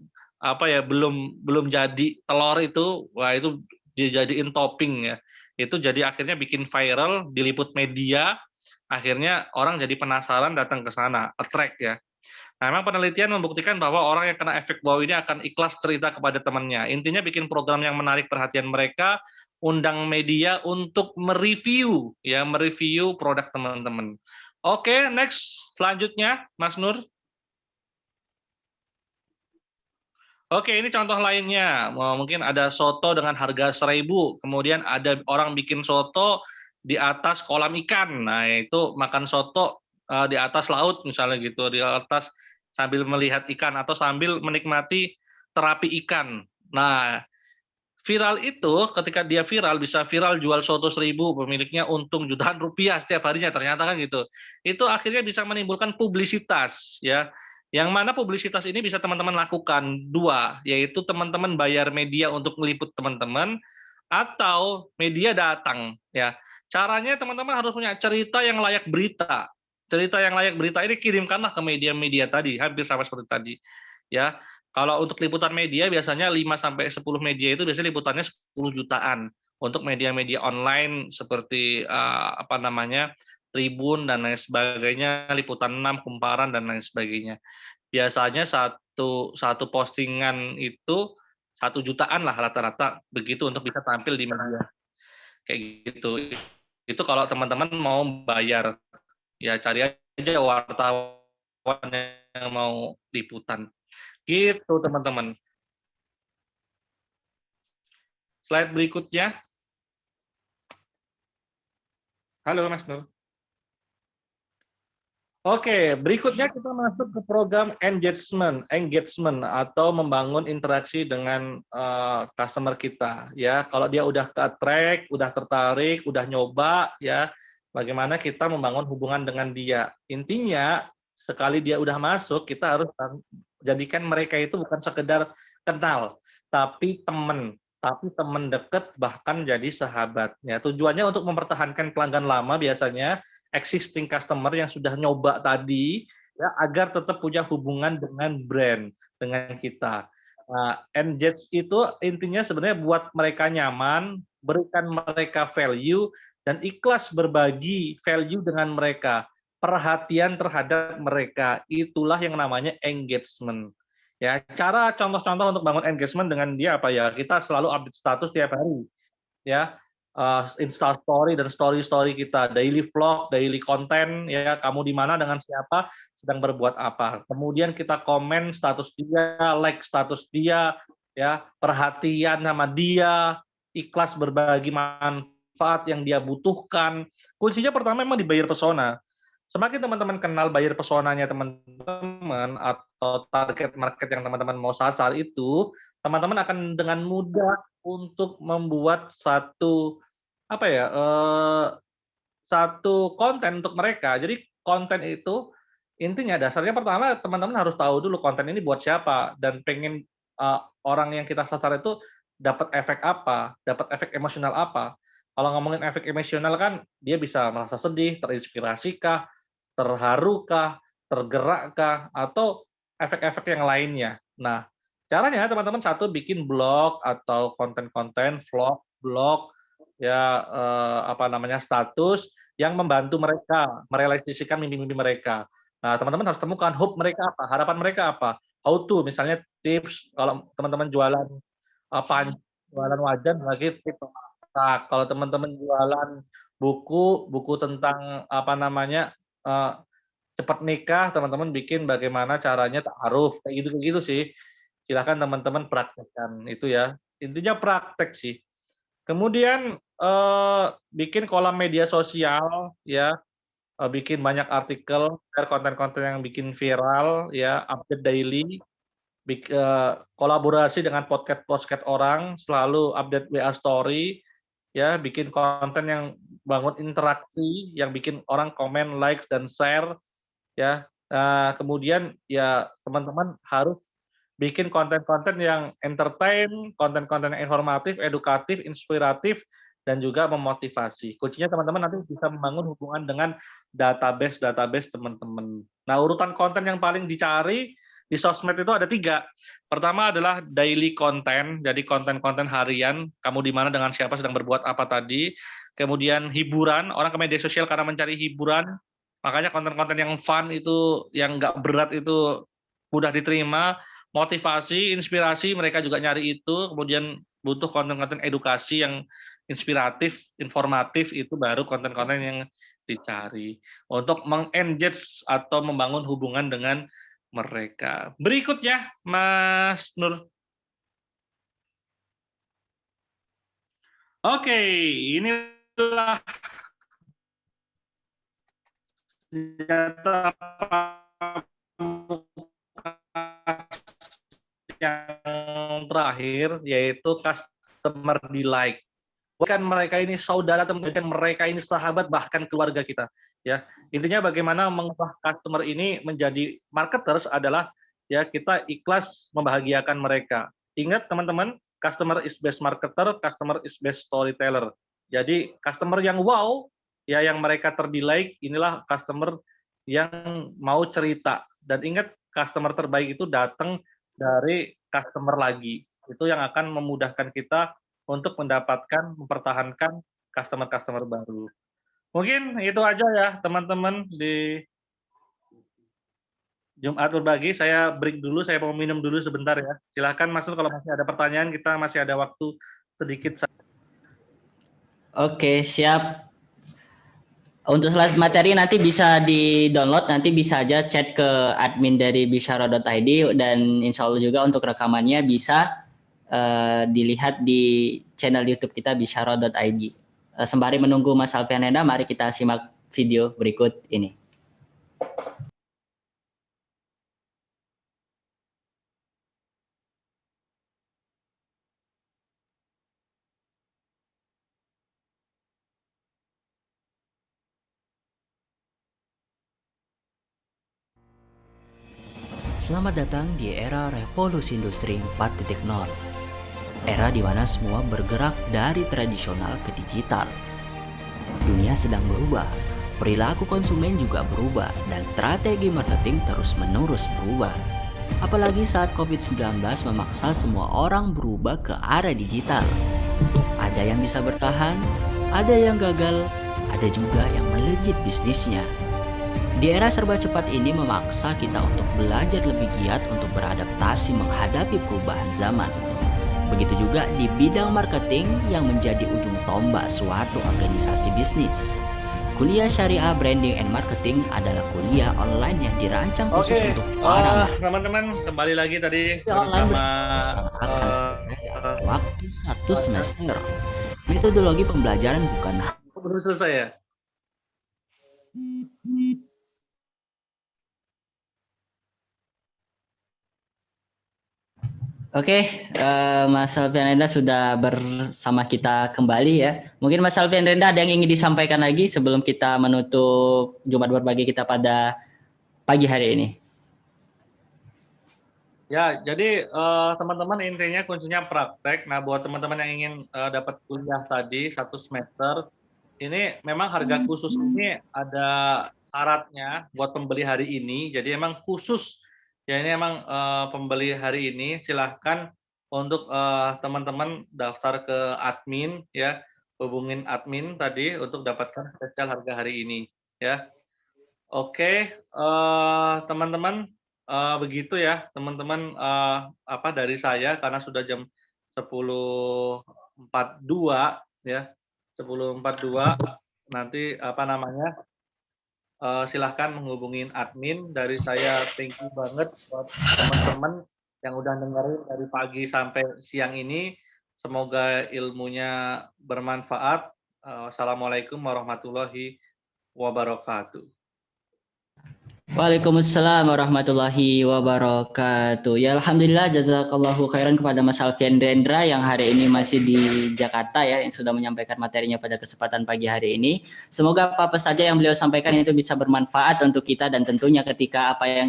belum jadi telur itu, wah itu dijadiin topping ya. Itu jadi akhirnya bikin viral, diliput media, akhirnya orang jadi penasaran datang ke sana, attract ya. Nah, memang penelitian membuktikan bahwa orang yang kena efek wow ini akan ikhlas cerita kepada temannya. Intinya bikin program yang menarik perhatian mereka, undang media untuk mereview produk teman-teman. Oke, next selanjutnya Mas Nur. Oke, ini contoh lainnya. Mungkin ada soto dengan harga 1.000, kemudian ada orang bikin soto di atas kolam ikan. Nah, itu makan soto di atas laut misalnya gitu, di atas sambil melihat ikan atau sambil menikmati terapi ikan. Nah, viral itu ketika dia viral bisa viral jual soto 1.000, pemiliknya untung jutaan rupiah setiap harinya, ternyata kan gitu. Itu akhirnya bisa menimbulkan publisitas ya. Yang mana publisitas ini bisa teman-teman lakukan dua, yaitu teman-teman bayar media untuk meliput teman-teman atau media datang ya. Caranya teman-teman harus punya cerita yang layak berita. Cerita yang layak berita ini kirimkanlah ke media-media tadi, hampir sama seperti tadi. Ya. Kalau untuk liputan media biasanya 5 sampai 10 media itu biasanya liputannya 10 jutaan. Untuk media-media online seperti Tribun dan lain sebagainya, liputan 6, kumparan dan lain sebagainya. Biasanya satu postingan itu 1 jutaan lah rata-rata begitu untuk bisa tampil di media. Kayak gitu. Itu kalau teman-teman mau bayar. Ya cari aja wartawan yang mau liputan. Gitu teman-teman. Slide berikutnya. Halo Mas Nur. Oke, berikutnya kita masuk ke program engagement atau membangun interaksi dengan customer kita. Ya, kalau dia udah ke-attract, udah tertarik, udah nyoba, ya, bagaimana kita membangun hubungan dengan dia. Intinya, sekali dia udah masuk, kita harus jadikan mereka itu bukan sekedar kenal, tapi teman dekat, bahkan jadi sahabat. Ya, tujuannya untuk mempertahankan pelanggan lama biasanya, existing customer yang sudah nyoba tadi, ya, agar tetap punya hubungan dengan brand, dengan kita. Nah, engage itu intinya sebenarnya buat mereka nyaman, berikan mereka value, dan ikhlas berbagi value dengan mereka, perhatian terhadap mereka. Itulah yang namanya engagement. Ya, cara contoh-contoh untuk bangun engagement dengan dia apa ya? Kita selalu update status tiap hari, ya. Insta story dan story kita, daily vlog, daily content, ya, kamu di mana dengan siapa, sedang berbuat apa. Kemudian kita komen status dia, like status dia, ya, perhatian sama dia, ikhlas berbagi manfaat yang dia butuhkan. Kuncinya pertama memang di buyer persona. Semakin teman-teman kenal buyer personanya teman-teman atau target market yang teman-teman mau sasar itu, teman-teman akan dengan mudah untuk membuat satu apa ya, satu konten untuk mereka. Jadi konten itu intinya dasarnya pertama teman-teman harus tahu dulu konten ini buat siapa dan pengen orang yang kita sasar itu dapat efek apa, dapat efek emosional apa. Kalau ngomongin efek emosional kan dia bisa merasa sedih, terinspirasi kah, terharu kah, tergerak kah, atau efek-efek yang lainnya. Nah, caranya teman-teman satu bikin blog atau konten-konten vlog, blog, ya apa namanya status yang membantu mereka merealisasikan mimpi-mimpi mereka. Nah, teman-teman harus temukan hope mereka apa, harapan mereka apa. How to, misalnya tips kalau teman-teman jualan jualan wajan bagi tips memasak. Kalau teman-teman jualan buku tentang apa namanya cepat nikah, teman-teman bikin bagaimana caranya ta'aruf, kayak gitu sih. Silahkan teman-teman praktekkan itu ya. Intinya praktek sih. Kemudian bikin kolam media sosial ya, bikin banyak artikel, share konten-konten yang bikin viral ya, update daily, kolaborasi dengan podcast-podcast orang, selalu update WA story, ya, bikin konten yang bangun interaksi, yang bikin orang komen, likes dan share, ya. Kemudian ya teman-teman harus bikin konten-konten yang entertain, konten-konten yang informatif, edukatif, inspiratif, dan juga memotivasi. Kuncinya teman-teman nanti bisa membangun hubungan dengan database teman-teman. Nah, urutan konten yang paling dicari di sosmed itu ada 3. Pertama adalah daily content, jadi konten-konten harian, kamu di mana dengan siapa sedang berbuat apa tadi. Kemudian hiburan, orang ke media sosial karena mencari hiburan, makanya konten-konten yang fun itu, yang nggak berat itu mudah diterima. Motivasi, inspirasi, mereka juga nyari itu. Kemudian butuh konten-konten edukasi yang inspiratif, informatif, itu baru konten-konten yang dicari untuk meng-engage atau membangun hubungan dengan mereka. Berikutnya, Mas Nur. Oke, inilah senjata yang terakhir, yaitu customer delight. Bukan mereka ini saudara, teman-teman, mereka ini sahabat, bahkan keluarga kita. Ya, intinya bagaimana mengubah customer ini menjadi marketers adalah ya kita ikhlas membahagiakan mereka. Ingat teman-teman, customer is best marketer, customer is best storyteller. Jadi customer yang wow, ya yang mereka terdelight, inilah customer yang mau cerita. Dan ingat, customer terbaik itu datang dari customer lagi. Itu yang akan memudahkan kita untuk mendapatkan, mempertahankan customer-customer baru. Mungkin itu aja ya teman-teman di Jumat Berbagi. Saya break dulu, saya mau minum dulu sebentar ya. Silahkan Mas Nur, kalau masih ada pertanyaan, kita masih ada waktu sedikit. Oke, siap. Untuk slide materi nanti bisa di-download, nanti bisa aja chat ke admin dari bisyara.id, dan insya Allah juga untuk rekamannya bisa dilihat di channel YouTube kita bisyara.id. Sembari menunggu Mas Alfian Renda, mari kita simak video berikut ini. Selamat datang di era revolusi industri 4.0. Era di mana semua bergerak dari tradisional ke digital. Dunia sedang berubah, perilaku konsumen juga berubah, dan strategi marketing terus-menerus berubah. Apalagi saat COVID-19 memaksa semua orang berubah ke arah digital. Ada yang bisa bertahan, ada yang gagal, ada juga yang melejit bisnisnya. Di era serba cepat ini memaksa kita untuk belajar lebih giat untuk beradaptasi menghadapi perubahan zaman. Begitu juga di bidang marketing yang menjadi ujung tombak suatu organisasi bisnis. Kuliah Syariah Branding and Marketing adalah kuliah online yang dirancang khusus untuk para teman-teman, kembali lagi tadi bersama waktu 1 semester. Metodologi pembelajaran bukan belum selesai ya? Oke, Mas Alfian Renda sudah bersama kita kembali ya. Mungkin Mas Alfian Renda ada yang ingin disampaikan lagi sebelum kita menutup Jumat Berbagi kita pada pagi hari ini. Ya, jadi teman-teman intinya kuncinya praktek. Nah, buat teman-teman yang ingin dapat kuliah tadi 1 semester, ini memang harga khusus ini ada syaratnya buat pembeli hari ini. Jadi emang khusus. Ya ini emang pembeli hari ini silahkan untuk teman-teman daftar ke admin ya, hubungin admin tadi untuk dapatkan spesial harga hari ini ya. Oke, teman-teman begitu ya teman-teman dari saya karena sudah jam 10.42 ya, 10.42 nanti silahkan menghubungin admin. Dari saya thank you banget buat teman-teman yang udah dengerin dari pagi sampai siang ini. Semoga ilmunya bermanfaat. Assalamualaikum warahmatullahi wabarakatuh. Waalaikumsalam warahmatullahi wabarakatuh. Ya alhamdulillah jazakallahu khairan kepada Mas Alfian Renda yang hari ini masih di Jakarta ya, yang sudah menyampaikan materinya pada kesempatan pagi hari ini. Semoga apa saja yang beliau sampaikan itu bisa bermanfaat untuk kita, dan tentunya ketika apa yang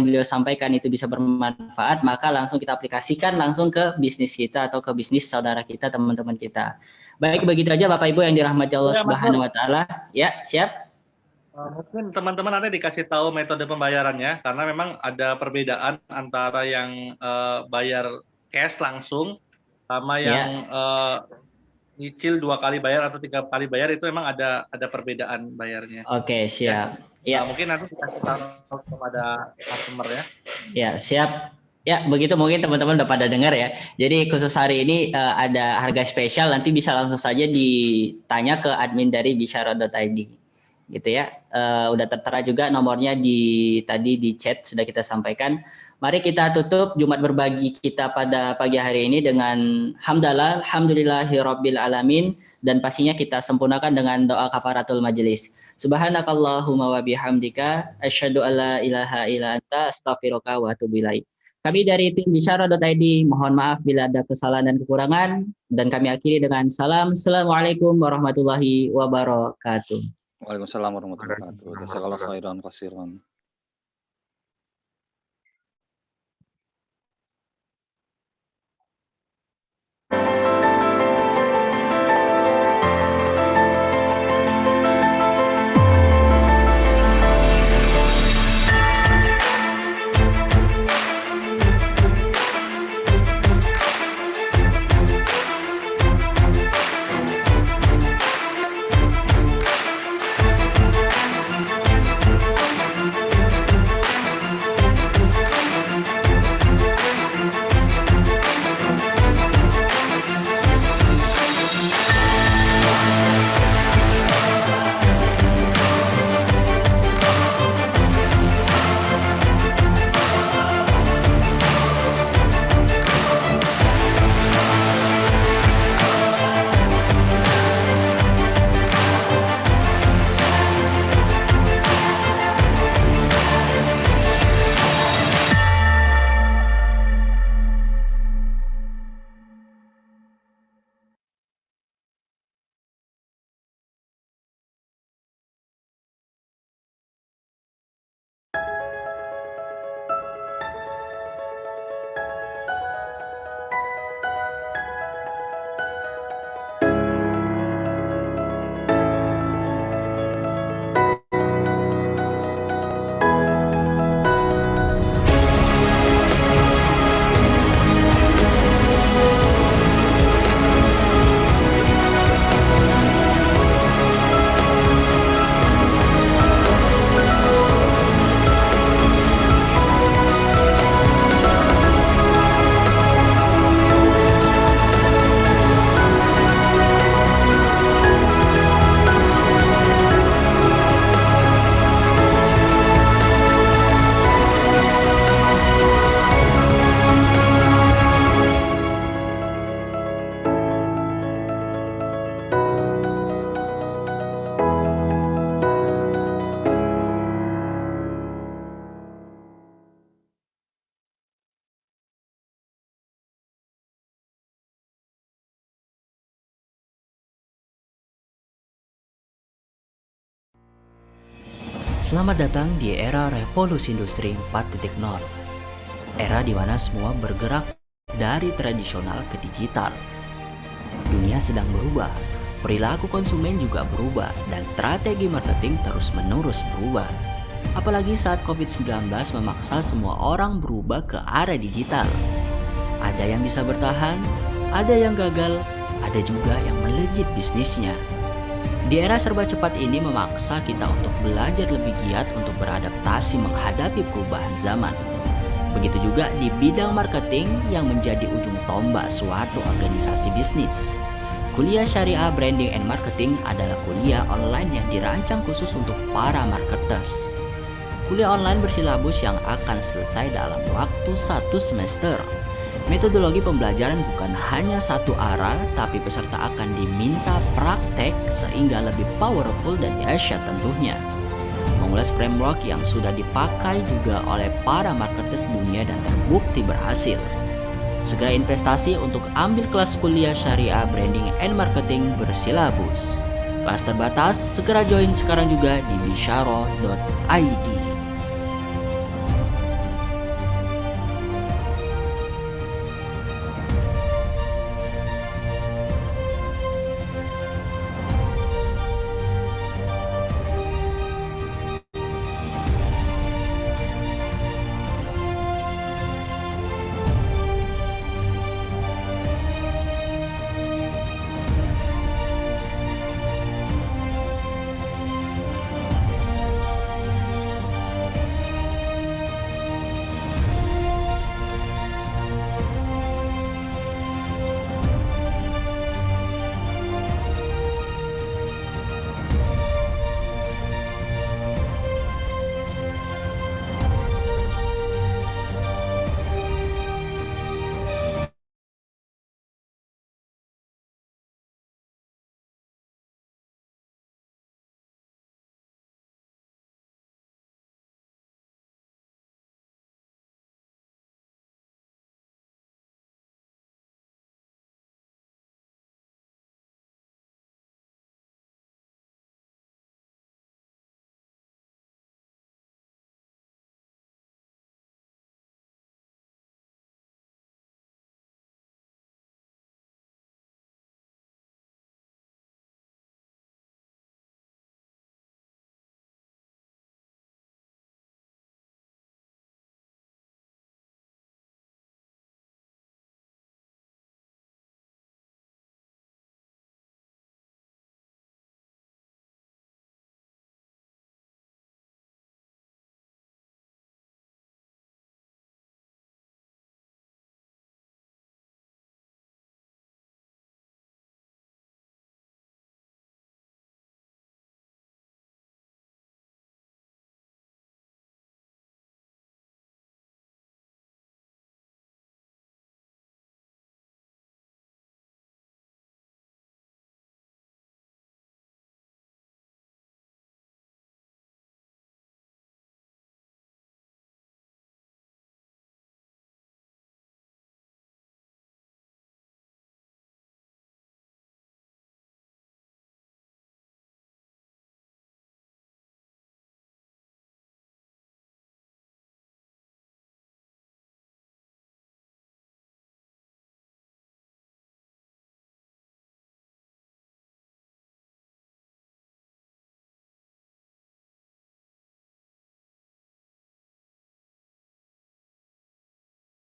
beliau sampaikan itu bisa bermanfaat, maka langsung kita aplikasikan langsung ke bisnis kita atau ke bisnis saudara kita, teman-teman kita. Baik, begitu aja Bapak Ibu yang dirahmati Allah Subhanahu wa taala. Ya, siap. Mungkin teman-teman nanti dikasih tahu metode pembayarannya, karena memang ada perbedaan antara yang bayar cash langsung sama yang nyicil 2 kali bayar atau 3 kali bayar, itu memang ada perbedaan bayarnya. Oke, siap. Ya. Mungkin nanti dikasih tahu kepada customer ya. Ya, siap. Ya, begitu mungkin teman-teman udah pada dengar ya. Jadi khusus hari ini ada harga spesial, nanti bisa langsung saja ditanya ke admin dari bisyara.id. Gitu ya, udah tertera juga nomornya tadi di chat sudah kita sampaikan. Mari kita tutup Jumat Berbagi kita pada pagi hari ini dengan hamdalah, alhamdulillahirabbil alamin, dan pastinya kita sempurnakan dengan doa kafaratul majelis. Subhanakallahumma wa bihamdika asyhadu alla ilaha illa anta astaghfiruka wa atubu ilaik. Kami dari tim bisyara.id mohon maaf bila ada kesalahan dan kekurangan, dan kami akhiri dengan salam. Assalamualaikum warahmatullahi wabarakatuh. Waalaikumsalam warahmatullahi wabarakatuh. Jazakallahu khairan katsiran. Selamat datang di era revolusi industri 4.0. Era di mana semua bergerak dari tradisional ke digital. Dunia sedang berubah, perilaku konsumen juga berubah, dan strategi marketing terus-menerus berubah. Apalagi saat COVID-19 memaksa semua orang berubah ke arah digital. Ada yang bisa bertahan, ada yang gagal, ada juga yang melejit bisnisnya. Di era serba cepat ini memaksa kita untuk belajar lebih giat untuk beradaptasi menghadapi perubahan zaman. Begitu juga di bidang marketing yang menjadi ujung tombak suatu organisasi bisnis. Kuliah Syariah Branding and Marketing adalah kuliah online yang dirancang khusus untuk para marketers. Kuliah online bersilabus yang akan selesai dalam waktu 1 semester. Metodologi pembelajaran bukan hanya satu arah, tapi peserta akan diminta praktek sehingga lebih powerful dan dahsyat tentunya. Mengulas framework yang sudah dipakai juga oleh para marketers dunia dan terbukti berhasil. Segera investasi untuk ambil kelas kuliah Syariah Branding and Marketing bersilabus. Kelas terbatas, segera join sekarang juga di bisyaro.id.